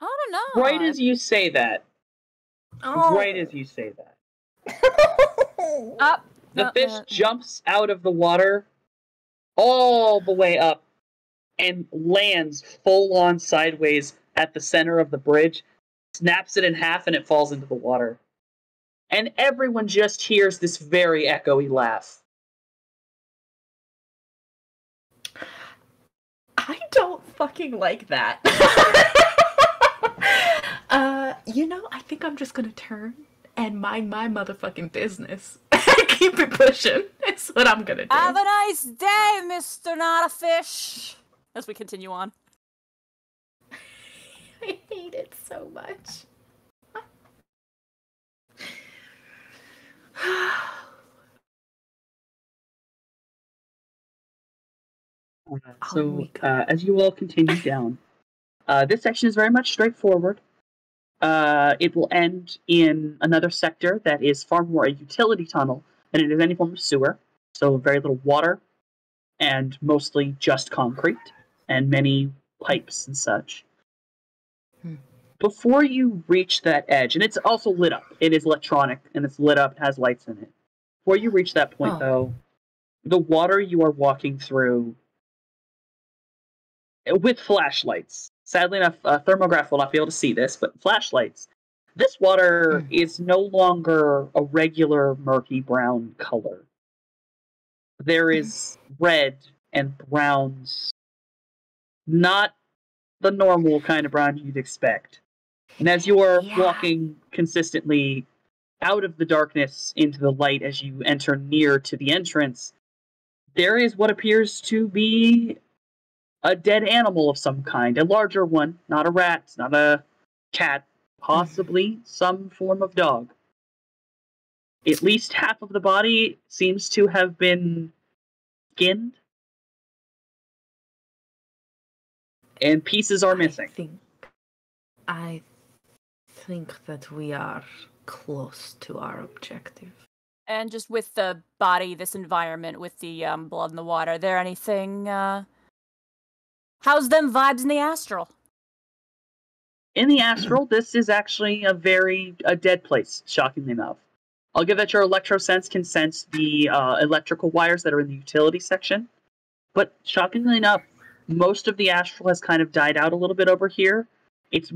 I don't know. Right as you say that, Oh. right as you say that, Up. the fish jumps out of the water all the way up and lands full on sideways at the center of the bridge, snaps it in half, and it falls into the water. And everyone just hears this very echoey laugh. I don't fucking like that. I think I'm just gonna turn and mind my motherfucking business. Keep it pushing. That's what I'm gonna do. Have a nice day, Mr. Not a Fish. As we continue on. I hate it so much. So, as you all continue down, this section is very much straightforward. It will end in another sector that is far more a utility tunnel than it is any form of sewer. So, very little water, and mostly just concrete, and many pipes and such. Before you reach that edge, and it's also lit up, it is electronic, and it's lit up, it has lights in it. Before you reach that point, though, the water you are walking through with flashlights. Sadly enough, a thermograph will not be able to see this, but flashlights. This water is no longer a regular murky brown color. There is red and browns. Not the normal kind of brown you'd expect. And as you are walking consistently out of the darkness into the light as you enter near to the entrance, there is what appears to be a dead animal of some kind, a larger one, not a rat, not a cat, possibly some form of dog. At least half of the body seems to have been skinned, and pieces are missing. I think that we are close to our objective. And just with the body, this environment, with the blood in the water, there anything, how's them vibes in the astral? In the astral, this is actually a dead place, shockingly enough. I'll give that your electrosense can sense the electrical wires that are in the utility section. But shockingly enough, most of the astral has kind of died out a little bit over here. It's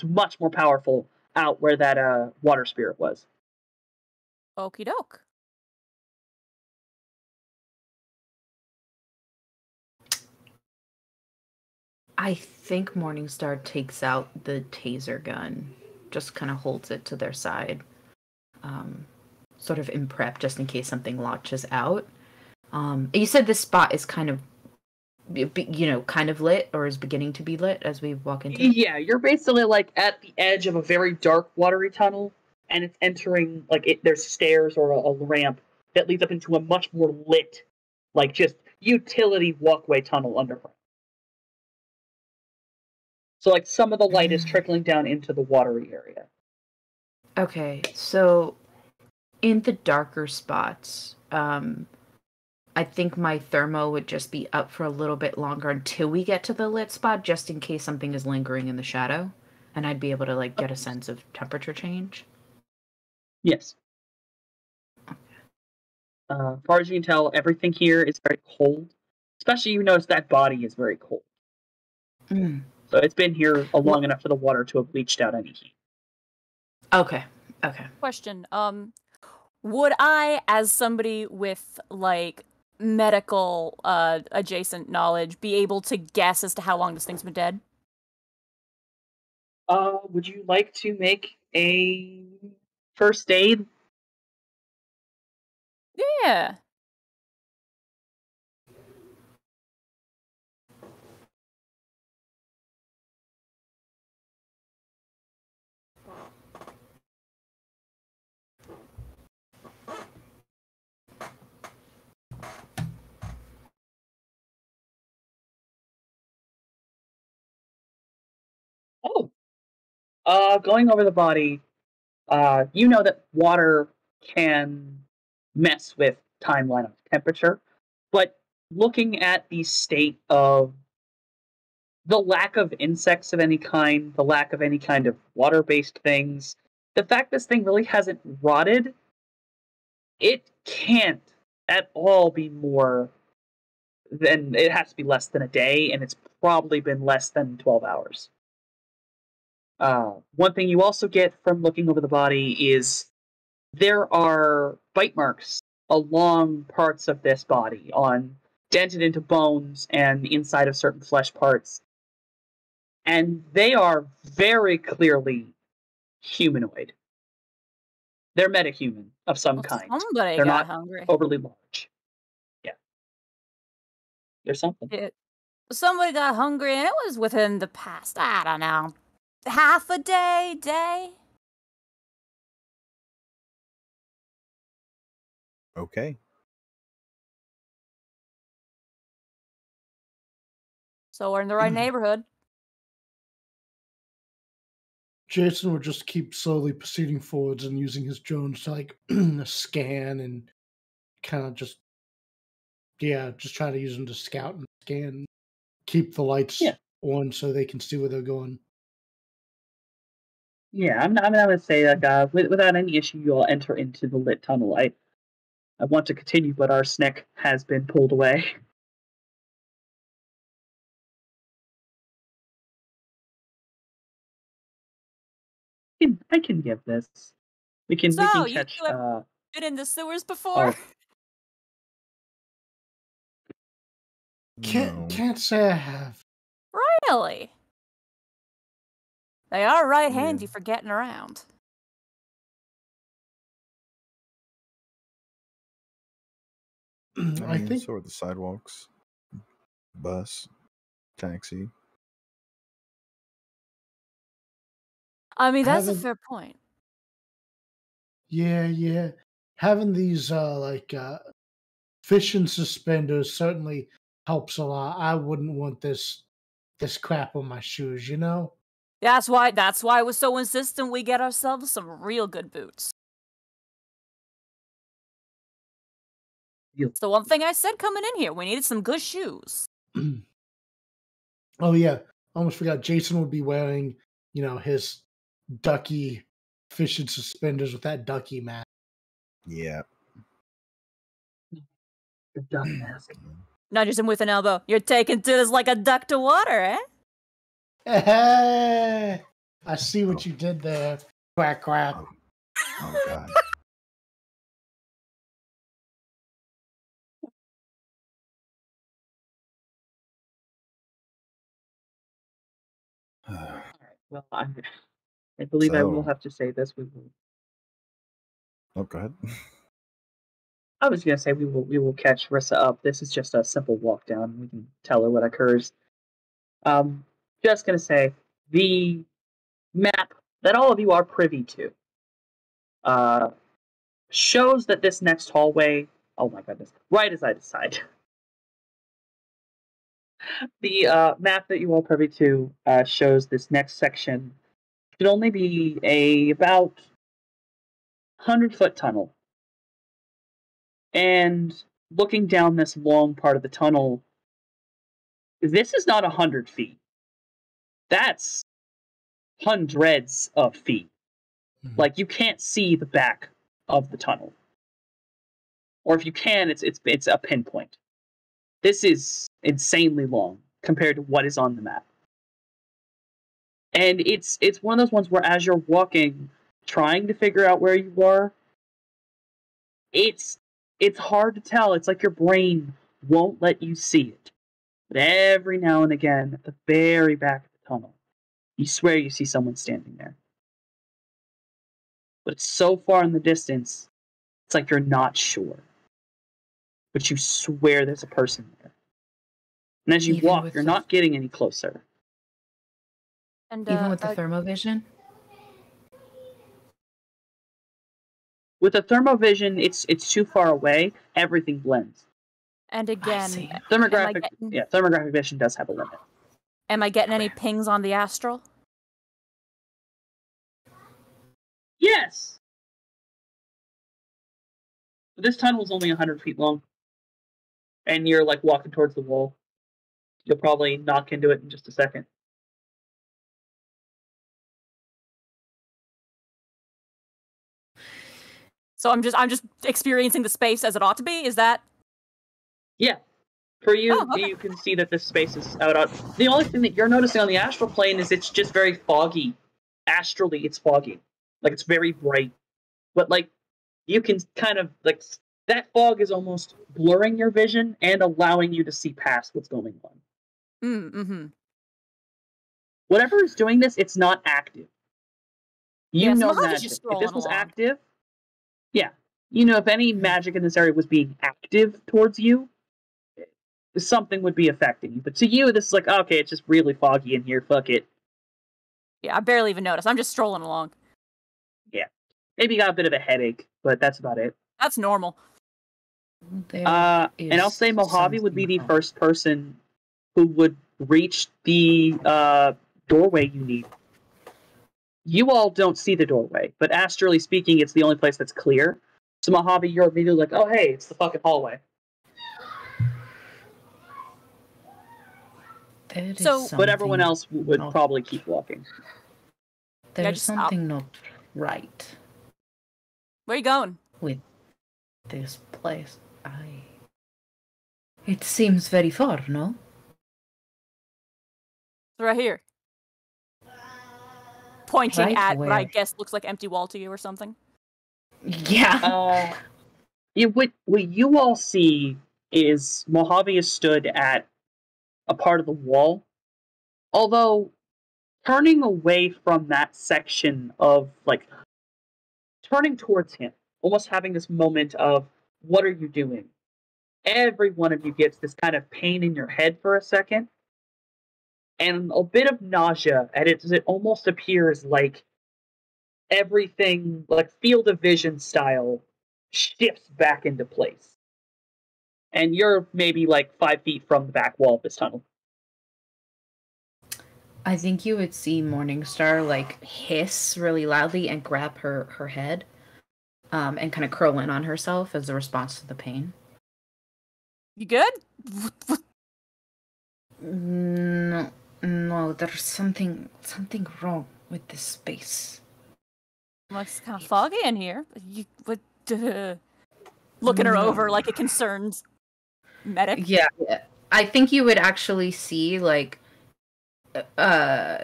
much more powerful out where that water spirit was. Okie doke. I think Morningstar takes out the taser gun, just kind of holds it to their side, sort of in prep, just in case something launches out. You said this spot is kind of, kind of lit, or is beginning to be lit as we walk into it? Yeah, you're basically like at the edge of a very dark, watery tunnel, and it's entering there's stairs or a ramp that leads up into a much more lit, like just utility walkway tunnel underground. So like some of the light is trickling down into the watery area. Okay, so in the darker spots, I think my thermo would just be up for a little bit longer until we get to the lit spot, just in case something is lingering in the shadow, and I'd be able to like get a sense of temperature change. Yes. As far as you can tell, everything here is very cold. Especially, you notice that body is very cold. Mm. So it's been here long enough for the water to have leached out any heat. Okay. Question. Would I, as somebody with like medical adjacent knowledge, be able to guess as to how long this thing's been dead? Would you like to make a first aid? Yeah. Going over the body, you know that water can mess with timeline of temperature, but looking at the state of the lack of insects of any kind, the lack of any kind of water-based things, the fact this thing really hasn't rotted, it can't at all be more than, it has to be less than a day, and it's probably been less than 12 hours. One thing you also get from looking over the body is there are bite marks along parts of this body, dented into bones and inside of certain flesh parts. And they are very clearly humanoid. They're metahuman of some kind. Somebody They're got not hungry. overly large. Yeah. There's something. Somebody got hungry, and it was within the past, I don't know, half a day? Okay. So we're in the right neighborhood. Jason would just keep slowly proceeding forwards and using his drones to like scan and kind of just try to use them to scout and scan, keep the lights on so they can see where they're going. Yeah, I'm going to say that without any issue, you all enter into the lit tunnel. I want to continue, but our Snick has been pulled away. I can give this. We can catch. You two have been in the sewers before? Can't say I have. Really? They are right handy for getting around. I think so are the sidewalks, bus, taxi. I mean, that's a fair point. Yeah. Having these fishing suspenders certainly helps a lot. I wouldn't want this crap on my shoes, you know? That's why I was so insistent we get ourselves some real good boots. It's the one thing I said coming in here. We needed some good shoes. Oh yeah, almost forgot. Jason would be wearing, his ducky fishing suspenders with that ducky mask. Yeah. The duck mask. Nudges him with an elbow. You're taking to this like a duck to water, eh? Hey, I see what you did there. Quack, quack. Oh God. Well, I believe I will So- have to say this. We will. Oh, go ahead. I was gonna say we will catch Rissa up. This is just a simple walk down. We can tell her what occurs. Just gonna say the map that all of you are privy to shows that this next hallway. Oh my goodness! Right as I decide, the map that you all privy to shows this next section should only be a about 100-foot tunnel. And looking down this long part of the tunnel, this is not 100 feet. That's hundreds of feet. Mhm. Like, you can't see the back of the tunnel. Or if you can, it's a pinpoint. This is insanely long compared to what is on the map. And it's one of those ones where as you're walking, trying to figure out where you are, it's hard to tell. It's like your brain won't let you see it. But every now and again, at the very back of the tunnel, you swear you see someone standing there. But it's so far in the distance, it's like you're not sure. But you swear there's a person there. And as you Even walk, with you're the- not getting any closer. And Even with the thermovision? With the thermovision, it's too far away. Everything blends. and I again, see. Thermographic vision does have a limit. am I getting any pings on the astral? Yes! But this tunnel is only 100 feet long. And you're, like, walking towards the wall. You'll probably knock into it in just a second. So I'm just experiencing the space as it ought to be. Is that? Yeah. For you, Oh, okay. you can see that this space is out. The only thing that you're noticing on the astral plane is it's just very foggy. Astrally, it's foggy. Like, it's very bright. But, like, you can kind of, like, that fog is almost blurring your vision and allowing you to see past what's going on. Mm-hmm. Whatever is doing this, it's not active. You Yeah, so know Mojave magic. just If strolling this was along. active, yeah. You know, if any magic in this area was being active towards you, something would be affecting you. But to you, this is like, okay, it's just really foggy in here. Fuck it. Yeah, I barely even noticed. I'm just strolling along. Maybe you got a bit of a headache, but that's about it. That's normal. There And I'll is say Mojave would be the something wrong. first person who would reach the doorway you need. You all don't see the doorway, but astrally speaking, it's the only place that's clear. So Mojave, you're immediately like, oh hey, it's the fucking hallway. There is So- But everyone something else would not- probably keep walking. There's just stop. something not right Where you going? with this place. It seems very far, no? It's right here. Pointing Right at what I where? guess looks like empty wall to you or something. Yeah. What you all see is Mojave is stood at a part of the wall, although turning away from that section of, like, turning towards him, almost having this moment of, what are you doing? Every one of you gets this kind of pain in your head for a second, and a bit of nausea, and it almost appears like everything, like field of vision style, shifts back into place. And you're maybe like 5 feet from the back wall of this tunnel. I think you would see Morningstar like hiss really loudly and grab her head, and kind of curl in on herself as a response to the pain. You good? No, there's something wrong with this space. Well, it's kind of foggy in here. You would looking her over like a concerned medic. Yeah, I think you would actually see like,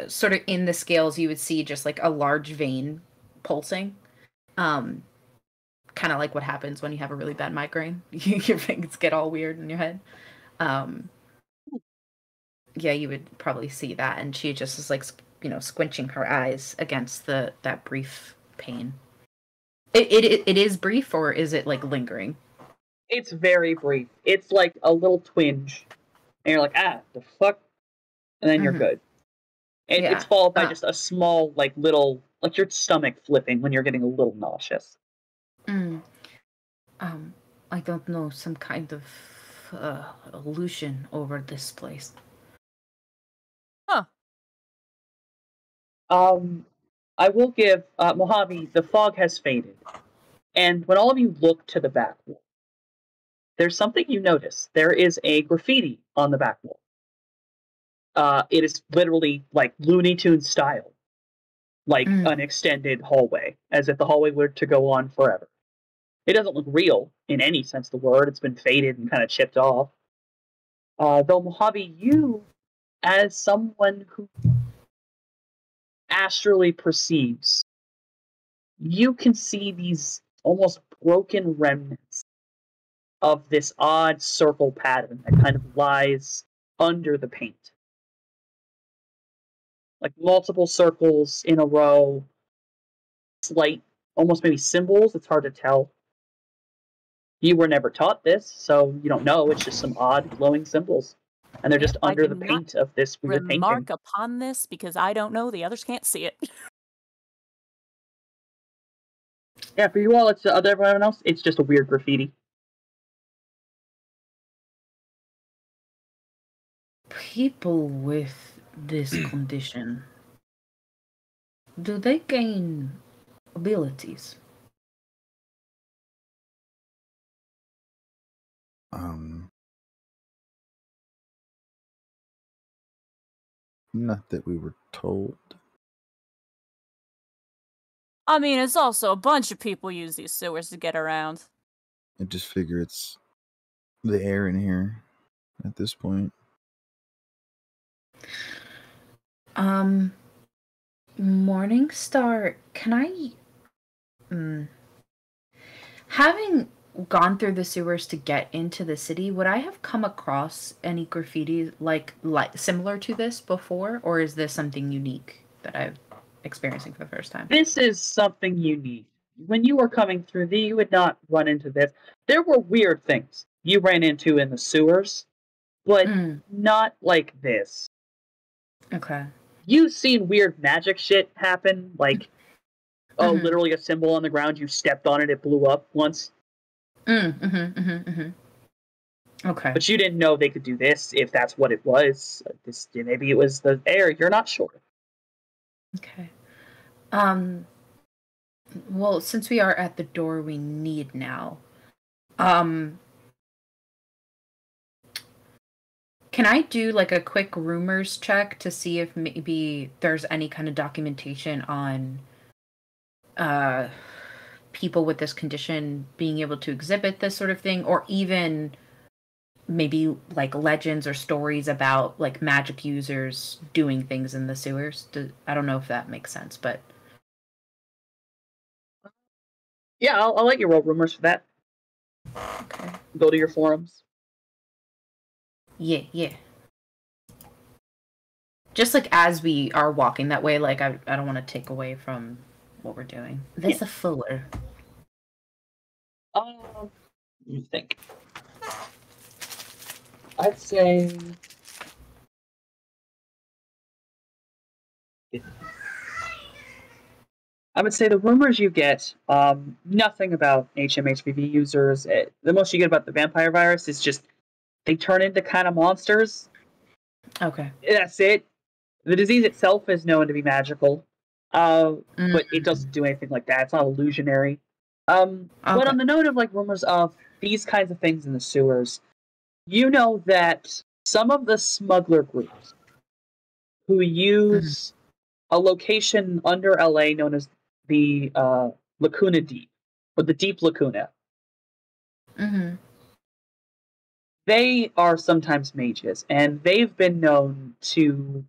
sort of in the scales, you would see just like a large vein pulsing, kind of like what happens when you have a really bad migraine. Your things get all weird in your head. Yeah, you would probably see that, and she just is like squinching her eyes against that brief pain. It is brief, or is it like lingering? It's very brief. It's like a little twinge, and you're like, the fuck, and then you're good. And it's followed by just a small, like little, like your stomach flipping when you're getting a little nauseous. I don't know, some kind of illusion over this place. Huh. I will give Mojave, the fog has faded. And when all of you look to the back wall, there's something you notice. There is a graffiti on the back wall. It is literally like Looney Tunes style. Like an extended hallway, as if the hallway were to go on forever. It doesn't look real in any sense of the word. It's been faded and kind of chipped off. Though, Mojave, you, as someone who astrally perceives, you can see these almost broken remnants of this odd circle pattern that kind of lies under the paint. Like multiple circles in a row, slight, almost maybe symbols, it's hard to tell. You were never taught this, so you don't know. It's just some odd glowing symbols. And they're just under the paint of this weird painting. Remark upon this because I don't know, the others can't see it. Yeah, for you all, it's everyone else, it's just a weird graffiti. People with this condition, do they gain abilities? Not that we were told. I mean, it's also a bunch of people use these sewers to get around. I just figure it's the air in here at this point. Morningstar, can I... Having gone through the sewers to get into the city, would I have come across any graffiti like similar to this before, or is this something unique that I'm experiencing for the first time? This is something unique. When you were coming through, you would not run into this. There were weird things you ran into in the sewers, but not like this. Okay. You've seen weird magic shit happen, like, literally a symbol on the ground, you stepped on it, it blew up once. Okay. But you didn't know they could do this, if that's what it was. Maybe it was the air, you're not sure. Okay. Well, since we are at the door we need now, can I do like a quick rumors check to see if maybe there's any kind of documentation on people with this condition being able to exhibit this sort of thing, or even maybe like legends or stories about like magic users doing things in the sewers? I don't know if that makes sense, but yeah, I'll let you roll rumors for that. Okay. Go to your forums. Yeah. Just like as we are walking that way, like I don't want to take away from what we're doing. There's a fuller. Let me think. I'd say... I would say the rumors you get, nothing about HMHPV users. The most you get about the vampire virus is just they turn into kind of monsters. Okay. That's it. The disease itself is known to be magical, but it doesn't do anything like that. It's not illusionary. But on the note of like rumors of these kinds of things in the sewers, you know that some of the smuggler groups who use a location under LA known as the Lacuna Deep, or the Deep Lacuna. They are sometimes mages, and they've been known to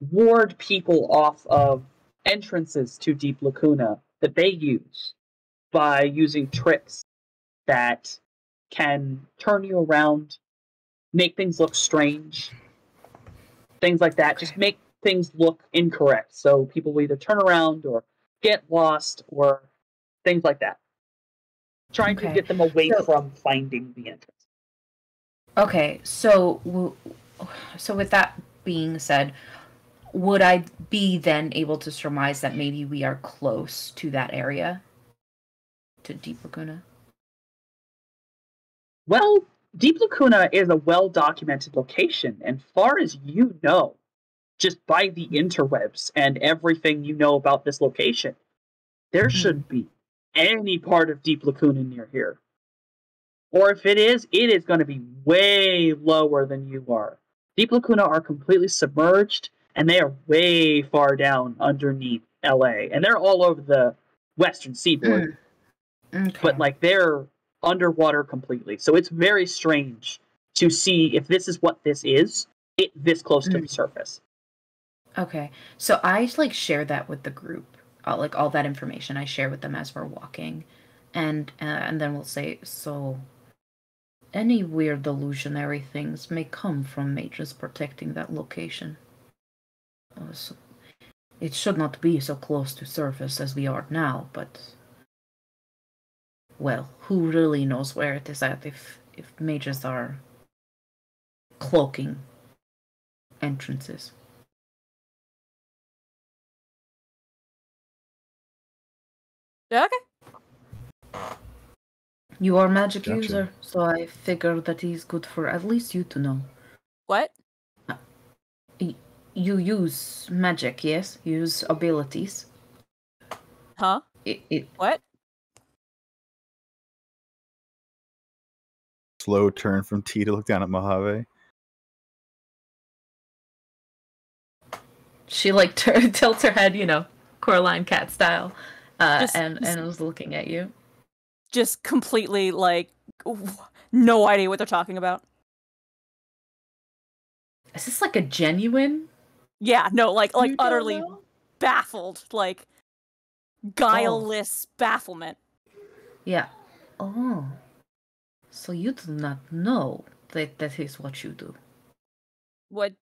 ward people off of entrances to Deep Lacuna that they use by using tricks that can turn you around, make things look strange, things like that. Just make things look incorrect. So people will either turn around or get lost or things like that. Trying to Okay. get them away So- from finding the entrance. Okay, so with that being said, would I be then able to surmise that maybe we are close to that area? To Deep Lacuna? Well, Deep Lacuna is a well-documented location, and far as you know, just by the interwebs and everything you know about this location, there shouldn't be any part of Deep Lacuna near here. Or if it is going to be way lower than you are. Deep Lacuna are completely submerged, and they are way far down underneath LA, and they're all over the western seaboard. Okay. But like they're underwater completely. So it's very strange to see if this is what this is, this close to the surface. Okay, so I like share that with the group, like all that information I share with them as we're walking, and then we'll say, so any weird illusionary things may come from mages protecting that location. So it should not be so close to surface as we are now, but well, who really knows where it is at if mages are cloaking entrances? Okay. You are a magic Gotcha. user, so I figure that is good for at least you to know. What? You use magic, yes? You use abilities. Huh? What? Slow turn from T to look down at Mojave. She like tilts her head, Coraline cat style, Just- and was looking at you. Just completely like no idea what they're talking about. Is this like a genuine? Yeah, no, like You don't utterly know? baffled, like guileless bafflement. Yeah. Oh. So you do not know that is what you do. What?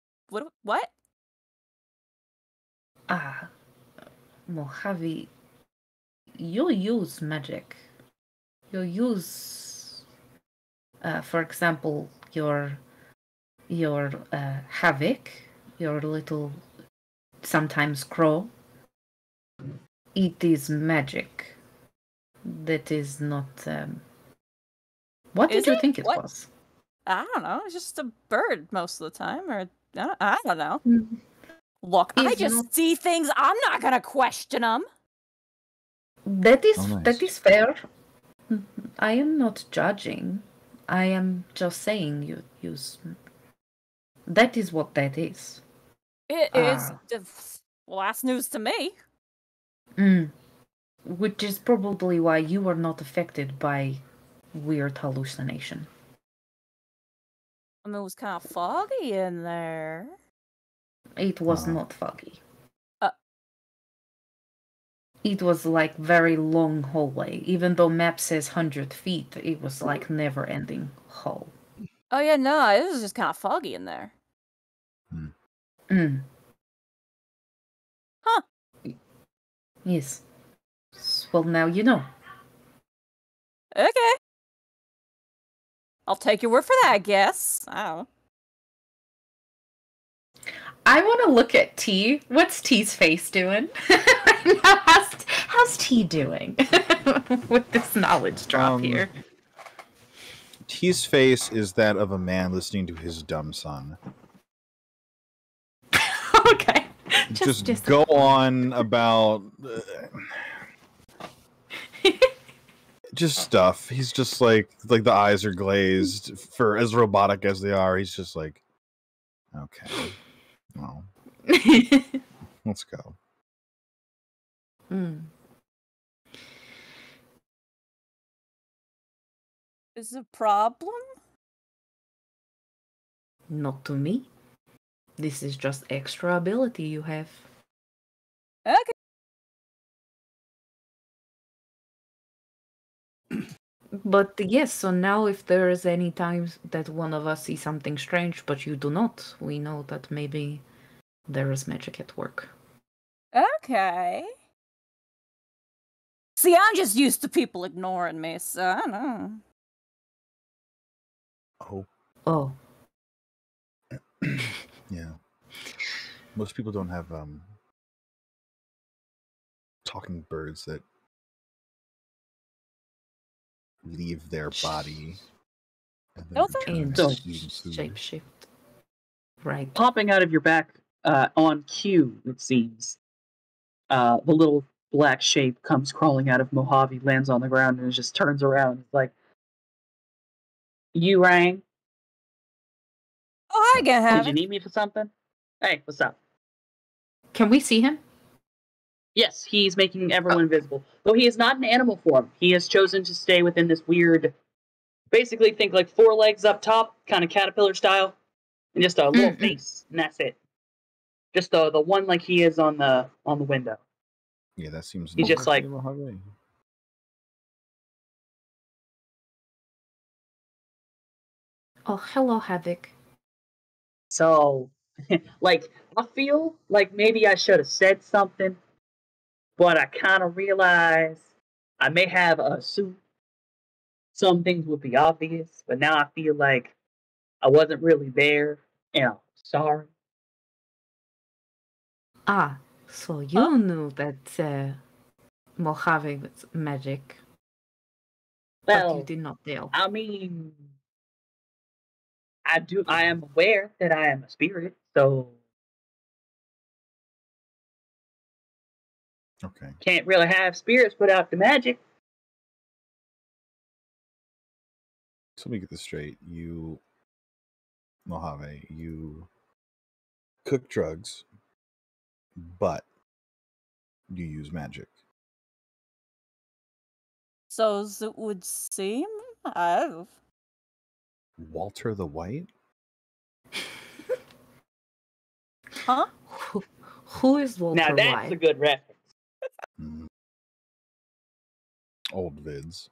Ah, Mojave, you use magic. You use, for example, your havoc, your little sometimes crow. It is magic. That is not. What Is did you it? think it What? was? I don't know. It's just a bird most of the time, or I don't know. Mm. Look, I Is just not- see things. I'm not gonna question them. That is Oh, nice. that is fair. I am not judging. I am just saying you use. That is what that is. It is. Ah. Well, that's news to me. Which is probably why you are not affected by weird hallucination. I mean, it was kind of foggy in there. It was Oh. not foggy. Uh. It was like very long hallway. Even though map says 100 feet, it was like never ending hall. Oh yeah, no, it was just kind of foggy in there. Huh. Yes. Well, now you know. Okay. I'll take your word for that, I guess. I don't know. I want to look at T. What's T's face doing? How's T doing with this knowledge drop here? T's face is that of a man listening to his dumb son. Okay. Just go on about just stuff. He's just like the eyes are glazed for as robotic as they are. He's just like, okay, well, let's go. Is it a problem? Not to me. This is just extra ability you have. Okay. But yes, so now if there is any times that one of us sees something strange, but you do not, we know that maybe there is magic at work. Okay. See, I'm just used to people ignoring me, so I don't know. Oh, Oh, yeah. Most people don't have talking birds that leave their body and then Don't return and So- after eating food. shapeshift. Right. Popping out of your back on cue, it seems. The little black shape comes crawling out of Mojave, lands on the ground, and it just turns around. It's like, you rang? Oh, I can have Did you it. need me for something? Hey, what's up? Can we see him? Yes, he's making everyone visible. Though he is not in animal form. He has chosen to stay within this weird, basically think like 4 legs up top, kind of caterpillar style, and just a little face, and that's it. Just the one like he is on the window. Yeah, that seems. He's just like- Mojave. Oh, hello, Havoc. So, like, I feel like maybe I should have said something, but I kind of realized I may have a suit. Some things would be obvious, but now I feel like I wasn't really there, and I'm sorry. Ah, so you knew that Mojave was magic, but you Well, did not tell. I mean, I am aware that I am a spirit, so Okay. can't really have spirits without the magic. So let me get this straight. You, Mojave, you cook drugs, but you use magic. So as it would seem, I've. Walter the White? Huh? Who is Walter Now that's a White? good reference. Mm. Old vids.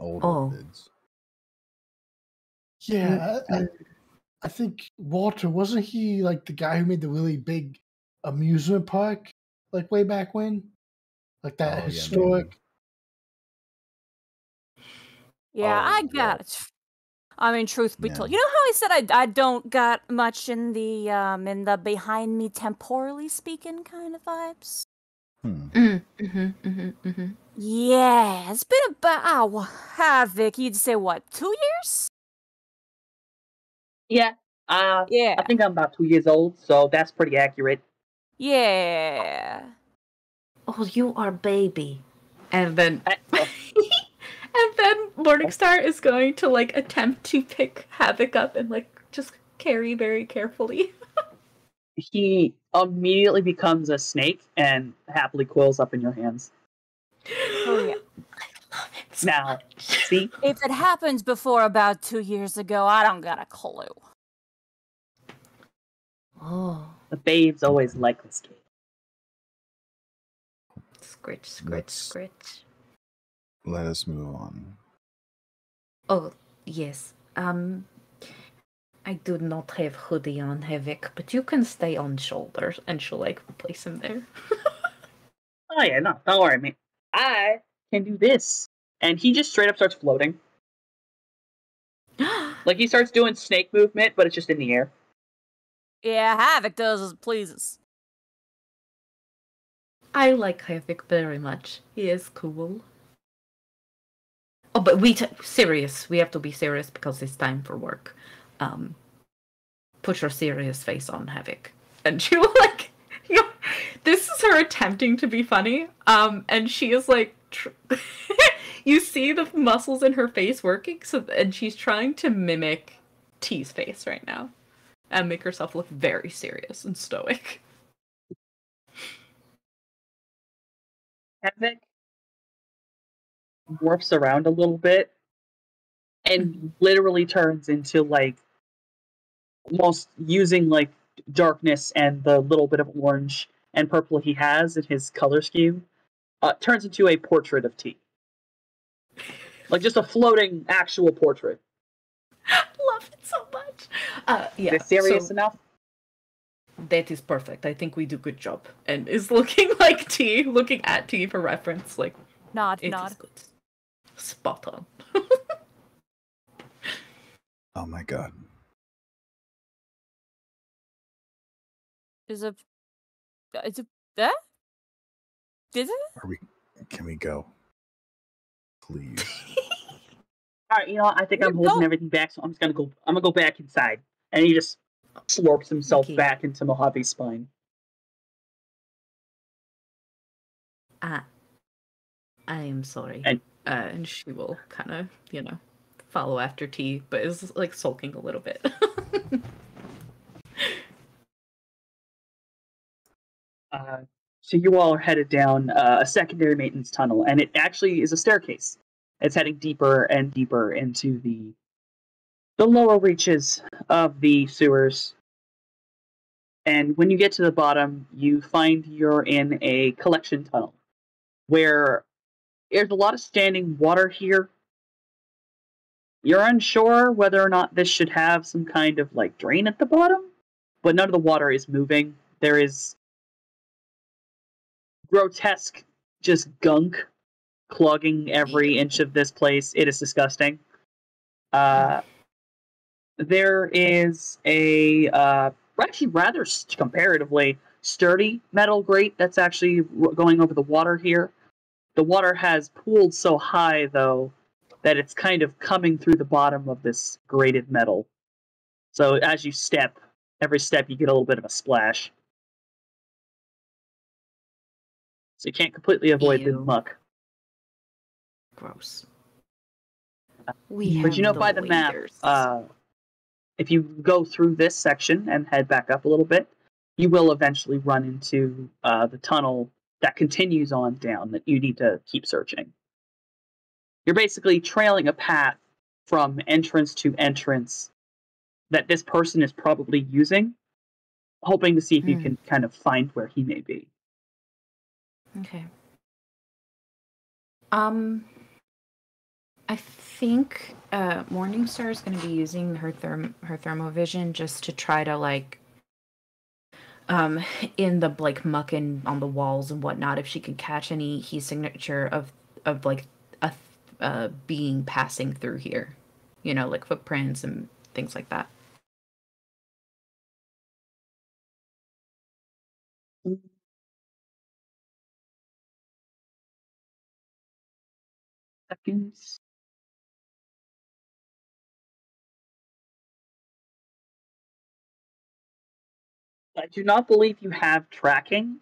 Old Oh. vids. Yeah, I think Walter, wasn't he like the guy who made the really big amusement park, like way back when? Like that Oh, yeah, historic. Yeah, Oh, I well. got it. I mean, truth be Yeah. told, you know how I said I don't got much in the behind me temporally speaking kind of vibes. Yeah, it's been about Havoc. You'd say what, 2 years? Yeah, Yeah, I think I'm about 2 years old, so that's pretty accurate. yeah. Oh, you are baby. And then Oh, and then Morningstar is going to like attempt to pick Havoc up and like just carry very carefully. he immediately becomes a snake and happily coils up in your hands. Oh yeah. I love it so Now, much. see, If it happens before about 2 years ago, I don't got a clue. Oh, the babes always like this game. scritch, scritch, Let's- scritch. Let us move on. Oh, yes. I do not have hoodie on Havoc, but you can stay on shoulders, and she'll like place him there. Oh yeah, no, don't worry, man. I can do this. And he just straight up starts floating. Like he starts doing snake movement, but it's just in the air. Yeah, Havoc does as it pleases. I like Havoc very much. He is cool. Oh, but serious. We have to be serious because it's time for work. Put your serious face on, Havoc. And she will like, you know, this is her attempting to be funny. And she is like, you see the muscles in her face working, and she's trying to mimic T's face right now, and make herself look very serious and stoic. Havoc morphs around a little bit and literally turns into like almost using like darkness and the little bit of orange and purple he has in his color scheme, turns into a portrait of T. Like just a floating actual portrait. Love it so much. Yeah. Is it serious so- enough? That is perfect. I think we do good job. And is looking like T, looking at T for reference, like Nod, it nod. is good. Spot on. Oh my god. Is it? Is it? Can we go? Please. All right, I think I'm holding everything back, so I'm just gonna go. I'm gonna go back inside, and he just slurps himself Okay. back into Mojave's spine. I am sorry. And- and she will kind of, follow after T, but is like sulking a little bit. So you all are headed down a secondary maintenance tunnel, and it actually is a staircase. It's heading deeper and deeper into the lower reaches of the sewers. And when you get to the bottom, you find you're in a collection tunnel where there's a lot of standing water here. You're unsure whether or not this should have some kind of like drain at the bottom, but none of the water is moving. There is grotesque just gunk clogging every inch of this place. It is disgusting. There is a actually rather comparatively sturdy metal grate that's actually going over the water here. The water has pooled so high, though, that it's kind of coming through the bottom of this grated metal. So as you step, every step you get a little bit of a splash. So you can't completely avoid the Ew. muck. Gross. But by the map, if you go through this section and head back up a little bit, you will eventually run into the tunnel that continues on down that you need to keep searching. You're basically trailing a path from entrance to entrance that this person is probably using, hoping to see if you can kind of find where he may be. Okay. I think Morningstar is going to be using her thermovision just to try to in the muck and on the walls and whatnot, if she can catch any heat signature of a being passing through here, like footprints and things like that. Seconds. I do not believe you have tracking,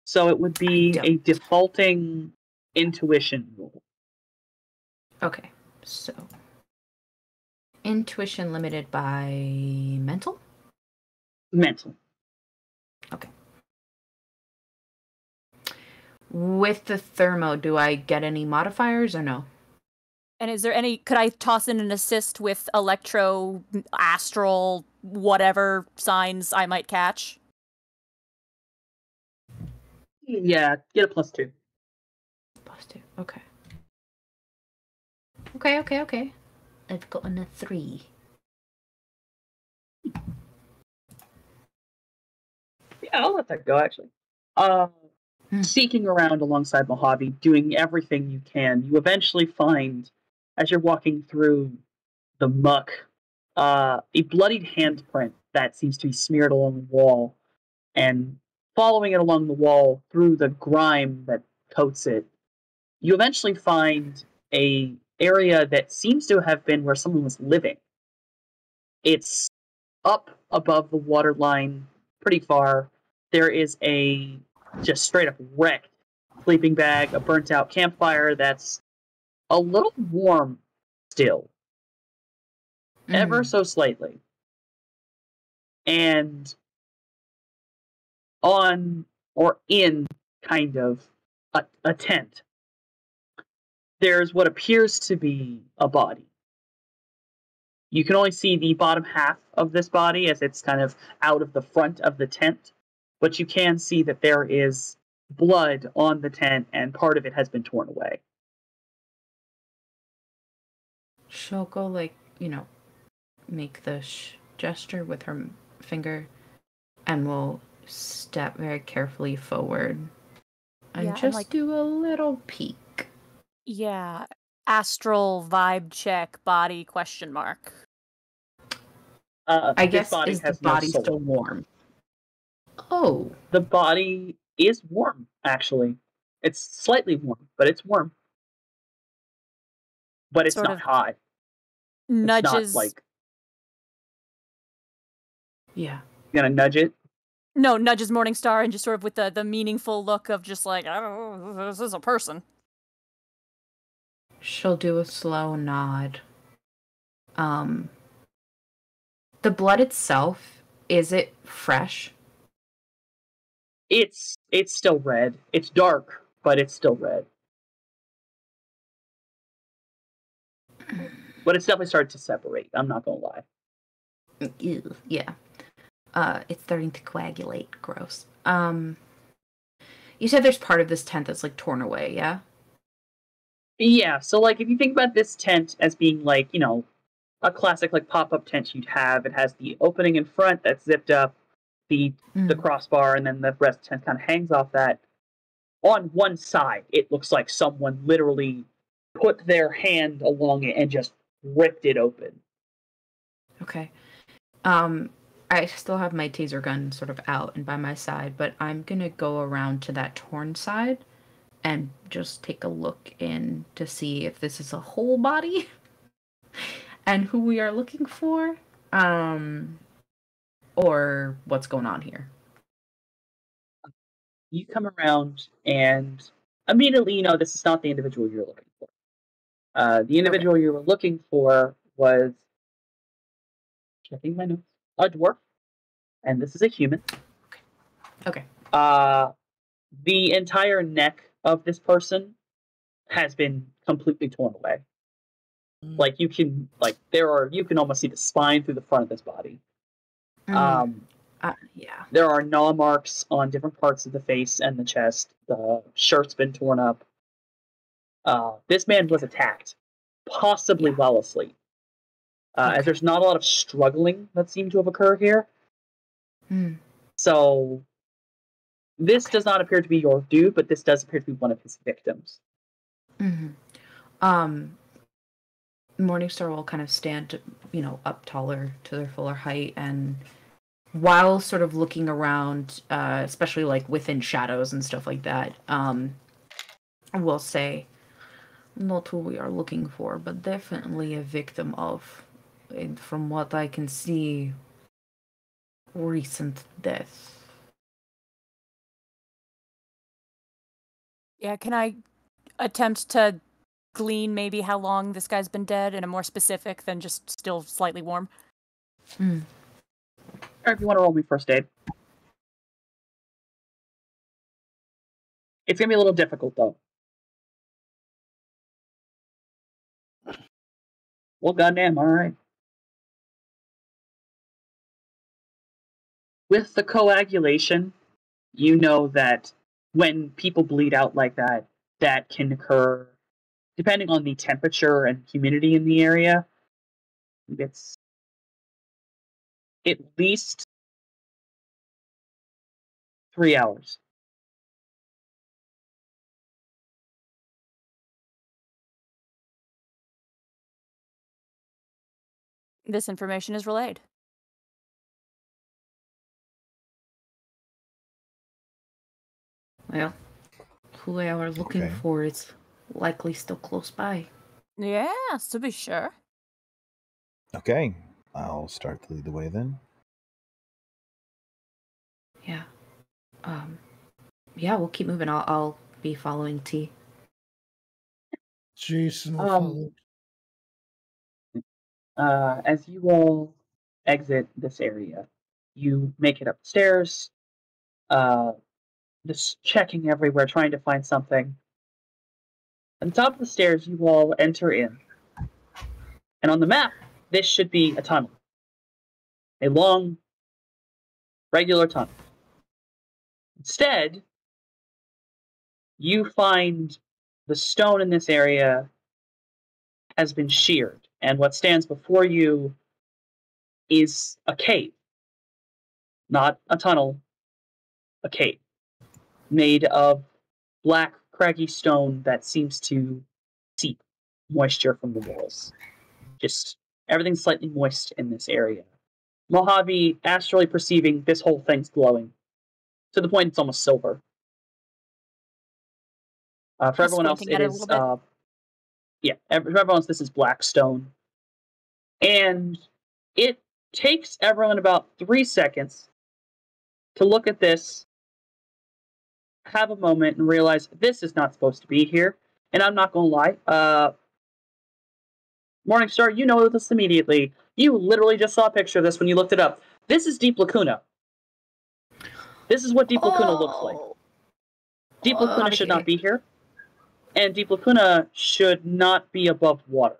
so it would be a defaulting intuition rule. Okay, so intuition limited by mental? Mental. Okay. With the thermo, do I get any modifiers or no? And is there any, could I toss in an assist with electro, astral, whatever signs I might catch? Yeah, get a +2. +2, okay. Okay. I've gotten a 3. Yeah, I'll let that go, actually. Seeking around alongside Mojave, doing everything you can, you eventually find, as you're walking through the muck, a bloodied handprint that seems to be smeared along the wall, and following it along the wall through the grime that coats it, you eventually find a area that seems to have been where someone was living. It's up above the water line pretty far. There is a just straight up wrecked sleeping bag, a burnt out campfire that's a little warm still. Ever so slightly. And on or in kind of a tent, there's what appears to be a body. You can only see the bottom half of this body as it's kind of out of the front of the tent, but you can see that there is blood on the tent and part of it has been torn away. She'll go make the gesture with her finger and will step very carefully forward and Yeah, just and, like- do a little peek. Yeah. Astral vibe check, body question mark. I This guess body is the has no body soul. still warm? Oh, The body is warm, actually. It's slightly warm, but it's warm. But it's Sort not of hot. It's Nudges. not like yeah. you're gonna nudge it. No, nudges Morningstar and just sort of with the meaningful look of just like, I don't know, this is a person. She'll do a slow nod. The blood itself, is it fresh? It's still red. It's dark, but it's still red. But it's definitely started to separate. I'm not gonna lie. Ew, yeah. It's starting to coagulate. Gross. You said there's part of this tent that's like torn away, yeah? Yeah, so like if you think about this tent as being like, you know, a classic like pop-up tent you'd have, it has the opening in front that's zipped up, the crossbar, and then the rest of the tent kind of hangs off that. On one side, it looks like someone literally put their hand along it and just ripped it open. Okay. I still have my taser gun sort of out and by my side, but I'm gonna go around to that torn side and just take a look in to see if this is a whole body and who we are looking for, or what's going on here. You come around and immediately you know this is not the individual you're looking for. The individual you were looking for was, checking my notes, a dwarf, and this is a human. Okay. The entire neck of this person has been completely torn away. Like you can almost see the spine through the front of this body. Yeah. There are gnaw marks on different parts of the face and the chest. The shirt's been torn up. This man was attacked, possibly while asleep. As there's not a lot of struggling that seemed to have occurred here. So this does not appear to be your dude, but this does appear to be one of his victims. Morningstar will kind of stand, up taller to their fuller height, and while sort of looking around, especially like within shadows and stuff like that, will say, not who we are looking for, but definitely a victim of, and from what I can see, recent death. Yeah, can I attempt to glean maybe how long this guy's been dead and a more specific than just still slightly warm? Or if you want to roll me first aid. It's going to be a little difficult, though. Well, goddamn, alright. With the coagulation, you know that when people bleed out like that, that can occur depending on the temperature and humidity in the area. It's at least 3 hours. This information is relayed. Well, who we are looking for is likely still close by. Yes, to be sure. Okay, I'll start to lead the way then. Yeah. Yeah, we'll keep moving. I'll be following T. Jason will follow. As you all exit this area, you make it upstairs, just checking everywhere, trying to find something. At the top of the stairs, you all enter in. And on the map, this should be a tunnel. A long, regular tunnel. Instead, you find the stone in this area has been sheared, and what stands before you is a cave. not a tunnel, a cave made of black, craggy stone that seems to seep moisture from the walls. Just everything's slightly moist in this area. Mojave astrally perceiving this whole thing's glowing to the point it's almost silver. For everyone else, Squinting it at it a is little bit. for everyone else, this is black stone, and it takes everyone about 3 seconds to look at this, have a moment, and realize this is not supposed to be here. And I'm not going to lie. Morningstar, you know this immediately. You literally just saw a picture of this when you looked it up. This is Deep Lacuna. This is what Deep Lacuna looks like. Deep Lacuna should not be here. And Deep Lacuna should not be above water.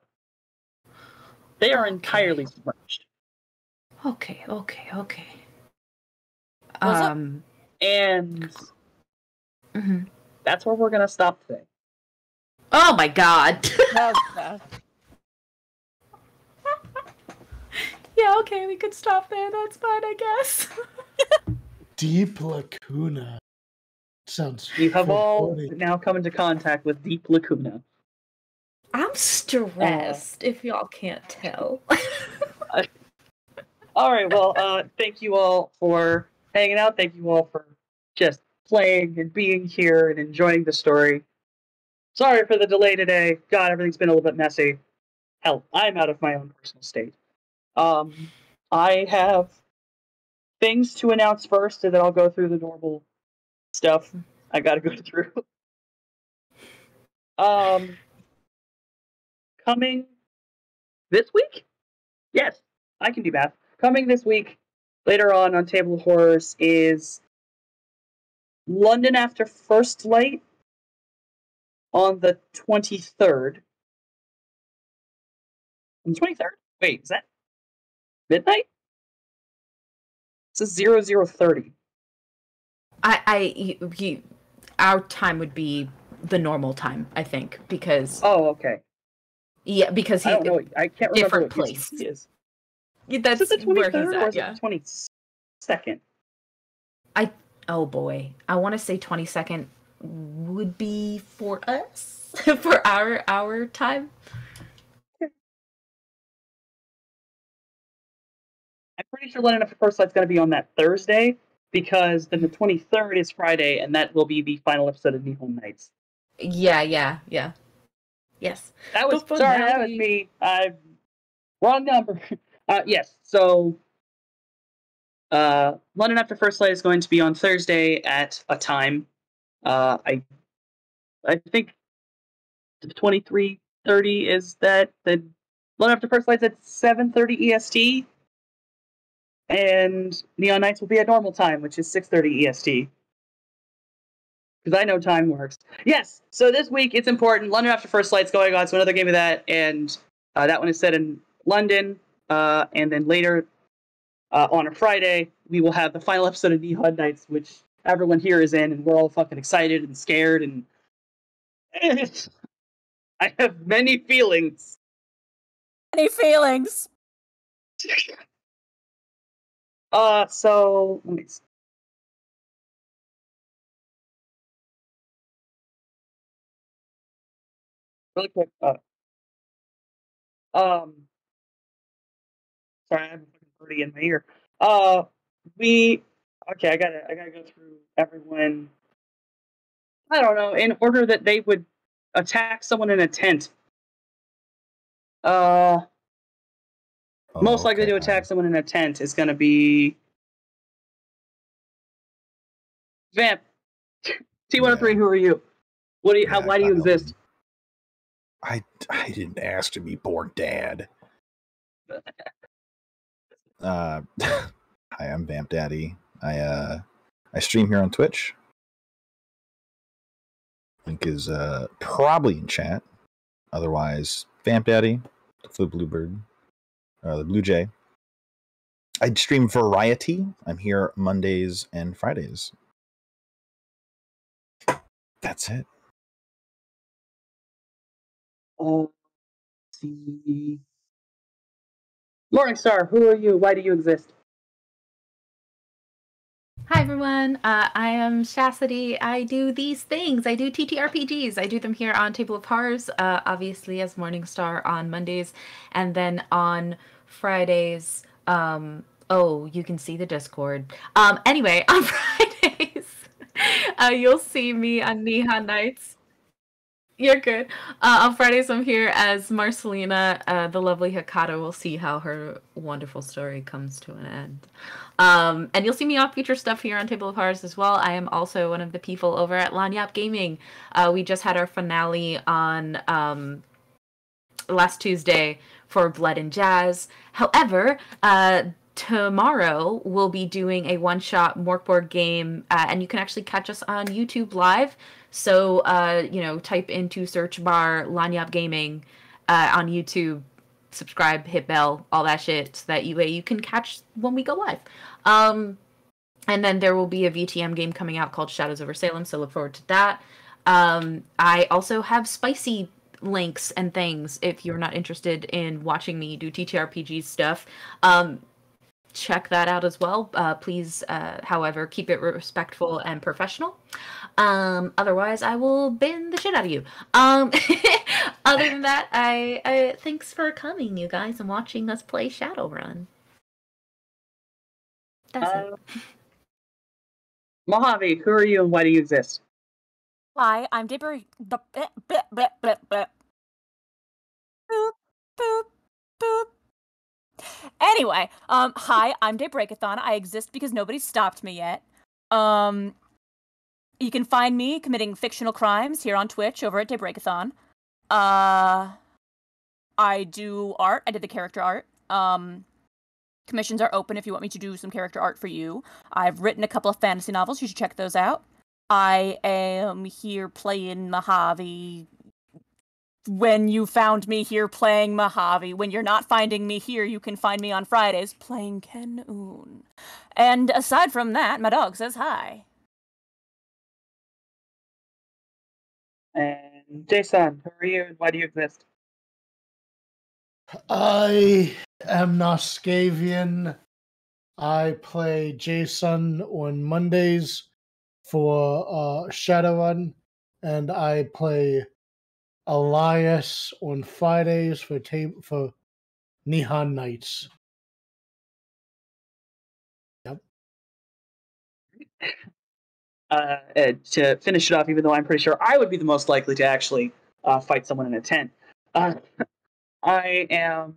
They are entirely submerged. Okay. And Mhm. that's where we're going to stop today. Oh my god. Yeah, okay, we could stop there. That's fine, I guess. Deep Lacuna. Sounds. You have all foreboding. now come into contact with Deep Lacuna. I'm stressed, if y'all can't tell. All right, well, thank you all for hanging out. Thank you all for just playing and being here and enjoying the story. Sorry for the delay today. God, everything's been a little bit messy. Hell, I'm out of my own personal state. I have things to announce first, and then I'll go through the normal stuff I gotta go through. Coming this week? Yes, I can do math. Coming this week, later on Table of Horrors, is London After First Light on the 23rd. On the 23rd? Wait, is that midnight? It says 0030. Our time would be the normal time, I think, because Oh, okay. yeah, because he I don't know. I can't remember different what place. UTC is. That's Is it the where 23rd he's or at. is Yeah. it the 22nd? Oh boy, I want to say 22nd would be for us for our time. I'm pretty sure London After First Light's going to be on that Thursday, because then the 23rd is Friday, and that will be the final episode of Nihon Nights. Yeah. Yes. That was The sorry, that was finale. me. Wrong number. Yes. So, London After First Light is going to be on Thursday at a time. I think 23:30 is that the London After First Light's at 7:30 EST, and Neon Nights will be at normal time, which is 6:30 EST. Because I know time works. Yes, so this week it's important. London After First Light's going on, so another game of that, and that one is set in London. And then later on a Friday, we will have the final episode of Neon Nights, which everyone here is in, and we're all fucking excited and scared, and I have many feelings. Any feelings? So let me see. Really quick. Sorry, I have a fucking birdie in my ear. Okay. I gotta go through everyone. I don't know, in order that they would attack someone in a tent. Most likely to attack someone in a tent is gonna be Vamp. T103. Who are you? What do you? Why do you exist? I didn't ask to be born dad. Hi, I'm Vamp Daddy. I stream here on Twitch. Link is probably in chat. Otherwise, Vamp Daddy, the Bluebird, the Blue Jay. I stream Variety. I'm here Mondays and Fridays. That's it. See. Morningstar, who are you? Why do you exist? Hi everyone, I am Chastity. I do these things. I do TTRPGs. I do them here on Table of Horrors, obviously as Morningstar on Mondays, and then on Fridays. Oh, you can see the Discord. Anyway, on Fridays, you'll see me on Neon Nights. You're good. On Fridays, I'm here as Marcelina, the lovely Hikato. We'll see how her wonderful story comes to an end. And you'll see me off feature stuff here on Table of Horrors as well. I am also one of the people over at Lanyap Gaming. We just had our finale on last Tuesday for Blood and Jazz. However, tomorrow we'll be doing a one-shot Morkborg game, and you can actually catch us on YouTube Live. So, type into search bar Lanyap Gaming on YouTube, subscribe, hit bell, all that shit, so that you can catch when we go live. And then there will be a VTM game coming out called Shadows over Salem, so look forward to that. I also have spicy links and things if you're not interested in watching me do TTRPG stuff. Check that out as well. Please, however, keep it respectful and professional. Otherwise, I will bin the shit out of you. Other than that, I thanks for coming, you guys, and watching us play Shadowrun. That's it. Mojave, who are you and why do you exist? Hi, I'm Dipper. Boop, boop, boop. Anyway, hi, I'm Daybreakathon. I exist because nobody's stopped me yet. You can find me committing fictional crimes here on Twitch over at Daybreakathon. I do art. I did the character art. Commissions are open if you want me to do some character art for you. I've written a couple of fantasy novels. You should check those out. I am here playing Mojave. When you found me here playing Mojave. When you're not finding me here, you can find me on Fridays playing Ken-Un. And aside from that, my dog says hi. And Jason, who are you and why do you exist? I am Noscavian. I play Jason on Mondays for Shadowrun, and I play Elias on Fridays for Neon Nights. Yep. To finish it off, even though I'm pretty sure I would be the most likely to actually fight someone in a tent, I am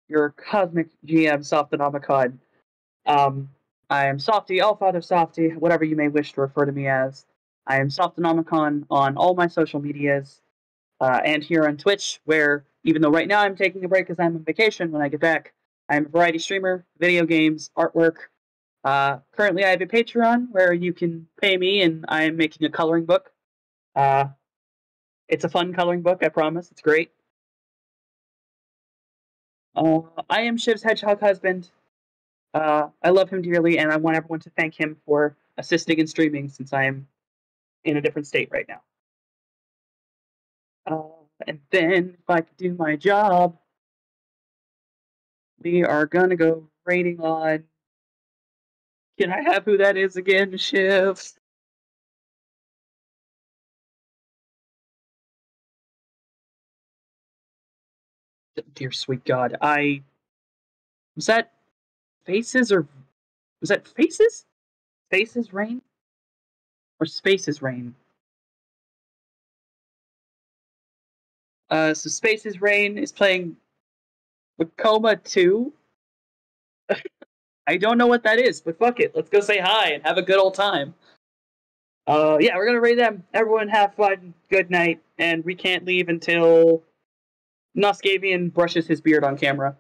your cosmic GM, Softonomicon. I am Softy, Allfather Softy, whatever you may wish to refer to me as. I am Softonomicon on all my social medias and here on Twitch, where even though right now I'm taking a break because I'm on vacation, when I get back, I'm a variety streamer, video games, artwork. Currently, I have a Patreon where you can pay me, and I'm making a coloring book. It's a fun coloring book, I promise. It's great. I am Shiv's hedgehog husband. I love him dearly, and I want everyone to thank him for assisting in streaming since I am in a different state right now. And then, if I could do my job, we are gonna go raiding on. Can I have who that is again, Shiv? Dear sweet God, was that Faces or was that Faces? Faces Rain? Or Spaces Rain? So Spaces Rain is playing Coma 2. I don't know what that is, but fuck it. Let's go say hi and have a good old time. Yeah, we're gonna raid them. Everyone have fun. Good night. And we can't leave until Noscavian brushes his beard on camera.